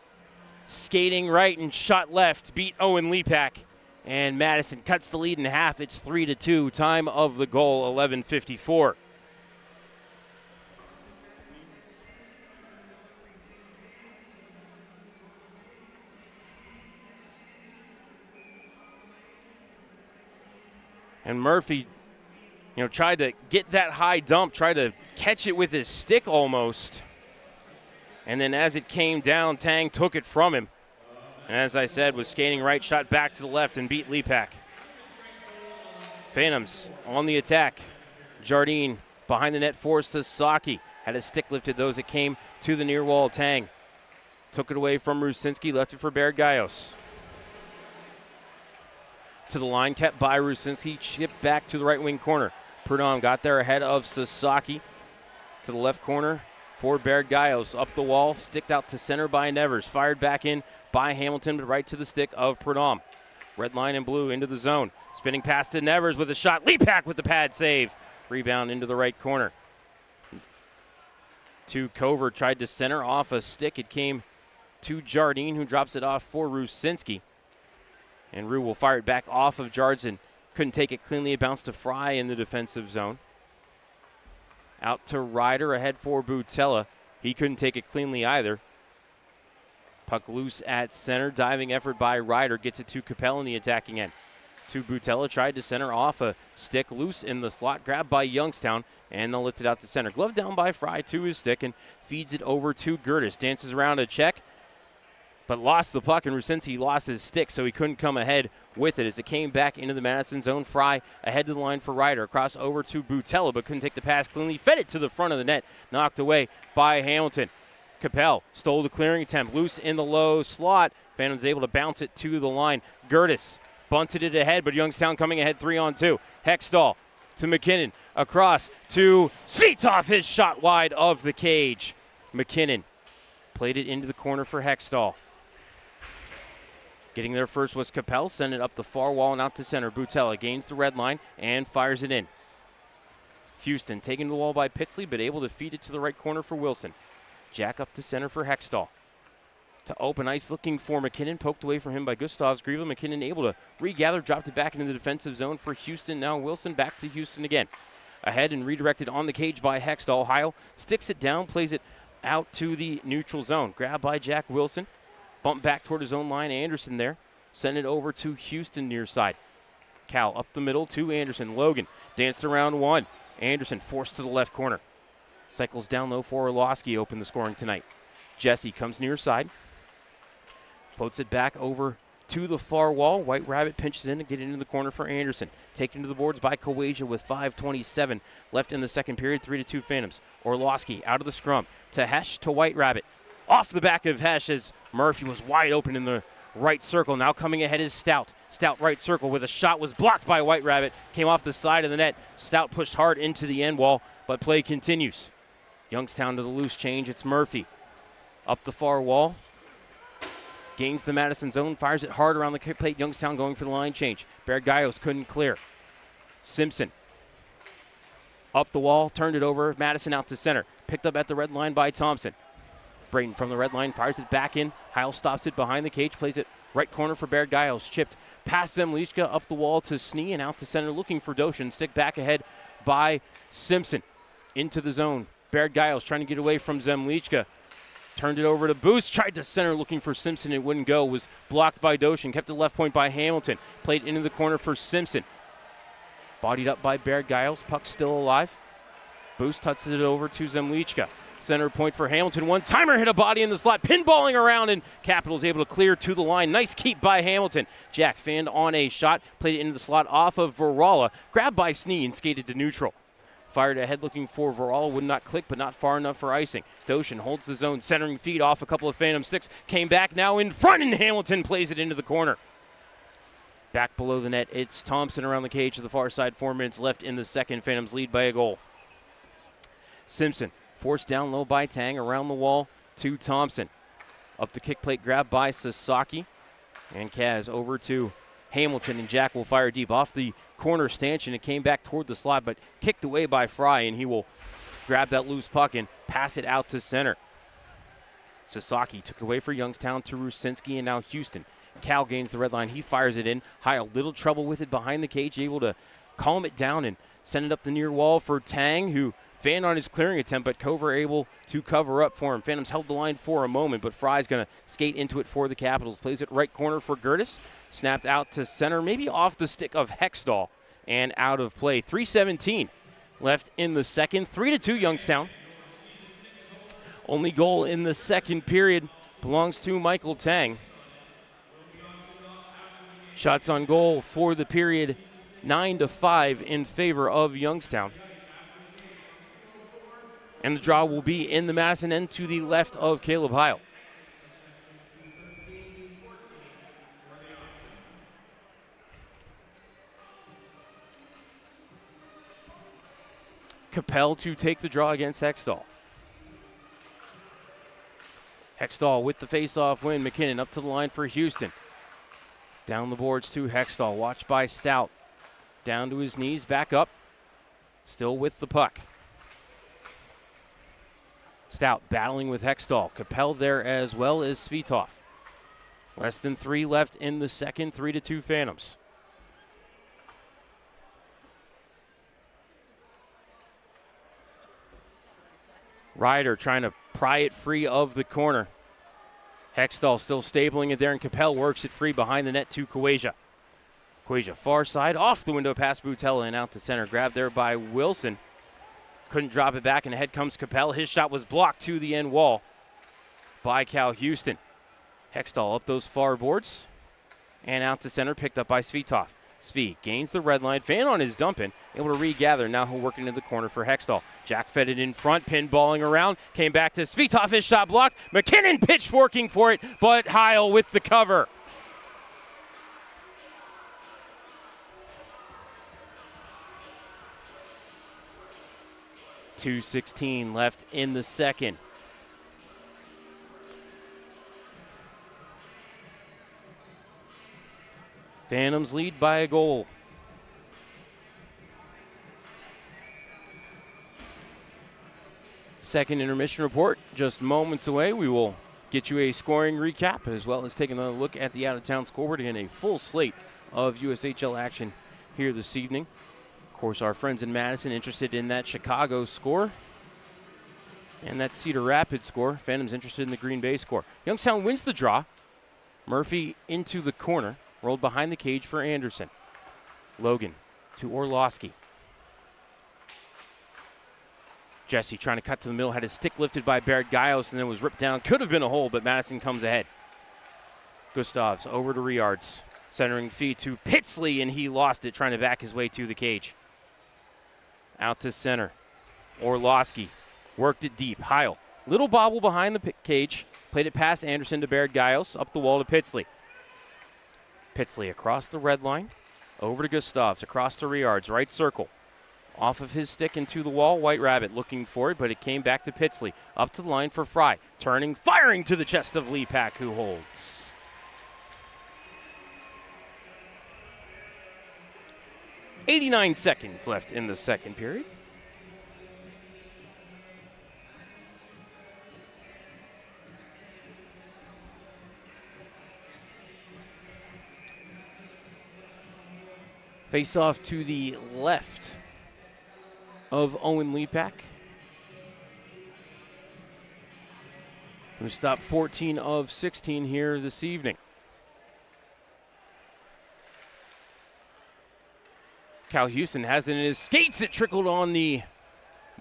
skating right and shot left, beat Owen Lepak. And Madison cuts the lead in half. It's 3-2. Time of the goal, 11:54. And Murphy, tried to get that high dump, tried to catch it with his stick almost. And then as it came down, Tang took it from him. And as I said, was skating right, shot back to the left and beat Lepak. Phantoms on the attack. Jardine behind the net for Sasaki. Had his stick lifted, those that came to the near wall. Tang took it away from Rusinski, left it for Baird Gaios. To the line, kept by Rusinski, chipped back to the right wing corner. Prudhomme got there ahead of Sasaki. To the left corner for Baird Gaios. Up the wall, sticked out to center by Nevers. Fired back in by Hamilton, but right to the stick of Prudhomme. Red line and blue into the zone. Spinning past to Nevers with a shot. Lepak with the pad save. Rebound into the right corner. To Cover, tried to center off a stick. It came to Jardine, who drops it off for Rusinski. And Rue will fire it back off of Jardson. Couldn't take it cleanly. It bounced to Fry in the defensive zone. Out to Ryder, ahead for Butella. He couldn't take it cleanly either. Puck loose at center. Diving effort by Ryder. Gets it to Capel in the attacking end. To Butella, tried to center off a stick. Loose in the slot. Grabbed by Youngstown. And they'll lift it out to center. Glove down by Fry to his stick and feeds it over to Gertis. Dances around a check, but lost the puck, and Rusinski lost his stick, so he couldn't come ahead with it as it came back into the Madison zone. Fry ahead to the line for Ryder. Across over to Butella, but couldn't take the pass cleanly. Fed it to the front of the net. Knocked away by Hamilton. Capel stole the clearing attempt. Loose in the low slot. Phantom's able to bounce it to the line. Gertis bunted it ahead, but Youngstown coming ahead 3-on-2. Hextall to McKinnon. Across to Svitov. His shot wide of the cage. McKinnon played it into the corner for Hextall. Getting there first was Capel. Send it up the far wall and out to center. Butella gains the red line and fires it in. Houston taking the wall by Pitsley, but able to feed it to the right corner for Wilson. Jack up to center for Hextall. To open ice looking for McKinnon. Poked away from him by Gustavs. Grieva. McKinnon able to regather. Dropped it back into the defensive zone for Houston. Now Wilson back to Houston again. Ahead and redirected on the cage by Hextall. Heil sticks it down. Plays it out to the neutral zone. Grabbed by Jack Wilson. Bump back toward his own line. Anderson there. Send it over to Houston near side. Cal up the middle to Anderson. Logan danced around one. Anderson forced to the left corner. Cycles down low for Orlowski. Open the scoring tonight. Jesse comes near side. Floats it back over to the far wall. White Rabbit pinches in to get into the corner for Anderson. Taken to the boards by Kawaja with 5:27 left in the second period. 3-2 Phantoms. Orlowski out of the scrum to Hesh to White Rabbit. Off the back of Hesh as Murphy was wide open in the right circle. Now coming ahead is Stout. Stout right circle with a shot was blocked by White Rabbit. Came off the side of the net. Stout pushed hard into the end wall, but play continues. Youngstown to the loose change. It's Murphy. Up the far wall. Gains the Madison zone. Fires it hard around the plate. Youngstown going for the line change. Bergaios couldn't clear. Simpson. Up the wall. Turned it over. Madison out to center. Picked up at the red line by Thompson. Brayton from the red line fires it back in. Heil stops it behind the cage. Plays it right corner for Bergaios. Chipped past Zemlichka. Up the wall to Snee and out to center looking for Doshin. Stick back ahead by Simpson. Into the zone. Bergaios trying to get away from Zemlichka. Turned it over to Boost. Tried to center looking for Simpson. It wouldn't go. Was blocked by Doshin. Kept it left point by Hamilton. Played into the corner for Simpson. Bodied up by Bergaios. Puck still alive. Boost touches it over to Zemlichka. Center point for Hamilton. One timer hit a body in the slot. Pinballing around and Capitals able to clear to the line. Nice keep by Hamilton. Jack fanned on a shot. Played it into the slot off of Varala. Grabbed by Snee and skated to neutral. Fired ahead looking for Varala. Would not click, but not far enough for icing. Doshin holds the zone. Centering feed off a couple of Phantom sticks. Came back now in front, and Hamilton plays it into the corner. Back below the net, it's Thompson around the cage to the far side. 4 minutes left in the second. Phantoms lead by a goal. Simpson forced down low by Tang. Around the wall to Thompson. Up the kick plate, grabbed by Sasaki. And Kaz over to Hamilton, and Jack will fire deep off the corner stanchion. It came back toward the slot, but kicked away by Fry, and he will grab that loose puck and pass it out to center. Sasaki took away for Youngstown to Rusinski, and now Houston. Cal gains the red line. He fires it in. Heil, little trouble with it behind the cage, able to calm it down and send it up the near wall for Tang, who fanned on his clearing attempt, but Cover able to cover up for him. Phantoms held the line for a moment, but Fry's going to skate into it for the Capitals. Plays it right corner for Gertis. Snapped out to center, maybe off the stick of Hextall, and out of play. 3:17 left in the second. 3-2 Youngstown. Only goal in the second period belongs to Michael Tang. Shots on goal for the period, 9-5 in favor of Youngstown. And the draw will be in the Madison end to the left of Caleb Heil. Capel to take the draw against Hextall. Hextall with the face-off win. McKinnon up to the line for Houston. Down the boards to Hextall. Watched by Stout. Down to his knees, back up. Still with the puck. Stout battling with Hextall. Capel there as well as Svitov. Less than 3 left in the second. 3-2 Phantoms. Ryder trying to pry it free of the corner. Hextall still stabling it there, and Capel works it free behind the net to Kawaja. Kawaja far side, off the window past Butella and out to center. Grabbed there by Wilson. Couldn't drop it back, and ahead comes Capel. His shot was blocked to the end wall by Cal Houston. Hextall up those far boards and out to center, picked up by Svitov. Svi gains the red line, fan on his dumping, able to regather. Now he'll work into the corner for Hextall. Jack fed it in front, pinballing around, came back to Svitov, his shot blocked. McKinnon pitchforking for it, but Heil with the cover. .216 left in the second. Phantoms lead by a goal. Second intermission report just moments away. We will get you a scoring recap as well as taking a look at the out-of-town scoreboard and a full slate of USHL action here this evening. Of course, our friends in Madison interested in that Chicago score and that Cedar Rapids score. Phantoms interested in the Green Bay score. Youngstown wins the draw. Murphy into the corner, rolled behind the cage for Anderson. Logan to Orlowski. Jesse trying to cut to the middle, had his stick lifted by Baird Gaios and then was ripped down. Could have been a hole, but Madison comes ahead. Gustavs over to Riards. Centering feed to Pitsley, and he lost it trying to back his way to the cage. Out to center. Orlowski worked it deep. Heil, little bobble behind the cage. Played it past Anderson to Baird Gaios. Up the wall to Pitsley. Pitsley across the red line. Over to Gustavs. Across to Riards. Right circle. Off of his stick into the wall. White Rabbit looking for it, but it came back to Pitsley. Up to the line for Fry. Turning, firing to the chest of Lepak, who holds. .89 seconds left in the second period. Face off to the left of Owen Lepak, who stopped 14 of 16 here this evening. Cal Houston has it in his skates. It trickled on the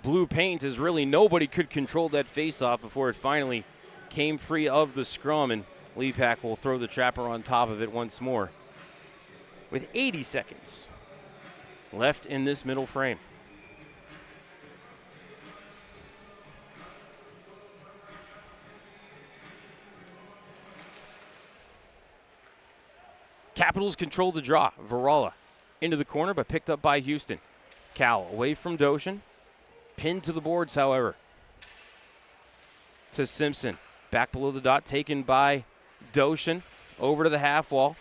blue paint as really nobody could control that face-off before it finally came free of the scrum, and Lepak will throw the trapper on top of it once more with 80 seconds left in this middle frame. Capitals control the draw. Varala into the corner, but picked up by Houston. Cal away from Doshin. Pinned to the boards, however. To Simpson. Back below the dot, taken by Doshin. Over to the half wall.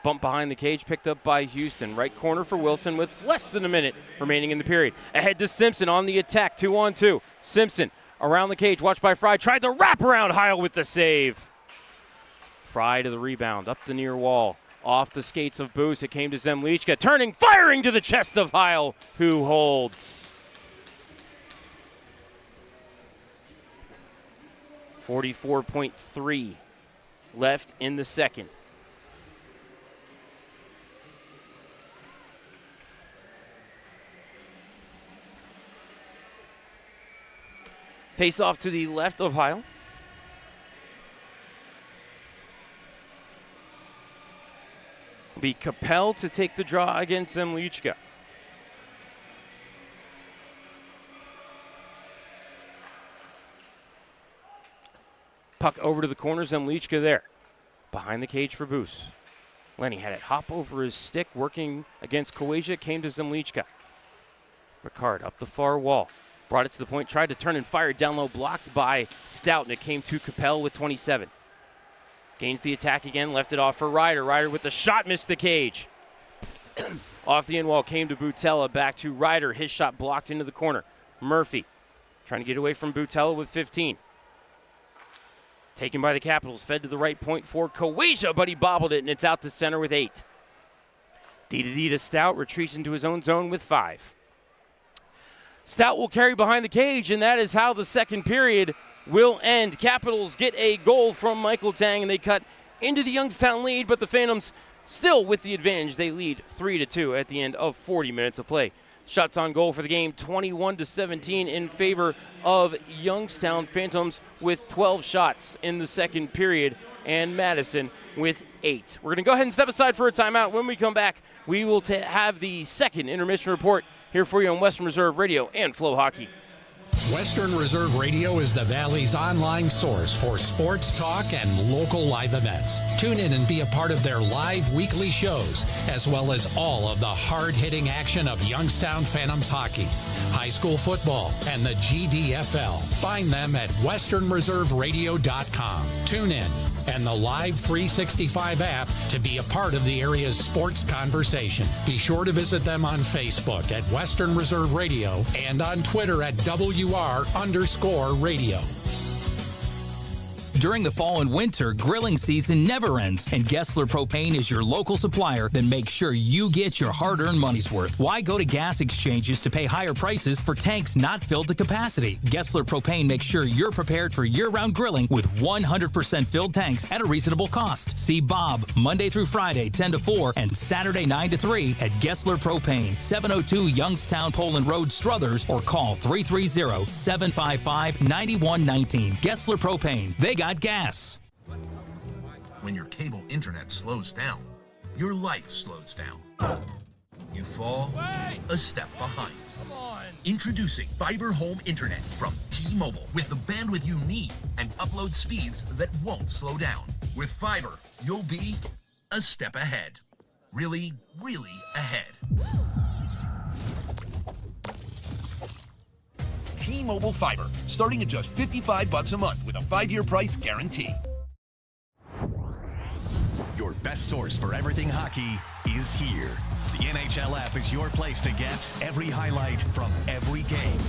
Bump behind the cage, picked up by Houston. Right corner for Wilson with less than a minute remaining in the period. Ahead to Simpson on the attack, 2-on-2. Simpson around the cage, watched by Fry. Tried the wraparound, Heil with the save. Fry to the rebound, up the near wall. Off the skates of Boos, it came to Zemlichka. Turning, firing to the chest of Heil, who holds. 44.3 left in the second. Face off to the left of Heil. Be Capel to take the draw against Zemlichka. Puck over to the corner, Zemlichka there. Behind the cage for Boos. Lenny had it hop over his stick, working against Kowasia, came to Zemlichka. Ricard up the far wall. Brought it to the point, tried to turn and fire down low, blocked by Stout, and it came to Capel with 27. Gains the attack again, left it off for Ryder. Ryder with the shot, missed the cage. Off the end wall, came to Butella, back to Ryder. His shot blocked into the corner. Murphy trying to get away from Butella with 15. Taken by the Capitals, fed to the right point for Kowasia, but he bobbled it, and it's out to center with 8. D to Stout, retreats into his own zone with 5. Stout will carry behind the cage, and that is how the second period will end. Capitals get a goal from Michael Tang, and they cut into the Youngstown lead, but the Phantoms still with the advantage. They lead 3-2 at the end of 40 minutes of play. Shots on goal for the game, 21-17 in favor of Youngstown Phantoms with 12 shots in the second period, and Madison with 8. We're going to go ahead and step aside for a timeout. When we come back, we will have the second intermission report here for you on Western Reserve Radio and Flow Hockey. Western Reserve Radio is the Valley's online source for sports talk and local live events. Tune in and be a part of their live weekly shows, as well as all of the hard-hitting action of Youngstown Phantoms hockey, high school football, and the GDFL. Find them at westernreserveradio.com. Tune in, and the Live 365 app to be a part of the area's sports conversation. Be sure to visit them on Facebook at Western Reserve Radio and on Twitter at WR_radio. During the fall and winter, grilling season never ends, and Gessler Propane is your local supplier that makes sure you get your hard-earned money's worth. Why go to gas exchanges to pay higher prices for tanks not filled to capacity? Gessler Propane makes sure you're prepared for year-round grilling with 100% filled tanks at a reasonable cost. See Bob Monday through Friday, 10 to 4, and Saturday, 9 to 3 at Gessler Propane, 702 Youngstown Poland Road, Struthers, or call 330-755-9119. Gessler Propane. They got gas. When your cable internet slows down, your life slows down. You fall a step behind. Introducing Fiber Home Internet from T-Mobile with the bandwidth you need and upload speeds that won't slow down. With fiber, you'll be a step ahead. Really, really ahead. T-Mobile Fiber, starting at just $55 a month with a 5-year price guarantee. Your best source for everything hockey is here. The NHL app is your place to get every highlight from every game.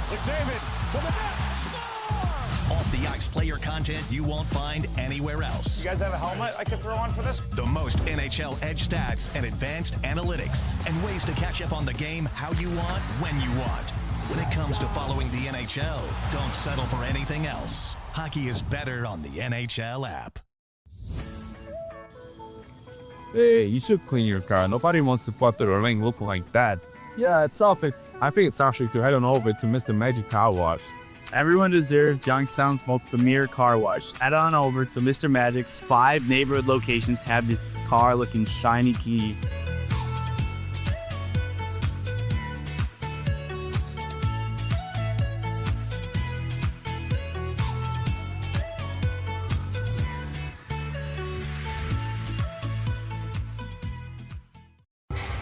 McDavid to the net, score! Off the ice player content you won't find anywhere else. You guys have a helmet I could throw on for this? The most NHL edge stats and advanced analytics and ways to catch up on the game how you want, when you want. When it comes to following the NHL, don't settle for anything else. Hockey is better on the NHL app. Hey, you should clean your car. Nobody wants to put through a lane looking like that. Yeah, it's selfish. I think it's actually to head on over to Mr. Magic Car Wash. Everyone deserves Youngstown's most premier car wash. Head on over to Mr. Magic's 5 neighborhood locations to have this car-looking shiny key.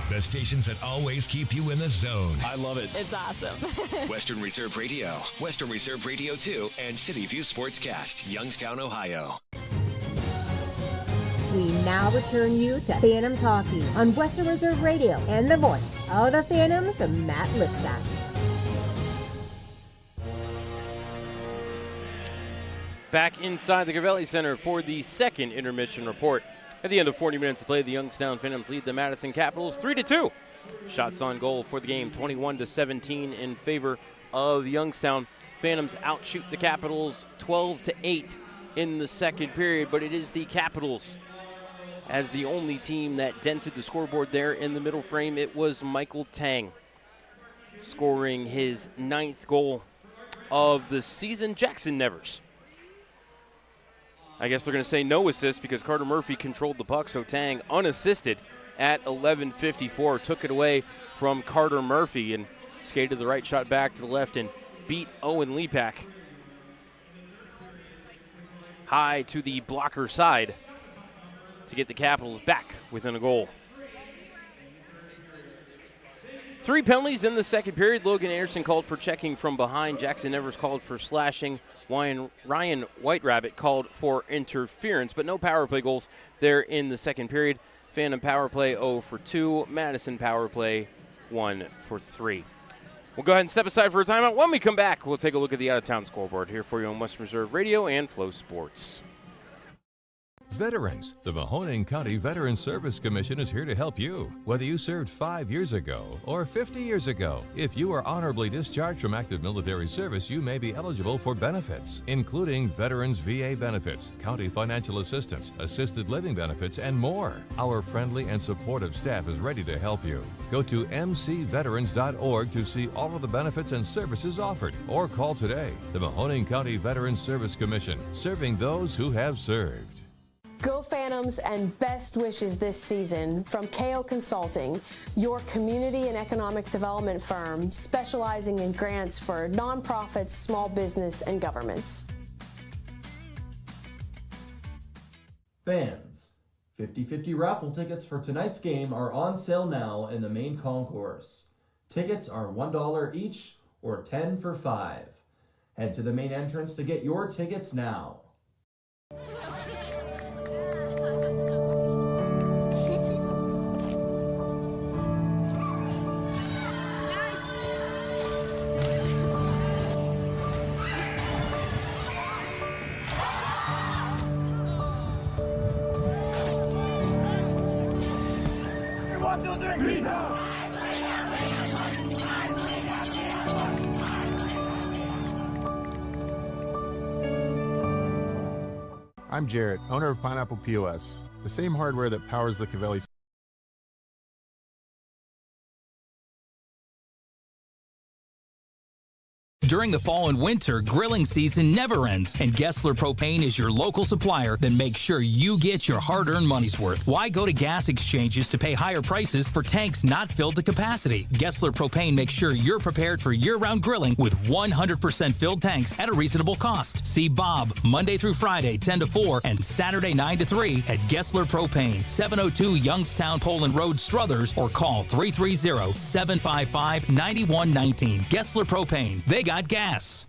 The stations that always keep you in the zone. I love it. It's awesome. Western Reserve Radio, Western Reserve Radio 2, and City View Sportscast, Youngstown, Ohio. We now return you to Phantoms Hockey on Western Reserve Radio and the voice of the Phantoms, Matt Lipsack. Back inside the Cavelli Center for the second intermission report. At the end of 40 minutes of play, the Youngstown Phantoms lead the Madison Capitols 3-2. Shots on goal for the game, 21-17 in favor of Youngstown. Phantoms outshoot the Capitals 12-8 in the second period, but it is the Capitals as the only team that dented the scoreboard there in the middle frame. It was Michael Tang scoring his 9th goal of the season. Jackson Nevers, I guess they're going to say no assist because Carter Murphy controlled the puck, so Tang unassisted at 11:54. Took it away from Carter Murphy and skated the right shot back to the left and beat Owen Lepak high to the blocker side to get the Capitals back within a goal. 3 penalties in the second period. Logan Anderson called for checking from behind. Jackson Nevers called for slashing. Ryan Whiterabbit called for interference, but no power play goals there in the second period. Phantom power play 0 for 2. Madison power play 1 for 3. We'll go ahead and step aside for a timeout. When we come back, we'll take a look at the out-of-town scoreboard here for you on Western Reserve Radio and Flow Sports. Veterans. The Mahoning County Veterans Service Commission is here to help you. Whether you served 5 years ago or 50 years ago, if you are honorably discharged from active military service, you may be eligible for benefits, including Veterans VA benefits, county financial assistance, assisted living benefits, and more. Our friendly and supportive staff is ready to help you. Go to mcveterans.org to see all of the benefits and services offered, or call today. The Mahoning County Veterans Service Commission, serving those who have served. Go Phantoms and best wishes this season from KO Consulting, your community and economic development firm specializing in grants for nonprofits, small business, and governments. Fans, 50/50 raffle tickets for tonight's game are on sale now in the main concourse. Tickets are $1 each or 10 for $5. Head to the main entrance to get your tickets now. 1, 2, 3, I'm Jarrett, owner of Pineapple POS, the same hardware that powers the Cavelli. During the fall and winter, grilling season never ends, and Gessler Propane is your local supplier that makes sure you get your hard-earned money's worth. Why go to gas exchanges to pay higher prices for tanks not filled to capacity? Gessler Propane makes sure you're prepared for year-round grilling with 100% filled tanks at a reasonable cost. See Bob Monday through Friday, 10 to 4, and Saturday, 9 to 3 at Gessler Propane, 702 Youngstown Poland Road, Struthers, or call 330-755-9119. Gessler Propane. They got gas.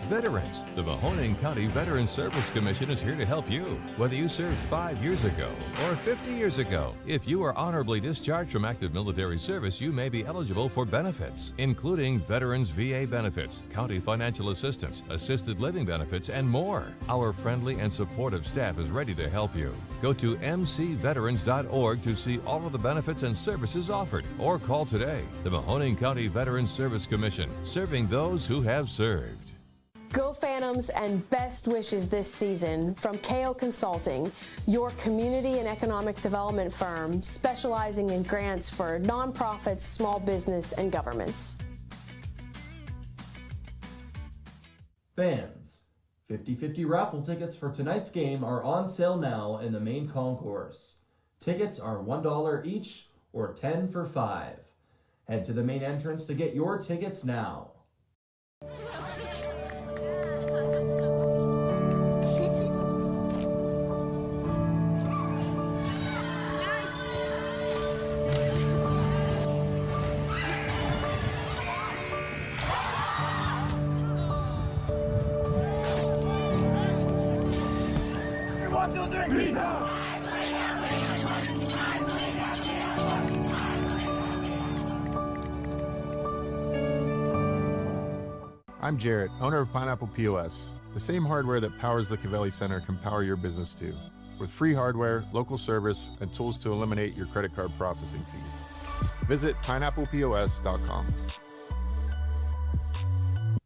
Veterans. The Mahoning County Veterans Service Commission is here to help you. Whether you served 5 years ago or 50 years ago, if you are honorably discharged from active military service, you may be eligible for benefits, including Veterans VA benefits, county financial assistance, assisted living benefits, and more. Our friendly and supportive staff is ready to help you. Go to mcveterans.org to see all of the benefits and services offered, or call today. The Mahoning County Veterans Service Commission, serving those who have served. Go Phantoms and best wishes this season from KO Consulting, your community and economic development firm specializing in grants for nonprofits, small business, and governments. Fans, 50/50 raffle tickets for tonight's game are on sale now in the main concourse. Tickets are $1 each or 10 for $5. Head to the main entrance to get your tickets now. I'm Jarrett, owner of Pineapple POS. The same hardware that powers the Cavelli Center can power your business too, with free hardware, local service, and tools to eliminate your credit card processing fees. Visit pineapplepos.com.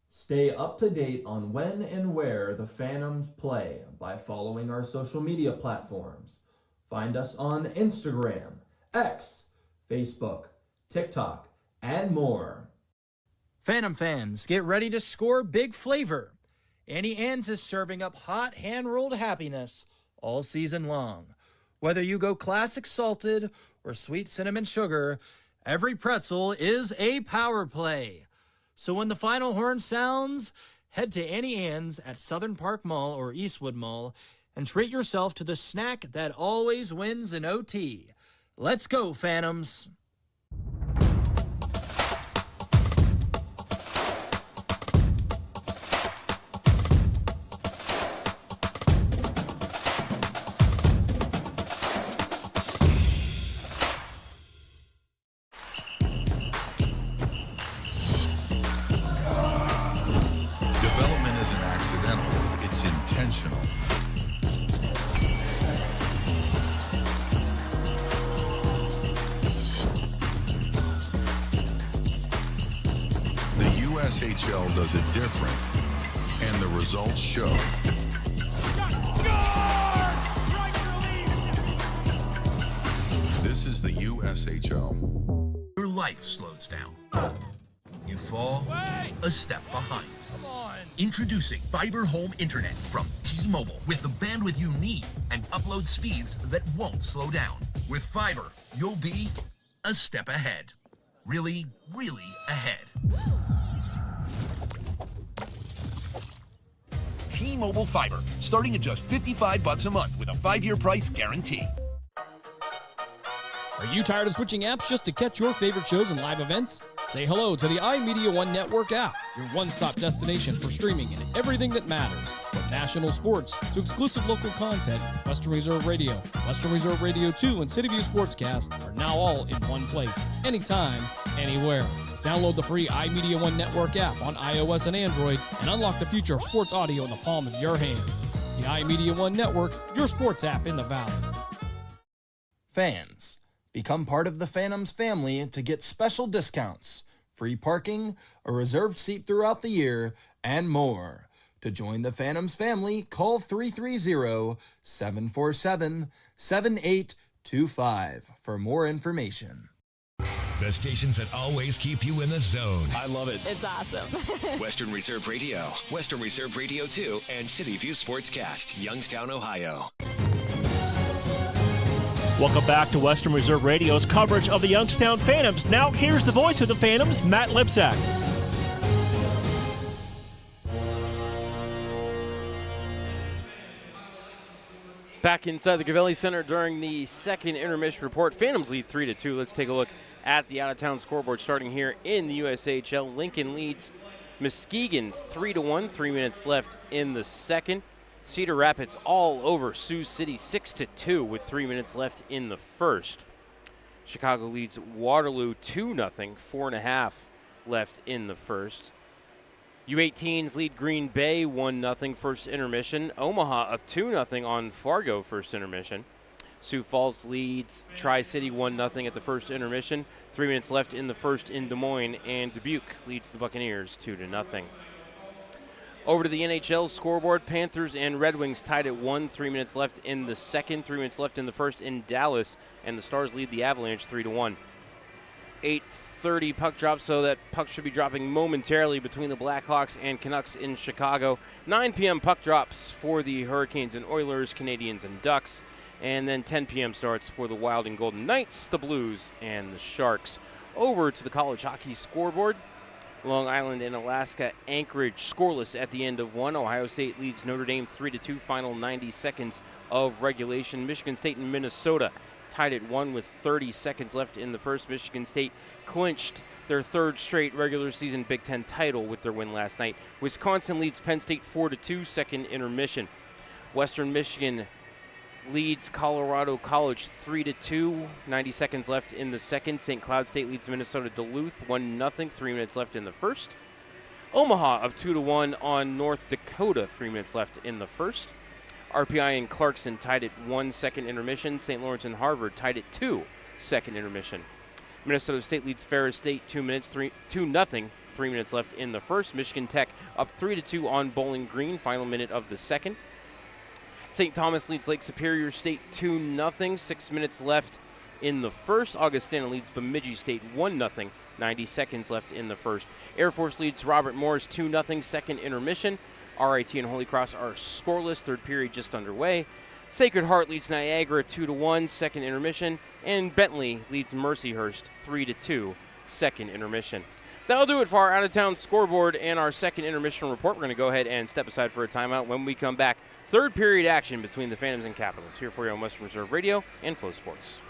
Stay up to date on when and where the Phantoms play by following our social media platforms. Find us on Instagram, X, Facebook, TikTok, and more. Phantom fans, get ready to score big flavor. Annie Ann's is serving up hot hand-rolled happiness all season long. Whether you go classic salted or sweet cinnamon sugar, every pretzel is a power play. So when the final horn sounds, head to Annie Ann's at Southern Park Mall or Eastwood Mall and treat yourself to the snack that always wins an OT. Let's go, Phantoms! Development isn't accidental, it's intentional. The USHL does it different, and the results show. This is the USHL. Your life slows down. You fall a step behind. Introducing Fiber Home Internet from T-Mobile with the bandwidth you need and upload speeds that won't slow down. With fiber, you'll be a step ahead. Really, really ahead. T-Mobile Fiber, starting at just $55 a month with a 5-year price guarantee. Are you tired of switching apps just to catch your favorite shows and live events? Say hello to the iMedia One Network app, your one-stop destination for streaming and everything that matters. From national sports to exclusive local content, Western Reserve Radio, Western Reserve Radio 2, and City View Sportscast are now all in one place, anytime, anywhere. Download the free iMedia One Network app on iOS and Android and unlock the future of sports audio in the palm of your hand. The iMedia One Network, your sports app in the Valley. Fans, become part of the Phantoms family to get special discounts, free parking, a reserved seat throughout the year, and more. To join the Phantoms family, call 330-747-7825 for more information. The stations that always keep you in the zone. I love it. It's awesome. Western Reserve Radio, Western Reserve Radio 2, and City View Sportscast, Youngstown, Ohio. Welcome back to Western Reserve Radio's coverage of the Youngstown Phantoms. Now here's the voice of the Phantoms, Matt Lipsack. Back inside the Cavelli Center during the second intermission report. Phantoms lead 3-2. Let's take a look at the out-of-town scoreboard starting here in the USHL. Lincoln leads Muskegon 3-1. 3 minutes left in the second. Cedar Rapids all over Sioux City 6-2 with 3 minutes left in the first. Chicago leads Waterloo 2-0. 4.5 left in the first. U18s lead Green Bay 1-0 first intermission. Omaha up 2-0 on Fargo first intermission. Sioux Falls leads Tri-City 1-0 at the first intermission. 3 minutes left in the first in Des Moines, and Dubuque leads the Buccaneers 2-0. Over to the NHL scoreboard, Panthers and Red Wings tied at 1. 3 minutes left in the second. 3 minutes left in the first in Dallas, and the Stars lead the Avalanche 3-1. 8:30 puck drop, so that puck should be dropping momentarily between the Blackhawks and Canucks in Chicago. 9 p.m. puck drops for the Hurricanes and Oilers, Canadiens and Ducks. And then 10 p.m. starts for the Wild and Golden Knights, the Blues, and the Sharks. Over to the college hockey scoreboard. Long Island and Alaska, Anchorage scoreless at the end of one. Ohio State leads Notre Dame 3-2, final 90 seconds of regulation. Michigan State and Minnesota tied at 1 with 30 seconds left in the first. Michigan State clinched their third straight regular season Big Ten title with their win last night. Wisconsin leads Penn State 4-2, second intermission. Western Michigan leads Colorado College 3-2, 90 seconds left in the second. St. Cloud State leads Minnesota Duluth 1-0, 3 minutes left in the first. Omaha up 2-1 on North Dakota, 3 minutes left in the first. RPI and Clarkson tied at 1, second intermission. St. Lawrence and Harvard tied at 2, second intermission. Minnesota State leads Ferris State 2-0, 3 minutes left in the first. Michigan Tech up 3-2 on Bowling Green, final minute of the second. St. Thomas leads Lake Superior State 2-0, 6 minutes left in the first. Augustana leads Bemidji State 1-0, 90 seconds left in the first. Air Force leads Robert Morris 2-0, second intermission. RIT and Holy Cross are scoreless, third period just underway. Sacred Heart leads Niagara 2-1, second intermission. And Bentley leads Mercyhurst 3-2, second intermission. That'll do it for our out-of-town scoreboard and our second intermission report. We're going to go ahead and step aside for a timeout. When we come back, third period action between the Phantoms and Capitals here for you on Western Reserve Radio and Flow Sports.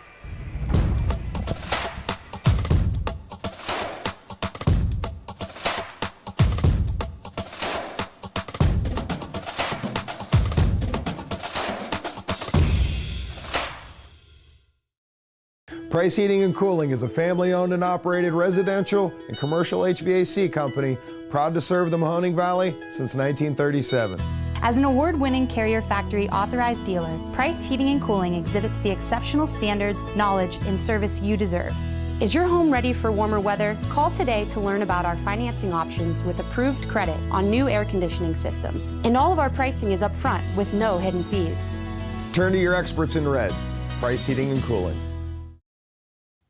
Price Heating and Cooling is a family-owned and operated residential and commercial HVAC company proud to serve the Mahoning Valley since 1937. As an award-winning Carrier Factory authorized dealer, Price Heating and Cooling exhibits the exceptional standards, knowledge, and service you deserve. Is your home ready for warmer weather? Call today to learn about our financing options with approved credit on new air conditioning systems. And all of our pricing is upfront with no hidden fees. Turn to your experts in red. Price Heating and Cooling.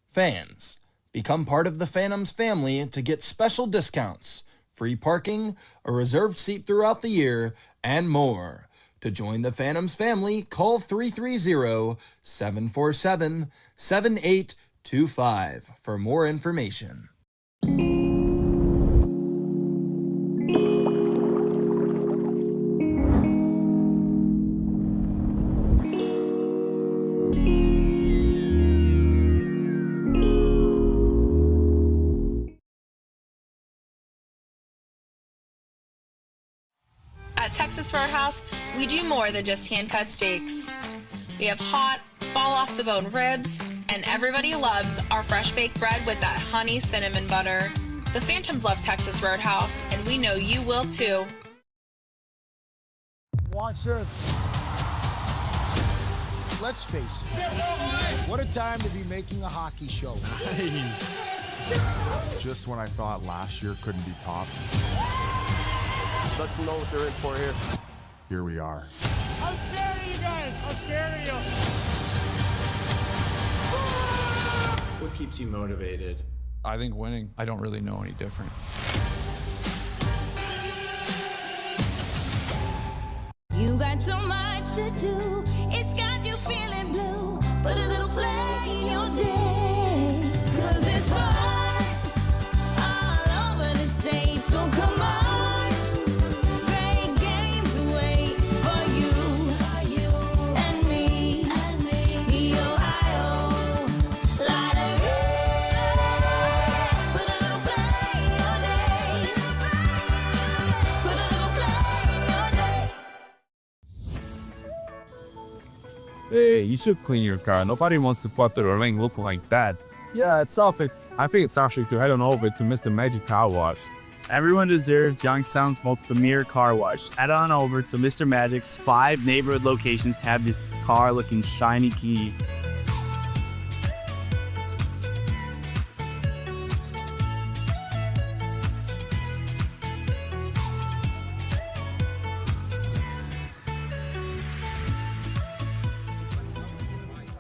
Fans, become part of the Phantoms family to get special discounts, free parking, a reserved seat throughout the year, and more. To join the Phantoms family, call 330-747-7825 for more information. At Texas Roadhouse, we do more than just hand-cut steaks. We have hot, fall-off-the-bone ribs, and everybody loves our fresh baked bread with that honey cinnamon butter. The Phantoms love Texas Roadhouse, and we know you will too. Watch this. Let's face it, what a time to be making a hockey show. Nice. Just when I thought last year couldn't be topped. Let them know what they're in for here. Here we are. I'm scared of you guys. I'm scared of you. What keeps you motivated? I think winning. I don't really know any different. You got so much to do. It's got you feeling blue. Put a little play in your day. 'Cause it's fun all over the state. So come on. Great games wait for you and me. The Ohio Lottery. Put a little play in your day. Put a little play in your day. Hey, you should clean your car. Nobody wants to put their ring looking like that. Yeah, it's awful. I think it's actually to head on over to Mr. Magic Car Wash. Everyone deserves Youngstown's most premier car wash. Head on over to Mr. Magic's 5 neighborhood locations to have this car looking shiny key.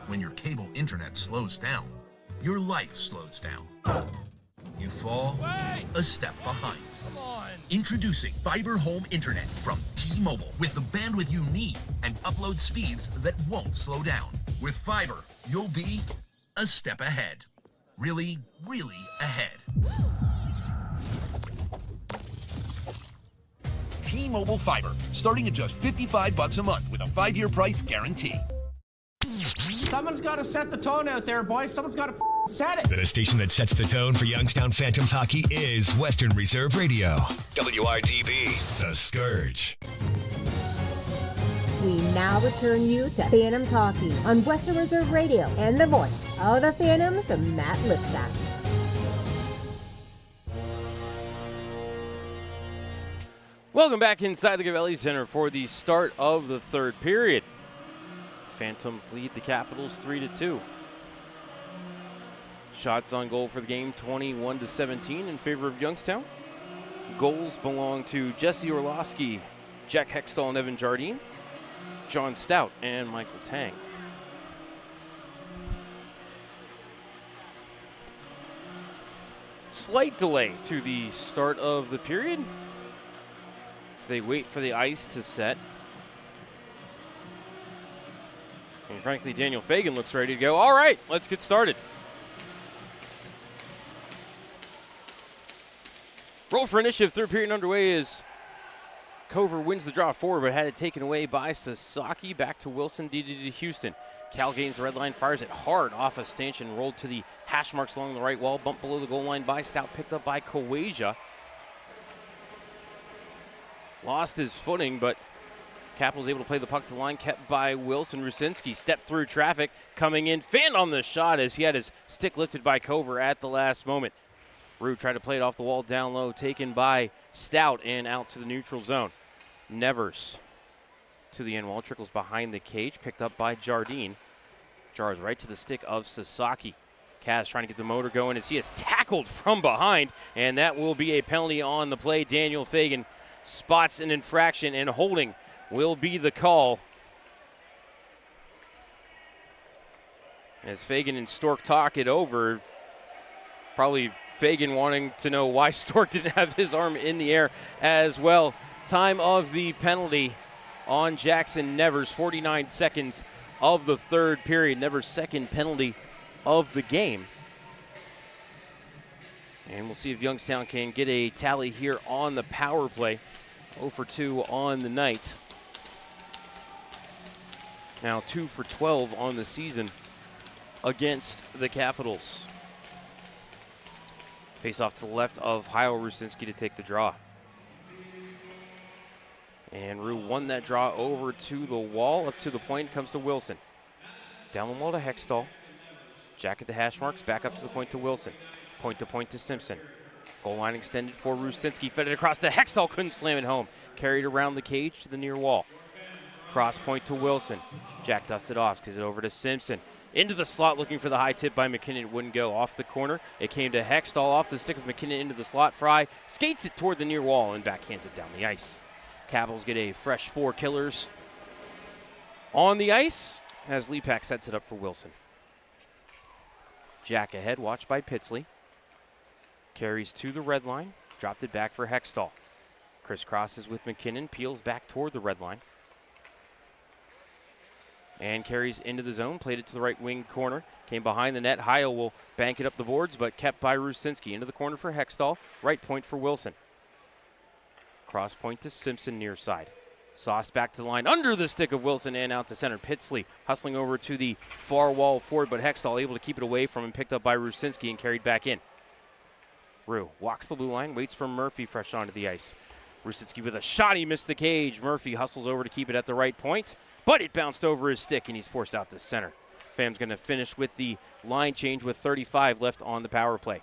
When your cable internet slows down, your life slows down. You fall a step behind. Introducing Fiber Home Internet from T-Mobile with the bandwidth you need and upload speeds that won't slow down. With fiber, you'll be a step ahead. Really, really ahead. T-Mobile Fiber, starting at just $55 a month with a 5-year price guarantee. Someone's got to set the tone out there, boys. Someone's got to set it. The station that sets the tone for Youngstown Phantoms hockey is Western Reserve Radio. WRDB, The Scourge. We now return you to Phantoms Hockey on Western Reserve Radio and the voice of the Phantoms, Matt Lipsack. Welcome back inside the Gavelli Center for the start of the third period. Phantoms lead the Capitals 3-2. Shots on goal for the game, 21-17 in favor of Youngstown. Goals belong to Jesse Orlowski, Jack Hextall and Evan Jardine, John Stout and Michael Tang. Slight delay to the start of the period as they wait for the ice to set. And frankly, Daniel Fagan looks ready to go. All right, let's get started. Roll for initiative, third period underway as Cover wins the draw forward, but had it taken away by Sasaki. Back to Wilson, DD to Houston. Cal gains the red line, fires it hard off a stanchion, rolled to the hash marks along the right wall, bumped below the goal line by Stout, picked up by Kawaja. Lost his footing, but Capitals able to play the puck to the line, kept by Wilson. Rusinski stepped through traffic, coming in, fanned on the shot as he had his stick lifted by Cover at the last moment. Rue tried to play it off the wall down low, taken by Stout and out to the neutral zone. Nevers to the end wall, trickles behind the cage, picked up by Jardine. Jars right to the stick of Sasaki. Kaz trying to get the motor going as he is tackled from behind, and that will be a penalty on the play. Daniel Fagan spots an infraction, and holding will be the call. As Fagan and Stork talk it over, probably Fagan wanting to know why Stork didn't have his arm in the air as well. Time of the penalty on Jackson Nevers, 49 seconds of the third period. Nevers' second penalty of the game. And we'll see if Youngstown can get a tally here on the power play. 0 for 2 on the night. Now 2 for 12 on the season against the Capitals. Face off to the left of Hyle Rusinski to take the draw. And Rue won that draw over to the wall, up to the point, comes to Wilson. Down the wall to Hextall. Jack at the hash marks, back up to the point to Wilson. Point to Simpson. Goal line extended for Rusinski. Fed it across to Hextall. Couldn't slam it home. Carried around the cage to the near wall. Cross point to Wilson. Jack dusts it off. Gives it over to Simpson. Into the slot looking for the high tip by McKinnon. It wouldn't go. Off the corner. It came to Hextall off the stick of McKinnon into the slot. Fry skates it toward the near wall and backhands it down the ice. Capitals get a fresh 4 killers on the ice as Lepak sets it up for Wilson. Jack ahead, watched by Pitsley. Carries to the red line. Dropped it back for Hextall. Crisscrosses with McKinnon. Peels back toward the red line. And carries into the zone. Played it to the right wing corner. Came behind the net. Heil will bank it up the boards, but kept by Rusinski. Into the corner for Hextall. Right point for Wilson. Cross point to Simpson near side. Sauced back to the line under the stick of Wilson and out to center. Pitsley hustling over to the far wall forward, but Hextall able to keep it away from him. Picked up by Rusinski and carried back in. Rue walks the blue line, waits for Murphy fresh onto the ice. Rusinski with a shot. He missed the cage. Murphy hustles over to keep it at the right point, but it bounced over his stick and he's forced out to center. Fam's going to finish with the line change with 35 left on the power play.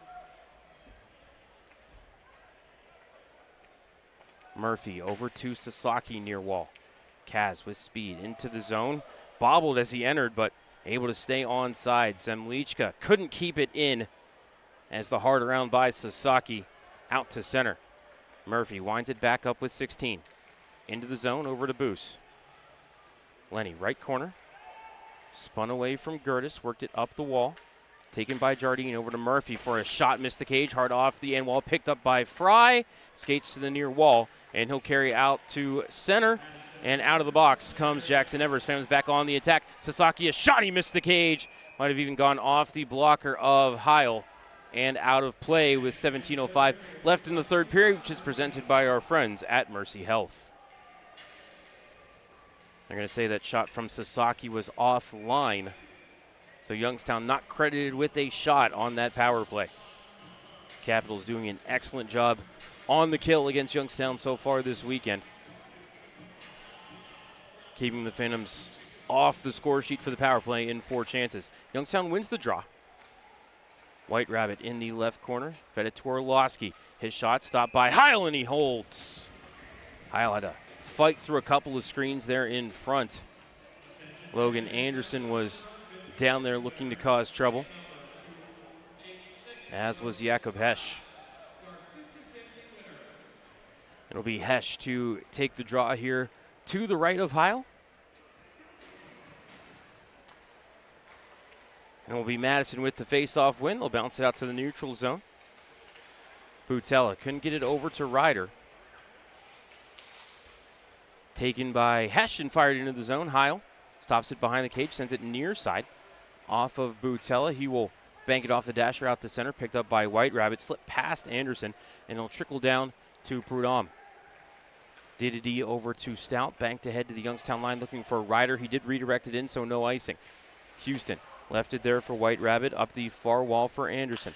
Murphy over to Sasaki near wall. Kaz with speed into the zone. Bobbled as he entered, but able to stay onside. Zemlichka couldn't keep it in as the hard around by Sasaki out to center. Murphy winds it back up with 16. Into the zone, over to Boos. Lenny, right corner. Spun away from Gertis, worked it up the wall. Taken by Jardine over to Murphy for a shot, missed the cage, hard off the end wall, picked up by Fry. Skates to the near wall, and he'll carry out to center. And out of the box comes Jackson Evers. Fam's back on the attack. Sasaki, a shot, he missed the cage. Might have even gone off the blocker of Heil. And out of play with 17:05 left in the third period, which is presented by our friends at Mercy Health. I'm going to say that shot from Sasaki was offline. So Youngstown not credited with a shot on that power play. Capitals doing an excellent job on the kill against Youngstown so far this weekend. Keeping the Phantoms off the score sheet for the power play in 4 chances. Youngstown wins the draw. White Rabbit in the left corner. Fed it to Orlowski. His shot stopped by Heil, and he holds. Heil had to fight through a couple of screens there in front. Logan Anderson was down there looking to cause trouble, as was Jakob Hesch. It'll be Hesch to take the draw here to the right of Heil. And it will be Madison with the face-off win. They'll bounce it out to the neutral zone. Butella couldn't get it over to Ryder. Taken by Hesch and fired into the zone. Heil stops it behind the cage, sends it near side. Off of Butella. He will bank it off the dasher out to center. Picked up by White Rabbit. Slipped past Anderson, and it'll trickle down to Prudhomme. Diddy over to Stout. Banked ahead to the Youngstown line looking for Ryder. He did redirect it in, so no icing. Houston left it there for White Rabbit. Up the far wall for Anderson.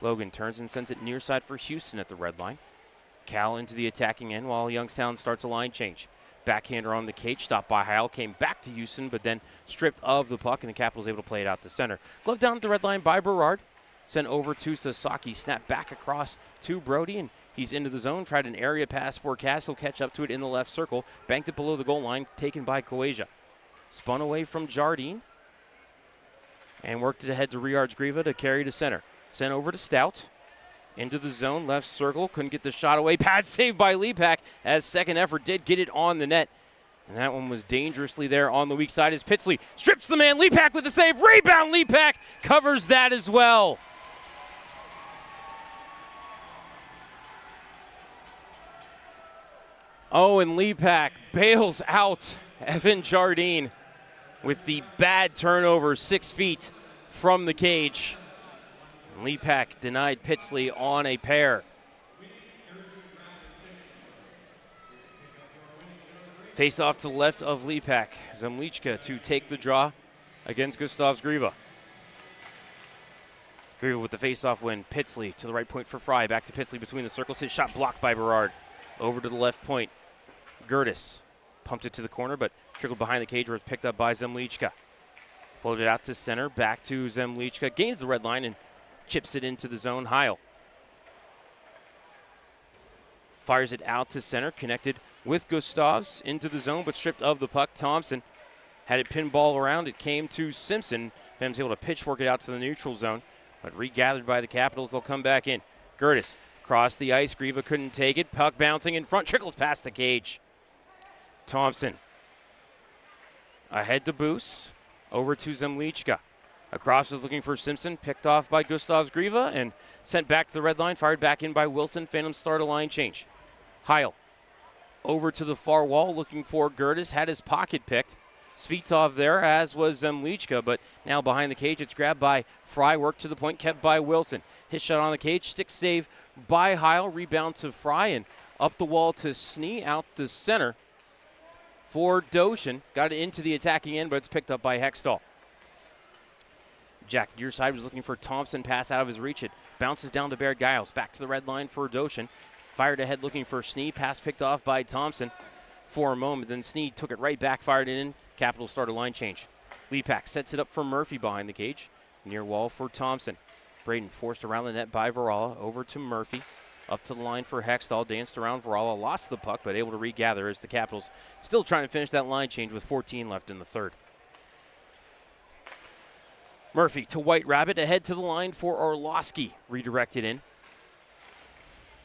Logan turns and sends it near side for Houston at the red line. Cal into the attacking end while Youngstown starts a line change. Backhander on the cage, stopped by Heil, came back to Houston, but then stripped of the puck, and the Capitals able to play it out to center. Glove down at the red line by Berard. Sent over to Sasaki, snapped back across to Brody, and he's into the zone. Tried an area pass for Cass. He'll catch up to it in the left circle. Banked it below the goal line, taken by Coasia. Spun away from Jardine, and worked it ahead to Riards Grieva to carry to center. Sent over to Stout. Into the zone, left circle, couldn't get the shot away. Pad saved by Lepak as second effort did get it on the net. And that one was dangerously there on the weak side as Pitsley strips the man. Lepak with the save. Rebound, Lepak covers that as well. Oh, and Lepak bails out Evan Jardine with the bad turnover, 6 feet from the cage. Lepak denied Pitsley on a pair. Face off to the left of Lepak. Zemlichka to take the draw against Gustavs Grieva. Grieva with the face-off win. Pitsley to the right point for Fry. Back to Pitsley between the circles. His shot blocked by Berard. Over to the left point. Gertis pumped it to the corner, but trickled behind the cage where it's picked up by Zemlichka. Floated out to center. Back to Zemlichka. Gains the red line and chips it into the zone. Heil Fires it out to center, connected with Gustavs into the zone, but stripped of the puck. Thompson had it pinball around. It came to Simpson. Phantoms able to pitchfork it out to the neutral zone, but regathered by the Capitals. They'll come back in. Gertis crossed the ice. Griva couldn't take it. Puck bouncing in front, trickles past the cage. Thompson ahead to Boos, over to Zemlichka. Across was looking for Simpson, picked off by Gustavs Griva and sent back to the red line, fired back in by Wilson. Phantoms start a line change. Heil over to the far wall looking for Gertis, had his pocket picked. Svitov there, as was Zemlichka, but now behind the cage, it's grabbed by Fry, worked to the point, kept by Wilson. His shot on the cage, stick save by Heil, rebound to Fry, and up the wall to Snee, out the center for Doshin. Got it into the attacking end, but it's picked up by Hextall. Jack Deerside was looking for Thompson, pass out of his reach. It bounces down to Baird Giles, back to the red line for Doshin. Fired ahead looking for Snee, pass picked off by Thompson for a moment, then Snee took it right back, fired it in. Capitals start a line change. Lepak sets it up for Murphy behind the cage. Near wall for Thompson. Braden forced around the net by Varala, over to Murphy. Up to the line for Hextall, danced around Varala, lost the puck, but able to regather as the Capitals still trying to finish that line change with 14 left in the third. Murphy to White Rabbit, ahead to the line for Orlowski, redirected in.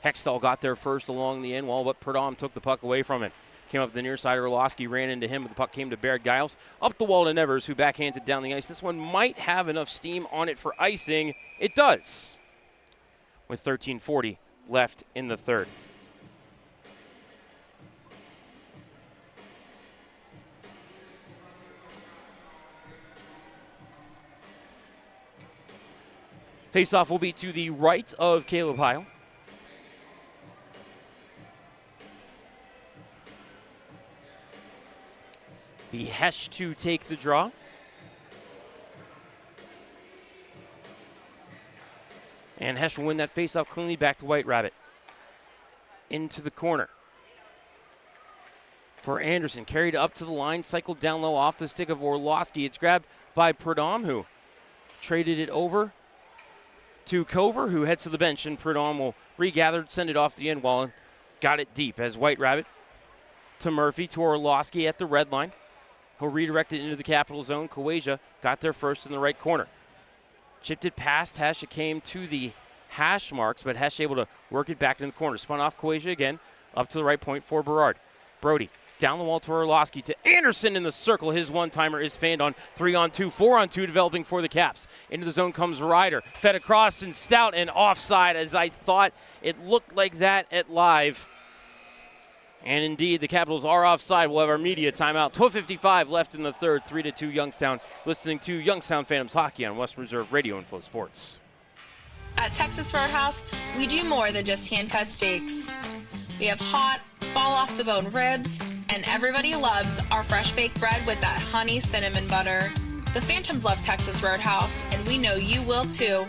Hextall got there first along the end wall, but Perdom took the puck away from him. Came up the near side, Orlowski ran into him, but the puck came to Baird Giles. Up the wall to Nevers, who backhands it down the ice. This one might have enough steam on it for icing. It does, with 13:40 left in the third. Faceoff will be to the right of Caleb Heil. Be Hesh to take the draw. And Hesh will win that faceoff cleanly, back to White Rabbit. Into the corner for Anderson. Carried up to the line, cycled down low off the stick of Orlowski. It's grabbed by Perdom, who traded it over to Cover, who heads to the bench, and Perdom will regather, send it off the end wall, and got it deep as White Rabbit to Murphy, to Orlowski at the red line. He'll redirect it into the Capital zone. Kawaja got there first in the right corner. Chipped it past Hesh. It came to the hash marks, but Hesh able to work it back in the corner. Spun off Kawaja again, up to the right point for Berard. Brody down the wall to Orlowski, to Anderson in the circle. His one-timer is fanned on 3-on-2, 4-on-2 developing for the Caps. Into the zone comes Ryder. Fed across and Stout and offside, as I thought it looked like that at live. And indeed, the Capitals are offside. We'll have our media timeout. 12:55 left in the third, 3-2 Youngstown. Listening to Youngstown Phantoms Hockey on Western Reserve Radio and Flow Sports. At Texas Roadhouse, we do more than just hand-cut steaks. We have hot, fall-off-the-bone ribs, and everybody loves our fresh-baked bread with that honey cinnamon butter. The Phantoms love Texas Roadhouse, and we know you will too.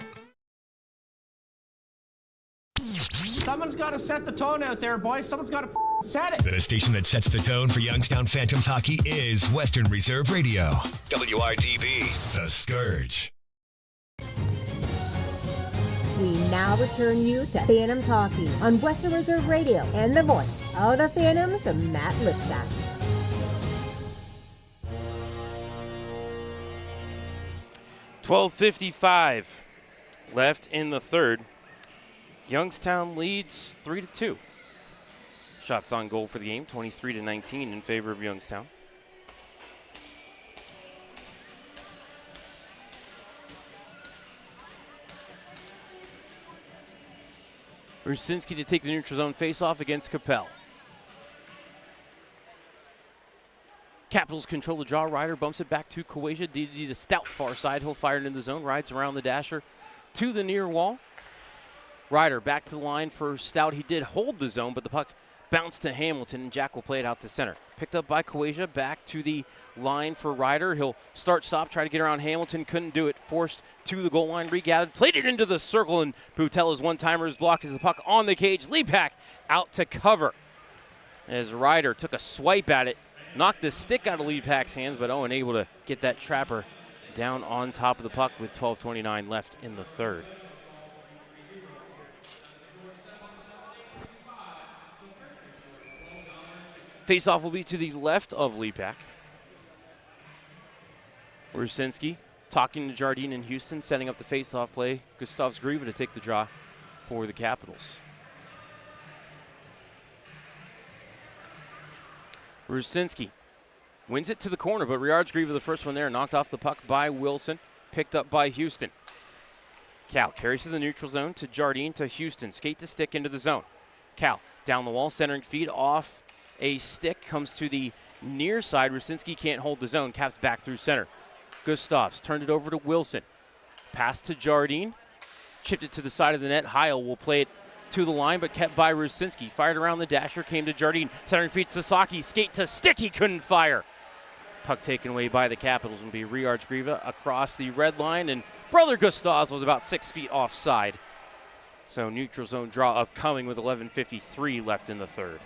Someone's got to set the tone out there, boys. Someone's got to set it. The station that sets the tone for Youngstown Phantoms hockey is Western Reserve Radio. WRDB, The Scourge. We now return you to Phantoms Hockey on Western Reserve Radio and the voice of the Phantoms, Matt Lipsack. $12:55 left in the third. Youngstown leads 3-2. Shots on goal for the game, 23-19 in favor of Youngstown. Rusinski to take the neutral zone face-off against Capel. Capitals control the draw. Ryder bumps it back to Kawaja. DD to Stout, far side. He'll fire it in the zone. Rides around the dasher to the near wall. Ryder back to the line for Stout. He did hold the zone, but the puck bounced to Hamilton, and Jack will play it out to center. Picked up by Kawaja. Back to the line for Ryder. He'll start-stop, try to get around Hamilton. Couldn't do it. Forced to the goal line. Regathered. Played it into the circle, and Butella's one-timer is blocked as the puck on the cage. Lepak out to cover as Ryder took a swipe at it. Knocked the stick out of Lepak's hands, but Owen able to get that trapper down on top of the puck with 12:29 left in the third. Face-off will be to the left of Lepak. Rusinski talking to Jardine and Houston, setting up the face-off play. Gustavs Grieva to take the draw for the Capitals. Rusinski wins it to the corner, but Riards Grieva the first one there. Knocked off the puck by Wilson, picked up by Houston. Cal carries to the neutral zone to Jardine to Houston. Skate to stick into the zone. Cal down the wall, centering feed off a stick, comes to the near side. Rusinski can't hold the zone, caps back through center. Gustavs turned it over to Wilson. Pass to Jardine. Chipped it to the side of the net. Heil will play it to the line, but kept by Rusinski. Fired around the dasher, came to Jardine. Centering feed Sasaki. Skate to stick. He couldn't fire. Puck taken away by the Capitals will be Riards Grieva across the red line, and Brother Gustavs was about 6 feet offside. So neutral zone draw upcoming with 11:53 left in the third.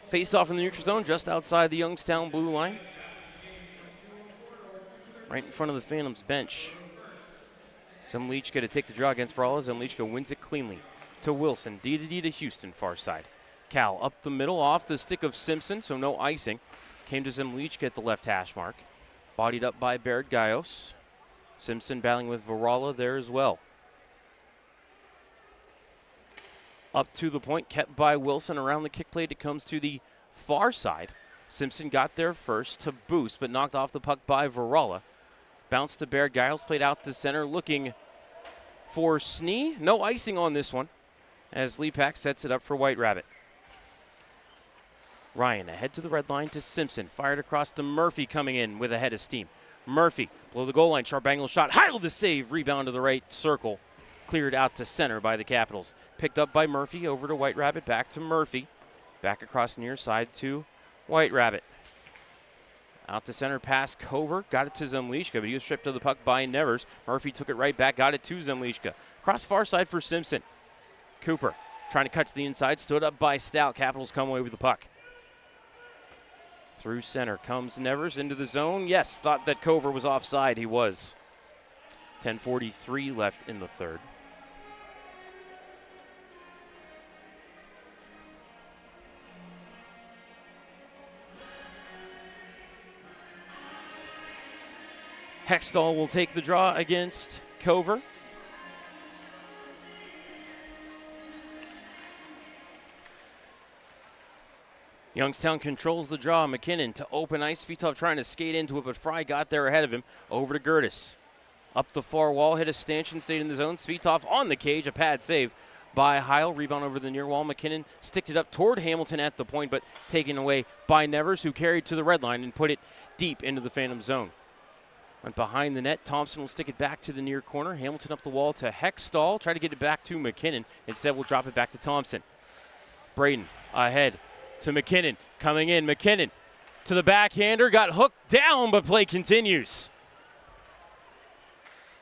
Face off in the neutral zone just outside the Youngstown blue line. Right in front of the Phantoms bench. Zemlichka to take the draw against Varala. Zemlichka wins it cleanly to Wilson. D to Houston, far side. Cal up the middle off the stick of Simpson, so no icing. Came to Zemlichka at the left hash mark. Bodied up by Baird Gaios. Simpson battling with Varala there as well. Up to the point, kept by Wilson. Around the kick plate, it comes to the far side. Simpson got there first to boost, but knocked off the puck by Varala. Bounced to Baird Giles, played out to center, looking for Snee. No icing on this one, as Lepak sets it up for White Rabbit. Ryan ahead to the red line to Simpson. Fired across to Murphy, coming in with a head of steam. Murphy, below the goal line, sharp angle shot. Heil the save, rebound to the right circle. Cleared out to center by the Capitals. Picked up by Murphy, over to White Rabbit, back to Murphy. Back across near side to White Rabbit. Out to center, pass Cover. Got it to Zemlichka, but he was stripped of the puck by Nevers. Murphy took it right back, got it to Zemlichka. Cross far side for Simpson. Cooper trying to cut to the inside, stood up by Stout. Capitals come away with the puck. Through center comes Nevers into the zone. Yes, thought that Cover was offside. He was. 10:43 left in the third. Hextall will take the draw against Cover. Youngstown controls the draw. McKinnon to open ice. Svitov trying to skate into it, but Fry got there ahead of him. Over to Gertis. Up the far wall, hit a stanchion, stayed in the zone. Svitov on the cage, a pad save by Heil. Rebound over the near wall. McKinnon sticked it up toward Hamilton at the point, but taken away by Nevers, who carried to the red line and put it deep into the Phantom zone. Went behind the net. Thompson will stick it back to the near corner. Hamilton up the wall to Hextall. Try to get it back to McKinnon. Instead, we'll drop it back to Thompson. Braden ahead to McKinnon. Coming in, McKinnon to the backhander. Got hooked down, but play continues.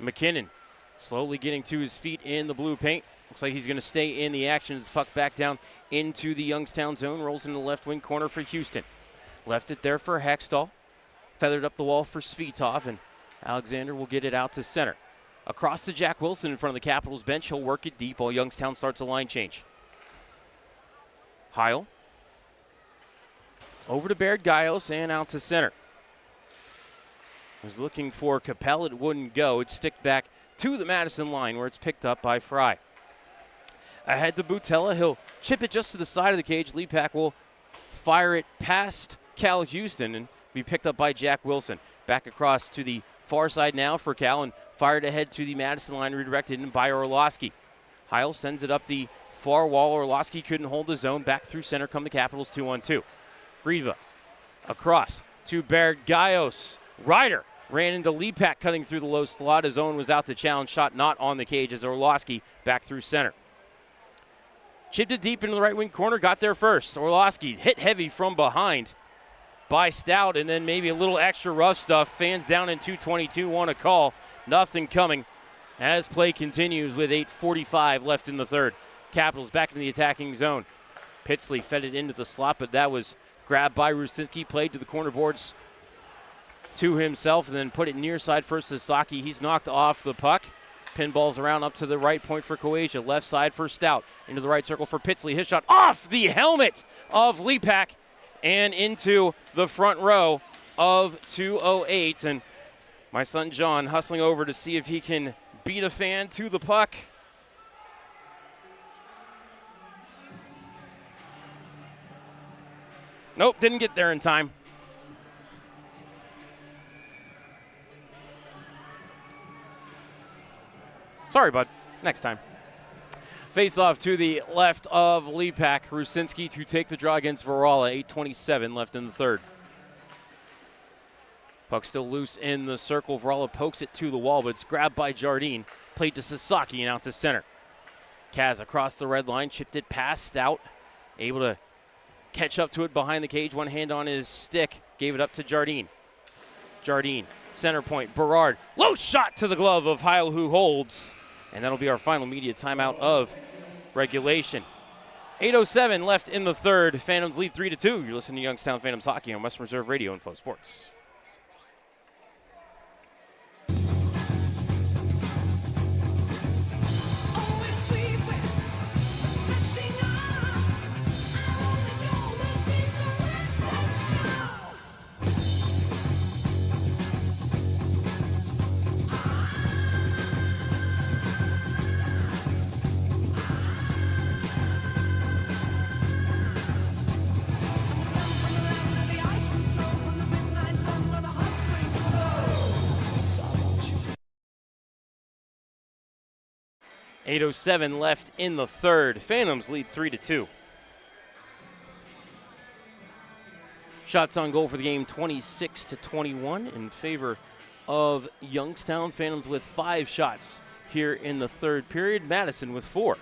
McKinnon slowly getting to his feet in the blue paint. Looks like he's going to stay in the action as the puck back down into the Youngstown zone. Rolls into the left wing corner for Houston. Left it there for Hextall. Feathered up the wall for Svitov, and Alexander will get it out to center. Across to Jack Wilson in front of the Capitals bench. He'll work it deep while Youngstown starts a line change. Heil. Over to Baird Gaios and out to center. Was looking for Capel. It wouldn't go. It sticked back to the Madison line where it's picked up by Fry. Ahead to Butella. He'll chip it just to the side of the cage. Lepak will fire it past Cal Houston and be picked up by Jack Wilson. Back across to the far side now for Cal and fired ahead to the Madison line, redirected in by Orlowski. Heil sends it up the far wall. Orlowski couldn't hold the zone. Back through center come the Capitals 2-on-2. Grievas across to Baird Gaios. Ryder ran into Lepak cutting through the low slot. His own was out to challenge. Shot not on the cage as Orlowski back through center. Chipped it deep into the right wing corner. Got there first. Orlowski hit heavy from behind by Stout, and then maybe a little extra rough stuff. Fans down in 2:22 want a call. Nothing coming as play continues with 8:45 left in the third. Capitals back into the attacking zone. Pitsley fed it into the slot, but that was grabbed by Rusinski. Played to the corner boards to himself and then put it near side for Sasaki. He's knocked off the puck. Pinballs around up to the right point for Kowasia. Left side for Stout. Into the right circle for Pitsley. His shot off the helmet of Lepak and into the front row of 208. And my son John hustling over to see if he can beat a fan to the puck. Nope, didn't get there in time. Sorry, bud. Next time. Face off to the left of Lepak. Rusinski to take the draw against Varala. 8:27 left in the third. Puck still loose in the circle. Varala pokes it to the wall, but it's grabbed by Jardine. Played to Sasaki and out to center. Kaz across the red line. Chipped it past Stout. Able to catch up to it behind the cage. One hand on his stick. Gave it up to Jardine. Jardine. Center point. Berard. Low shot to the glove of Heil, who holds. And that'll be our final media timeout of regulation. 8:07 left in the third. Phantoms lead 3-2. You're listening to Youngstown Phantoms Hockey on Western Reserve Radio and Flow Sports. .07 left in the third. Phantoms lead 3-2. Shots on goal for the game 26-21 in favor of Youngstown. Phantoms with 5 shots here in the third period. Madison with 4.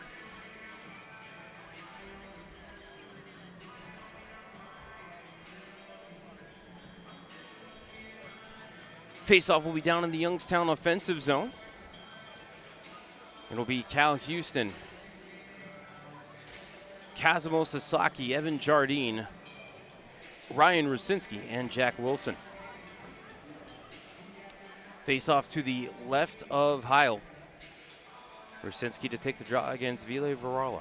Faceoff will be down in the Youngstown offensive zone. It'll be Cal Houston, Kazimo Sasaki, Evan Jardine, Ryan Rusinski, and Jack Wilson. Face off to the left of Heil. Rusinski to take the draw against Ville Varala.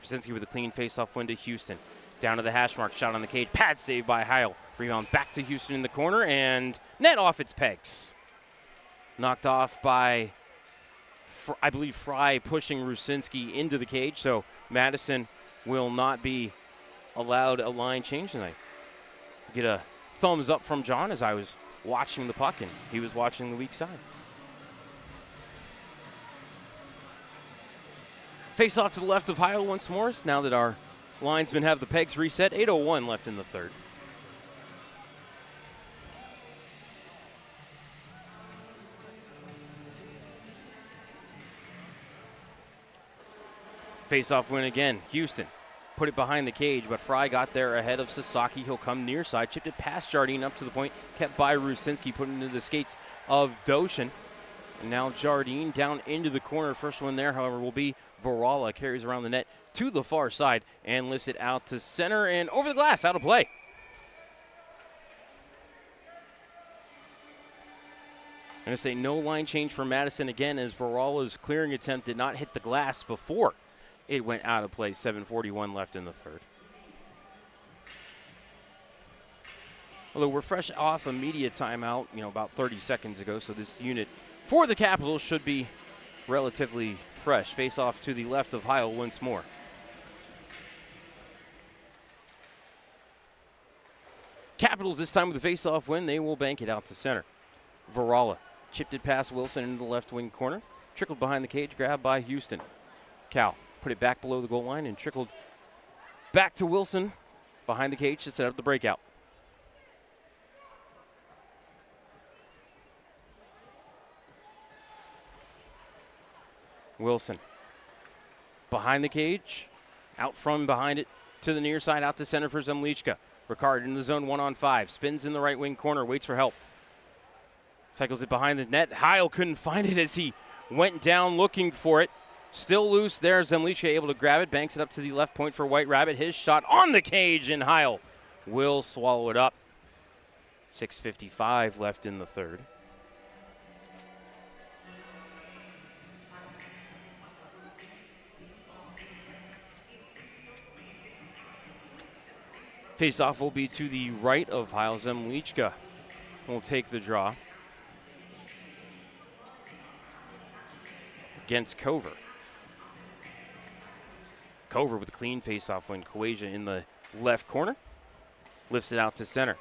Rusinski with a clean face-off win to Houston. Down to the hash mark, shot on the cage, pad save by Heil. Rebound back to Houston in the corner, and net off its pegs. Knocked off by, I believe, Fry pushing Rusinski into the cage, so Madison will not be allowed a line change tonight. Get a thumbs up from John as I was watching the puck, and he was watching the weak side. Face off to the left of Heil once more, now that our linesmen have the pegs reset. 8:01 left in the third. Face-off win again. Houston put it behind the cage, but Fry got there ahead of Sasaki. He'll come near side, chipped it past Jardine up to the point, kept by Rusinski, put it into the skates of Doshin. And now Jardine down into the corner. First one there, however, will be Varala. Carries around the net to the far side and lifts it out to center and over the glass, out of play. I'm going to say no line change for Madison again as Varala's clearing attempt did not hit the glass before it went out of play. 7:41 left in the third. Although we're fresh off a media timeout, about 30 seconds ago, so this unit for the Capitals should be relatively fresh. Face off to the left of Heil once more. Capitals this time with a face-off win. They will bank it out to center. Varala chipped it past Wilson into the left wing corner. Trickled behind the cage, grabbed by Houston. Cal put it back below the goal line and trickled back to Wilson behind the cage to set up the breakout. Wilson behind the cage, out from behind it to the near side, out to center for Zemlichka. Ricard in the zone 1-on-5, spins in the right wing corner, waits for help. Cycles it behind the net. Heil couldn't find it as he went down looking for it. Still loose there. Zemlichka able to grab it, banks it up to the left point for White Rabbit. His shot on the cage, and Heil will swallow it up. 6:55 left in the third. Face-off will be to the right of Heil. Zemlichka will take the draw against Cover. Cover with a clean face-off win. Kowasia in the left corner. Lifts it out to center.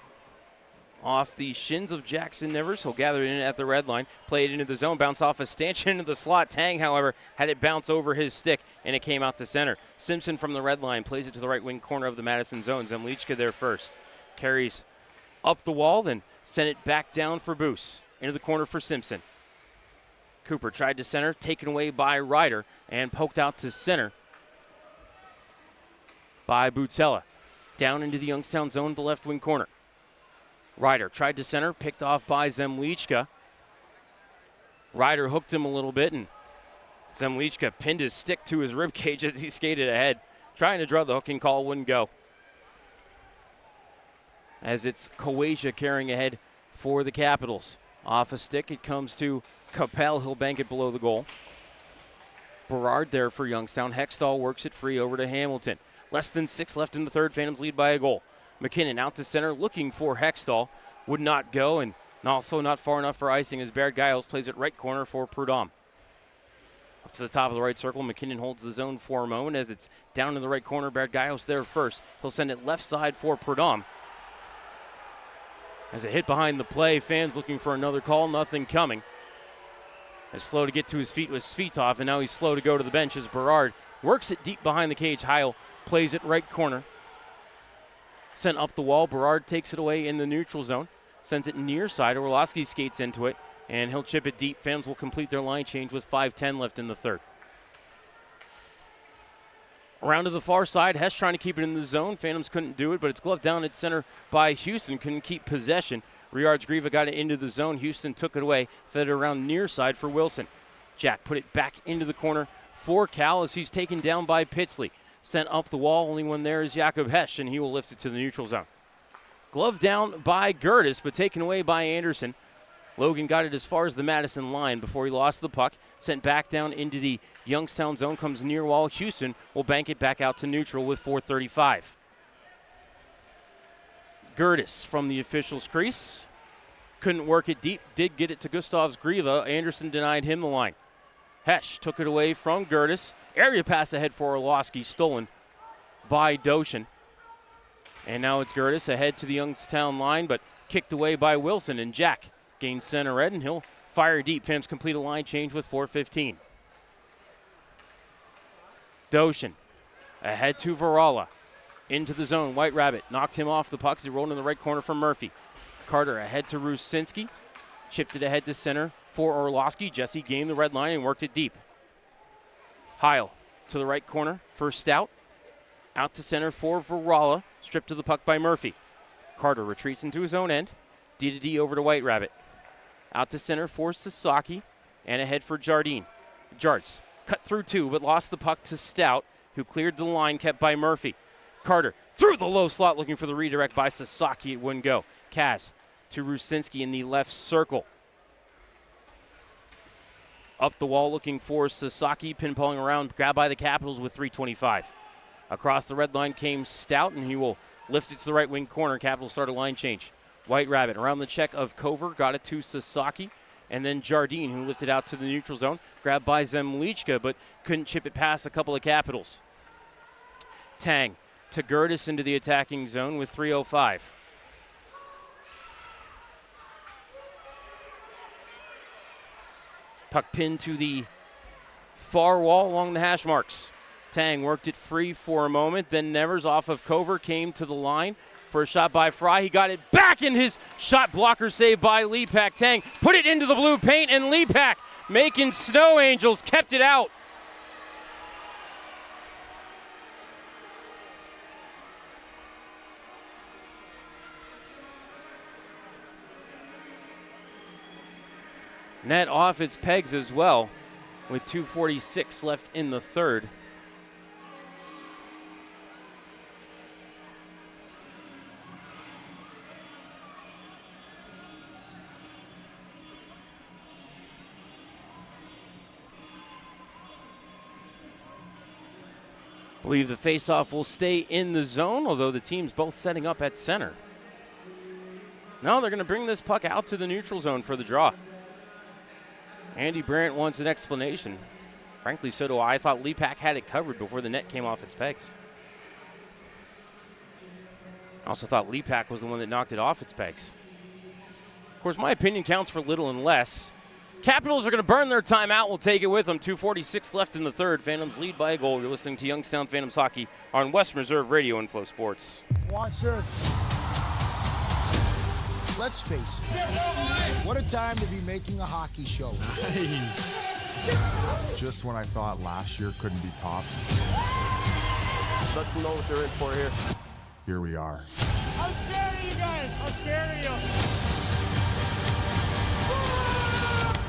Off the shins of Jackson Nevers. He'll gather it in at the red line. Play it into the zone. Bounce off a stanchion into the slot. Tang, however, had it bounce over his stick, and it came out to center. Simpson from the red line plays it to the right wing corner of the Madison zone. Zemlichka there first. Carries up the wall, then sent it back down for Boos. Into the corner for Simpson. Cooper tried to center, taken away by Ryder, and poked out to center by Butella. Down into the Youngstown zone, the left wing corner. Ryder tried to center, picked off by Zemlichka. Ryder hooked him a little bit, and Zemlichka pinned his stick to his ribcage as he skated ahead. Trying to draw the hooking call, wouldn't go. As it's Kowasia carrying ahead for the Capitals. Off a stick, it comes to Capel. He'll bank it below the goal. Berard there for Youngstown. Hextall works it free over to Hamilton. Less than 6 left in the third. Phantoms lead by a goal. McKinnon out to center, looking for Hextall. Would not go, and also not far enough for icing as Baird Giles plays it right corner for Prudhomme. Up to the top of the right circle, McKinnon holds the zone for a moment as it's down in the right corner. Baird Giles there first. He'll send it left side for Prudhomme. As a hit behind the play, fans looking for another call, nothing coming. As slow to get to his feet was Svitov, and now he's slow to go to the bench as Berard works it deep behind the cage. Heil plays it right corner. Sent up the wall. Berard takes it away in the neutral zone. Sends it near side. Orlowski skates into it, and he'll chip it deep. Fans will complete their line change with 5:10 left in the third. Around to the far side. Hess trying to keep it in the zone. Phantoms couldn't do it, but it's gloved down at center by Houston. Couldn't keep possession. Riards Grieva got it into the zone. Houston took it away. Fed it around near side for Wilson. Jack put it back into the corner for Cal as he's taken down by Pitsley. Sent up the wall. Only one there is Jakob Hesch, and he will lift it to the neutral zone. Gloved down by Gertis, but taken away by Anderson. Logan got it as far as the Madison line before he lost the puck. Sent back down into the Youngstown zone. Comes near wall. Houston will bank it back out to neutral with 4:35. Gertis from the official's crease. Couldn't work it deep. Did get it to Gustavs Grieva. Anderson denied him the line. Hesch took it away from Gertis. Area pass ahead for Orlowski, stolen by Doshin. And now it's Gertis ahead to the Youngstown line, but kicked away by Wilson. And Jack gains center red, and he'll fire deep. Fans complete a line change with 4:15. Doshin ahead to Varala. Into the zone. White Rabbit knocked him off the puck. He rolled in the right corner for Murphy. Carter ahead to Rusinski. Chipped it ahead to center for Orlowski. Jesse gained the red line and worked it deep. Heil to the right corner for Stout. Out to center for Varala. Stripped to the puck by Murphy. Carter retreats into his own end. D over to White Rabbit. Out to center for Sasaki. And ahead for Jardine. Jarts cut through two, but lost the puck to Stout, who cleared the line kept by Murphy. Carter through the low slot looking for the redirect by Sasaki. It wouldn't go. Kaz to Rusinski in the left circle. Up the wall looking for Sasaki, pinballing around, grabbed by the Capitals with 3:25. Across the red line came Stout, and he will lift it to the right wing corner. Capitals start a line change. White Rabbit around the check of Cover, got it to Sasaki, and then Jardine, who lifted out to the neutral zone, grabbed by Zemlichka, but couldn't chip it past a couple of Capitals. Tang to Gertis into the attacking zone with 3:05. Puck pinned to the far wall along the hash marks. Tang worked it free for a moment, then Nevers off of Cover came to the line for a shot by Fry. He got it back in his shot blocker save by Lepak. Tang put it into the blue paint, and Lepak making Snow Angels kept it out. Net off its pegs as well with 2:46 left in the third. believe the faceoff will stay in the zone, although the team's both setting up at center. No, they're going to bring this puck out to the neutral zone for the draw. Andy Brandt wants an explanation. Frankly, so do I. I thought Lepak had it covered before the net came off its pegs. I also thought Lepak was the one that knocked it off its pegs. Of course, my opinion counts for little and less. Capitals are going to burn their timeout. We'll take it with them. 2:46 left in the third. Phantoms lead by a goal. You're listening to Youngstown Phantoms Hockey on Western Reserve Radio and Flow Sports. Watch this. Let's face it. What a time to be making a hockey show. Nice. Just when I thought last year couldn't be topped. Let them know what they're in for here. Here we are. I'm scared of you guys. I'm scared of you.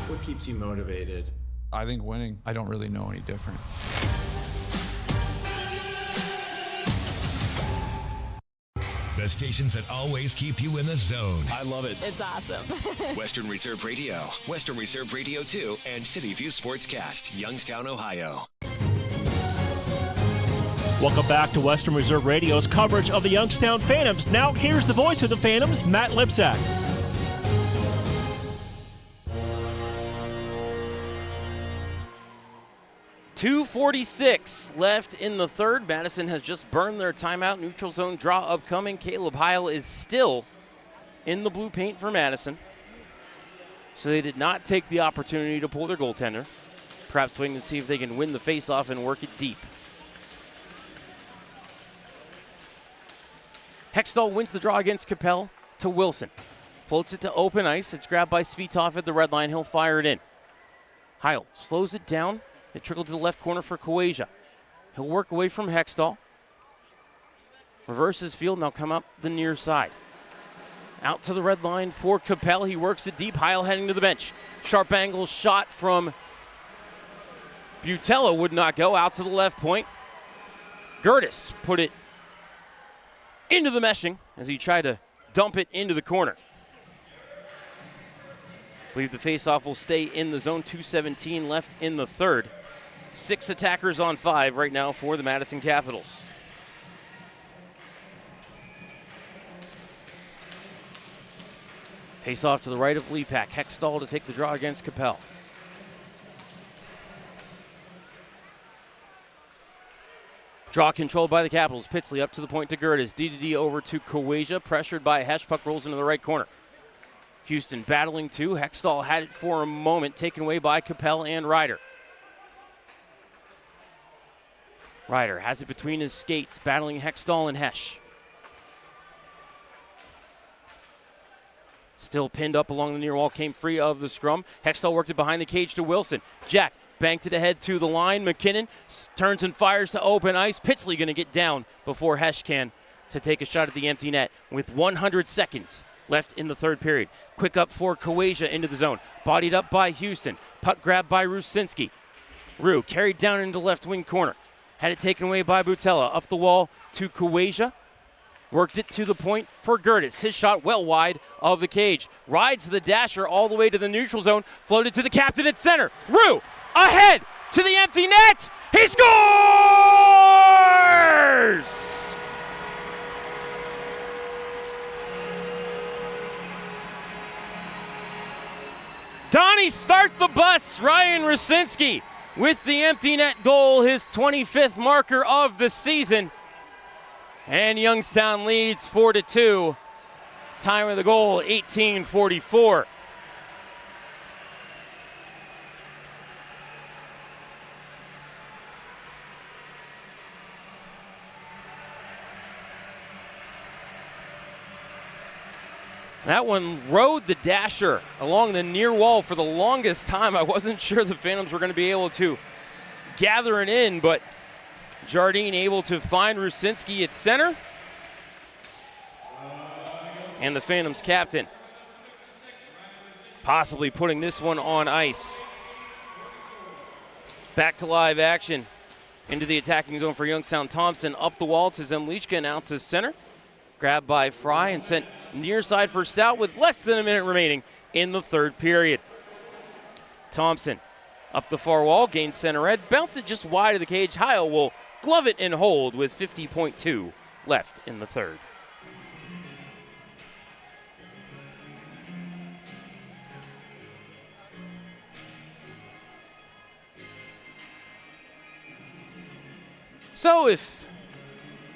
What keeps you motivated? I think winning. I don't really know any different. The stations that always keep you in the zone. I love it. It's awesome. Western Reserve Radio, Western Reserve Radio 2, and City View Sportscast, Youngstown, Ohio. Welcome back to Western Reserve Radio's coverage of the Youngstown Phantoms. Now here's the voice of the Phantoms, Matt Lipsack. .246 left in the third. Madison has just burned their timeout. Neutral zone draw upcoming. Caleb Heil is still in the blue paint for Madison. So they did not take the opportunity to pull their goaltender. Perhaps waiting to see if they can win the faceoff and work it deep. Hextall wins the draw against Capel to Wilson. Floats it to open ice. It's grabbed by Svitov at the red line. He'll fire it in. Heil slows it down. It trickled to the left corner for Kweja. He'll work away from Hextall. Reverses field, now come up the near side. Out to the red line for Capel. He works it deep. Heil heading to the bench. Sharp angle shot from Butella would not go. Out to the left point. Gertis put it into the meshing as he tried to dump it into the corner. I believe the faceoff will stay in the zone. 2:17 left in the third. 6 attackers on 5 right now for the Madison Capitals. Faceoff to the right of Lepak. Hextall to take the draw against Capel. Draw controlled by the Capitals. Pitsley up to the point to Gertis. D over to Kweja. Pressured by Hesh. Puck rolls into the right corner. Houston battling too. Hextall had it for a moment. Taken away by Capel and Ryder. Ryder has it between his skates. Battling Hextall and Hesh. Still pinned up along the near wall. Came free of the scrum. Hextall worked it behind the cage to Wilson. Jack banked it ahead to the line. McKinnon turns and fires to open ice. Pitsley going to get down before Hesh can to take a shot at the empty net with 100 seconds left in the third period. Quick up for Kweja into the zone. Bodied up by Houston. Puck grabbed by Rusinski. Rue carried down into left wing corner. Had it taken away by Butella. Up the wall to Kweja. Worked it to the point for Gertis. His shot well wide of the cage. Rides the dasher all the way to the neutral zone. Floated to the captain at center. Rue ahead to the empty net. He scores! Donnie start the bus. Ryan Rusinski with the empty net goal, his 25th marker of the season. And Youngstown leads 4-2. Time of the goal, 18:44. That one rode the dasher along the near wall for the longest time. I wasn't sure the Phantoms were going to be able to gather it in, but Jardine able to find Rusinski at center. And the Phantoms captain possibly putting this one on ice. Back to live action. Into the attacking zone for Youngstown. Thompson up the wall to Zemlichka and out to center. Grabbed by Fry and sent near side for Stout with less than a minute remaining in the third period. Thompson up the far wall, gains center red, bounced it just wide of the cage. Heil will glove it and hold with 50.2 left in the third. So if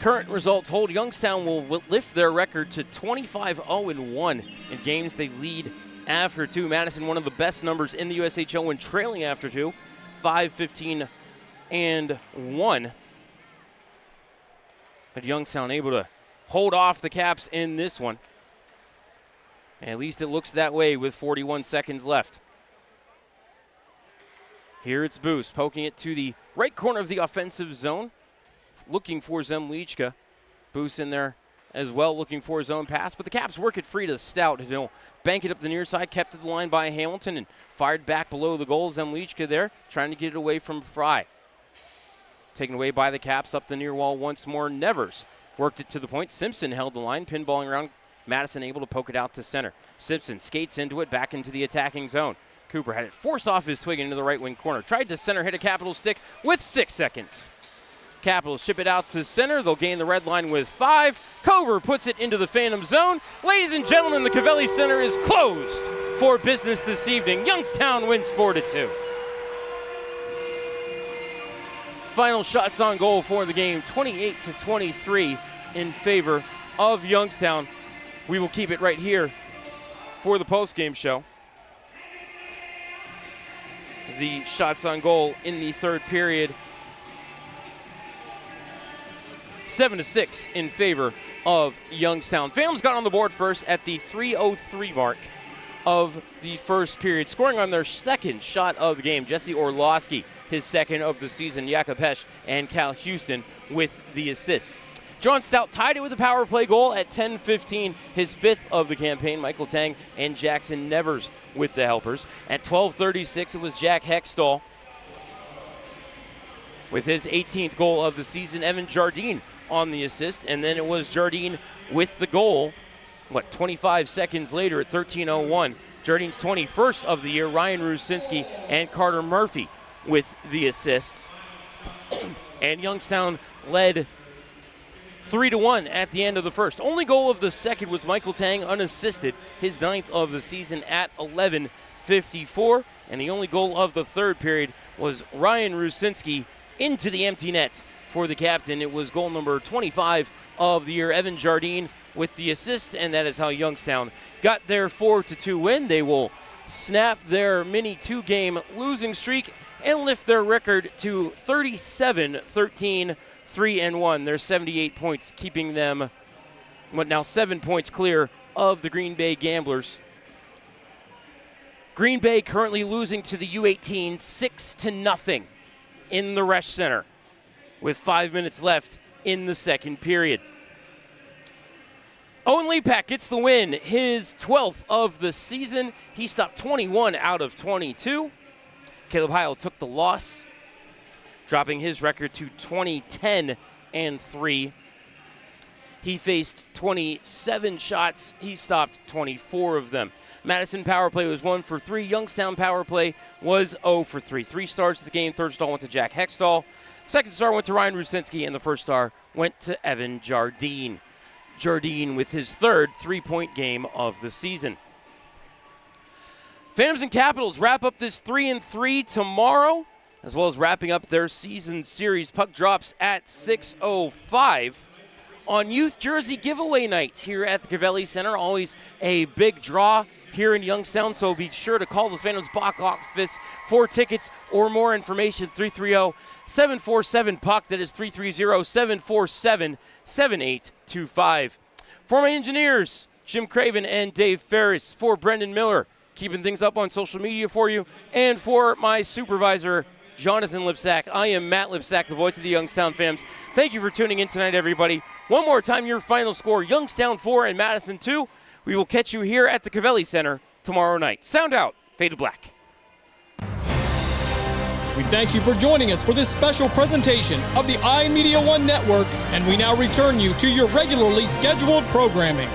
current results hold, Youngstown will lift their record to 25-0-1 in games they lead after two. Madison, one of the best numbers in the USHL when trailing after two, 5-15-1. But Youngstown able to hold off the Caps in this one. And at least it looks that way with 41 seconds left. Here it's Boost poking it to the right corner of the offensive zone, looking for Zemlichka. Boost in there as well, looking for his own pass. But the Caps work it free to Stout. He'll bank it up the near side, kept at the line by Hamilton, and fired back below the goal. Zemlichka there, trying to get it away from Fry. Taken away by the Caps up the near wall once more. Nevers worked it to the point. Simpson held the line, pinballing around. Madison able to poke it out to center. Simpson skates into it, back into the attacking zone. Cooper had it forced off his twig into the right wing corner. Tried to center, hit a Capitals stick with 6 seconds. Capitals ship it out to center. They'll gain the red line with 5. Cover puts it into the Phantom zone. Ladies and gentlemen, the Cavelli Center is closed for business this evening. Youngstown wins 4-2. Final shots on goal for the game, 28-23 in favor of Youngstown. We will keep it right here for the postgame show. The shots on goal in the third period, 7-6 in favor of Youngstown. Phantoms got on the board first at the 3:03 mark of the first period, scoring on their second shot of the game. Jesse Orlowski, his second of the season. Jakob Hesch and Cal Houston with the assists. John Stout tied it with a power play goal at 10:15, his fifth of the campaign. Michael Tang and Jackson Nevers with the helpers. At 12:36, it was Jack Hextall with his 18th goal of the season. Evan Jardine on the assist, and then it was Jardine with the goal, 25 seconds later at 13:01. Jardine's 21st of the year. Ryan Rusinski and Carter Murphy with the assists. And Youngstown led 3-1 at the end of the first. Only goal of the second was Michael Tang, unassisted, his 9th of the season at 11:54. And the only goal of the third period was Ryan Rusinski into the empty net for the captain. It was goal number 25 of the year, Evan Jardine with the assist, and that is how Youngstown got their 4-2 win. They will snap their mini 2-game losing streak and lift their record to 37-13-3-1. There's 78 points, keeping them now 7 points clear of the Green Bay Gamblers. Green Bay currently losing to the U18 6-0 in the Resch Center with 5 minutes left in the second period. Owen Lepak gets the win, his 12th of the season. He stopped 21 out of 22. Caleb Heil took the loss, dropping his record to 20-10-3. He faced 27 shots. He stopped 24 of them. Madison power play was 1 for 3. Youngstown power play was 0 for 3. 3 stars to the game. Third star went to Jack Hextall. Second star went to Ryan Rusinski, and the first star went to Evan Jardine. Jardine with his third 3-point game of the season. Phantoms and Capitals wrap up this 3-3 tomorrow, as well as wrapping up their season series. Puck drops at 6:05 on Youth Jersey Giveaway Night here at the Cavelli Center. Always a big draw here in Youngstown, so be sure to call the Phantoms box office for tickets or more information. 330-747-PUCK. That is 330-747-7825. For my engineers, Jim Craven and Dave Ferris. For Brendan Miller, keeping things up on social media for you. And for my supervisor, Jonathan Lipsack, I am Matt Lipsack, the voice of the Youngstown Phantoms. Thank you for tuning in tonight, everybody. One more time, your final score, Youngstown 4 and Madison 2. We will catch you here at the Cavelli Center tomorrow night. Sound out. Fade to black. We thank you for joining us for this special presentation of the iMedia One Network, and we now return you to your regularly scheduled programming.